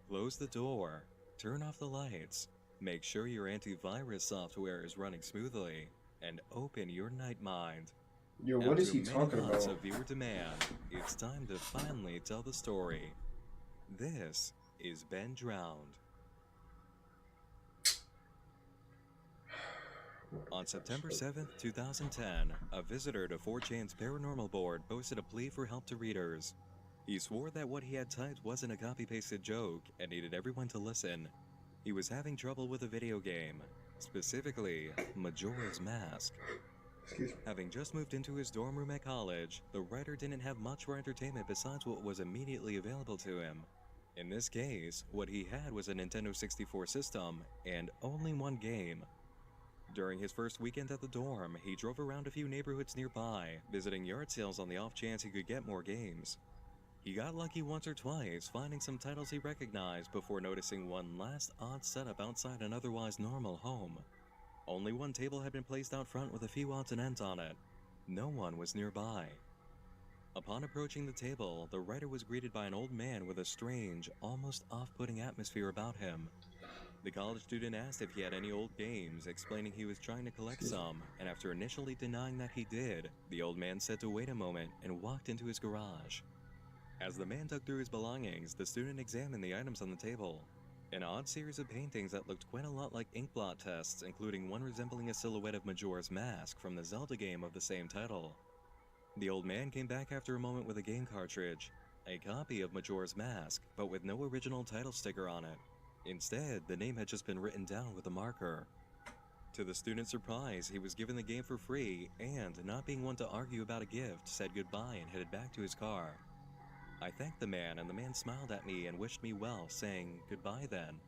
Close the door turn off the lights, make sure your antivirus software is running smoothly, and open your night mind. Yo, what is he After talking many months about? of viewer demand, it's time to finally tell the story. This is Ben Drowned. On September 7th, 2010, a visitor to 4chan's paranormal board posted a plea for help to readers. He swore that what he had typed wasn't a copy-pasted joke and needed everyone to listen. He was having trouble with a video game, specifically Majora's Mask. Having just moved into his dorm room at college, the writer didn't have much for entertainment besides what was immediately available to him. In this case, what he had was a Nintendo 64 system and only one game. During his first weekend at the dorm, he drove around a few neighborhoods nearby, visiting yard sales on the off chance he could get more games. He got lucky once or twice, finding some titles he recognized before noticing one last odd setup outside an otherwise normal home. Only one table had been placed out front with a few odds and ends on it. No one was nearby. Upon approaching the table, the writer was greeted by an old man with a strange, almost off-putting atmosphere about him. The college student asked if he had any old games, explaining he was trying to collect some, and after initially denying that he did, the old man said to wait a moment and walked into his garage. As the man dug through his belongings, the student examined the items on the table. An odd series of paintings that looked quite a lot like ink blot tests, including one resembling a silhouette of Majora's Mask from the Zelda game of the same title. The old man came back after a moment with a game cartridge, a copy of Majora's Mask, but with no original title sticker on it. Instead, the name had just been written down with a marker. To the student's surprise, he was given the game for free, and, not being one to argue about a gift, said goodbye and headed back to his car. I thanked the man, and the man smiled at me and wished me well, saying, "Goodbye then."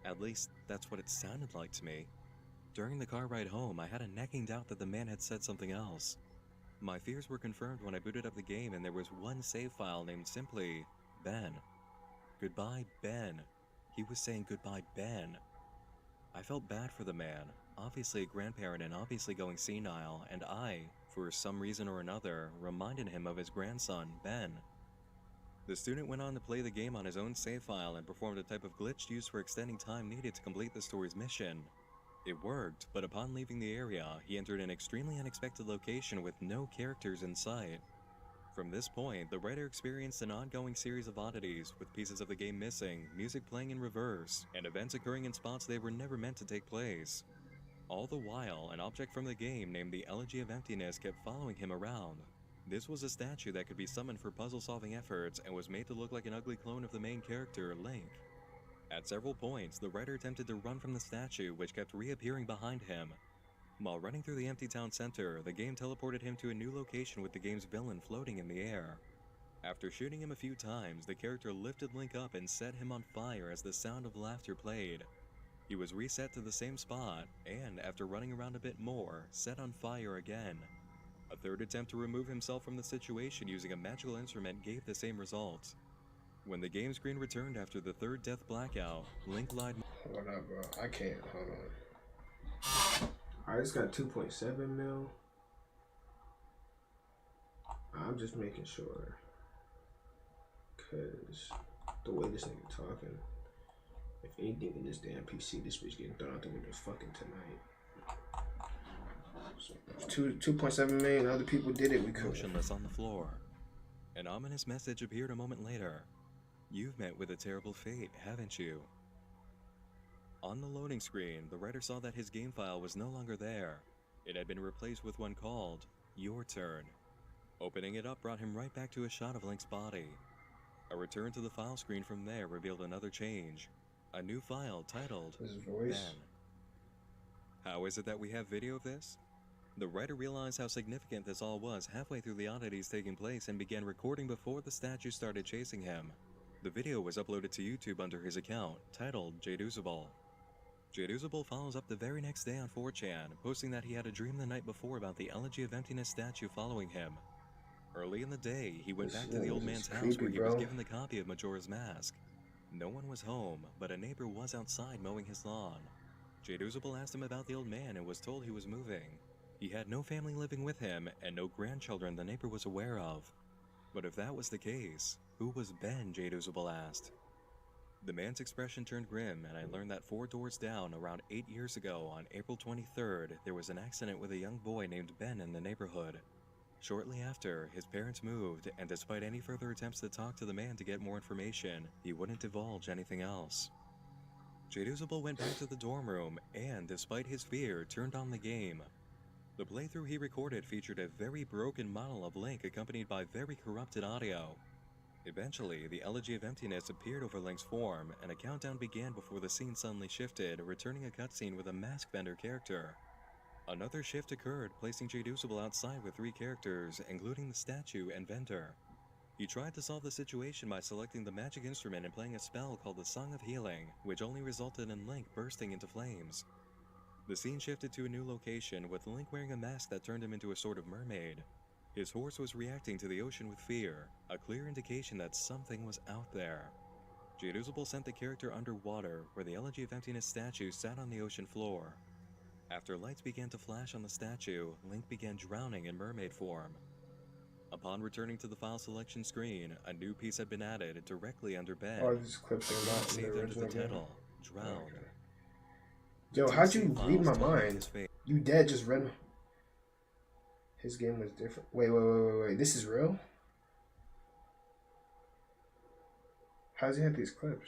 At least, that's what it sounded like to me. During the car ride home, I had a nagging doubt that the man had said something else. My fears were confirmed when I booted up the game and there was one save file named simply Ben. Goodbye, Ben. He was saying goodbye, Ben. I felt bad for the man, obviously a grandparent and obviously going senile, and I, for some reason or another, reminded him of his grandson, Ben. The student went on to play the game on his own save file and performed a type of glitch used for extending time needed to complete the story's mission. It worked, but upon leaving the area, he entered an extremely unexpected location with no characters in sight. From this point, the writer experienced an ongoing series of oddities, with pieces of the game missing, music playing in reverse, and events occurring in spots they were never meant to take place. All the while, an object from the game named the Elegy of Emptiness kept following him around. This was a statue that could be summoned for puzzle-solving efforts and was made to look like an ugly clone of the main character, Link. At several points, the writer attempted to run from the statue, which kept reappearing behind him. While running through the empty town center, the game teleported him to a new location with the game's villain floating in the air. After shooting him a few times, the character lifted Link up and set him on fire as the sound of laughter played. He was reset to the same spot, and after running around a bit more, set on fire again. A third attempt to remove himself from the situation using a magical instrument gave the same results. When the game screen returned after the third death blackout, Link lied. Hold up, bro. I can't. Hold on. Alright, it's got 2.7 mil. I'm just making sure. Because the way this nigga talking, if anything in this damn PC, this bitch getting thrown out the window fucking tonight. So 2.7 million other people did it. We could. Motionless on the floor. An ominous message appeared a moment later. You've met with a terrible fate, haven't you? On the loading screen, the writer saw that his game file was no longer there. It had been replaced with one called Your Turn. Opening it up brought him right back to a shot of Link's body. A return to the file screen from there revealed another change. A new file titled His voice. Ben. How is it that we have video of this? The writer realized how significant this all was halfway through the oddities taking place and began recording before the statue started chasing him. The video was uploaded to YouTube under his account, titled Jadoozable. Jadoozable follows up the very next day on 4chan, posting that he had a dream the night before about the Elegy of Emptiness statue following him. Early in the day, he went back to the old man's house where he was given the copy of Majora's Mask. No one was home, but a neighbor was outside mowing his lawn. Jadoozable asked him about the old man and was told he was moving. He had no family living with him and no grandchildren the neighbor was aware of. But if that was the case, who was Ben, Jadoozable asked. The man's expression turned grim, and I learned that 4 doors down, around 8 years ago, on April 23rd, there was an accident with a young boy named Ben in the neighborhood. Shortly after, his parents moved, and despite any further attempts to talk to the man to get more information, he wouldn't divulge anything else. Jaduzible went back to the dorm room, and, despite his fear, turned on the game. The playthrough he recorded featured a very broken model of Link accompanied by very corrupted audio. Eventually, the elegy of emptiness appeared over Link's form, and a countdown began before the scene suddenly shifted, returning a cutscene with a mask vendor character. Another shift occurred, placing Jaduzible outside with 3 characters, including the statue and vendor. He tried to solve the situation by selecting the magic instrument and playing a spell called the Song of Healing, which only resulted in Link bursting into flames. The scene shifted to a new location, with Link wearing a mask that turned him into a sort of mermaid. His horse was reacting to the ocean with fear, a clear indication that something was out there. Jaduzible sent the character underwater, where the Elegy of Emptiness statue sat on the ocean floor. After lights began to flash on the statue, Link began drowning in mermaid form. Upon returning to the file selection screen, a new piece had been added directly under Ben. Oh, these clips are not in the saved under original the game. title, Drowned. Okay. Yo, how'd you read my mind? You dead just read. His game was different. Wait. This is real? How's he have these clips?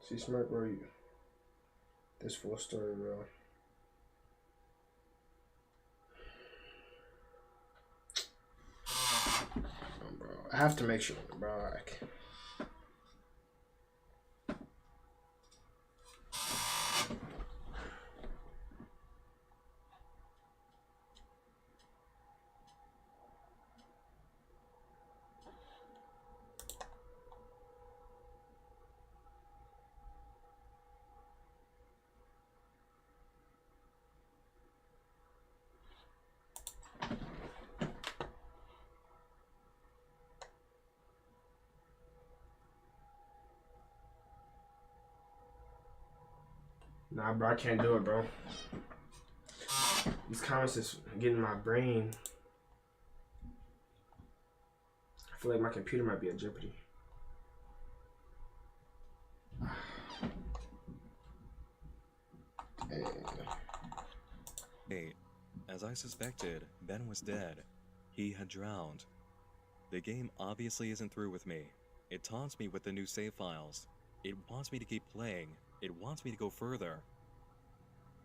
See, Smart, where are you? This full story, bro. Oh, bro. I have to make sure, bro. Nah, bro, I can't do it, bro. These comments is getting in my brain. I feel like my computer might be at jeopardy. Hey, as I suspected, Ben was dead. He had drowned. The game obviously isn't through with me. It taunts me with the new save files. It wants me to keep playing. It wants me to go further.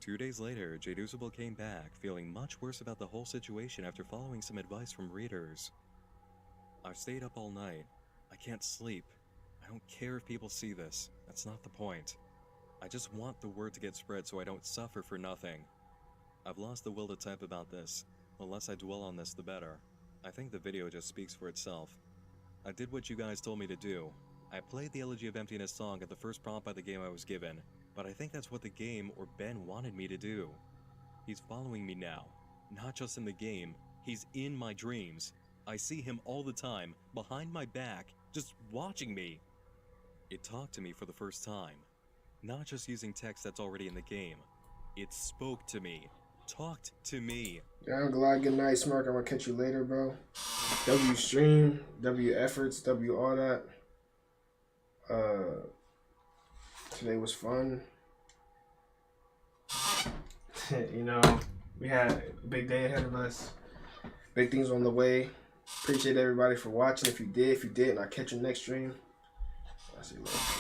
2 days later, Jaduzible came back, feeling much worse about the whole situation after following some advice from readers. I've stayed up all night. I can't sleep. I don't care if people see this. That's not the point. I just want the word to get spread so I don't suffer for nothing. I've lost the will to type about this. The less I dwell on this, the better. I think the video just speaks for itself. I did what you guys told me to do. I played the Elegy of Emptiness song at the first prompt by the game I was given, but I think that's what the game or Ben wanted me to do. He's following me now. Not just in the game, he's in my dreams. I see him all the time, behind my back, just watching me. It talked to me for the first time. Not just using text that's already in the game. It spoke to me. Talked to me. Yeah, I'm glad. Good night, Smirk. I'm gonna catch you later, bro. W stream, W efforts, W all that. Today was fun. You know, we had a big day ahead of us. Big things on the way. Appreciate everybody for watching. If you did, and I'll catch you next stream. I'll see you later.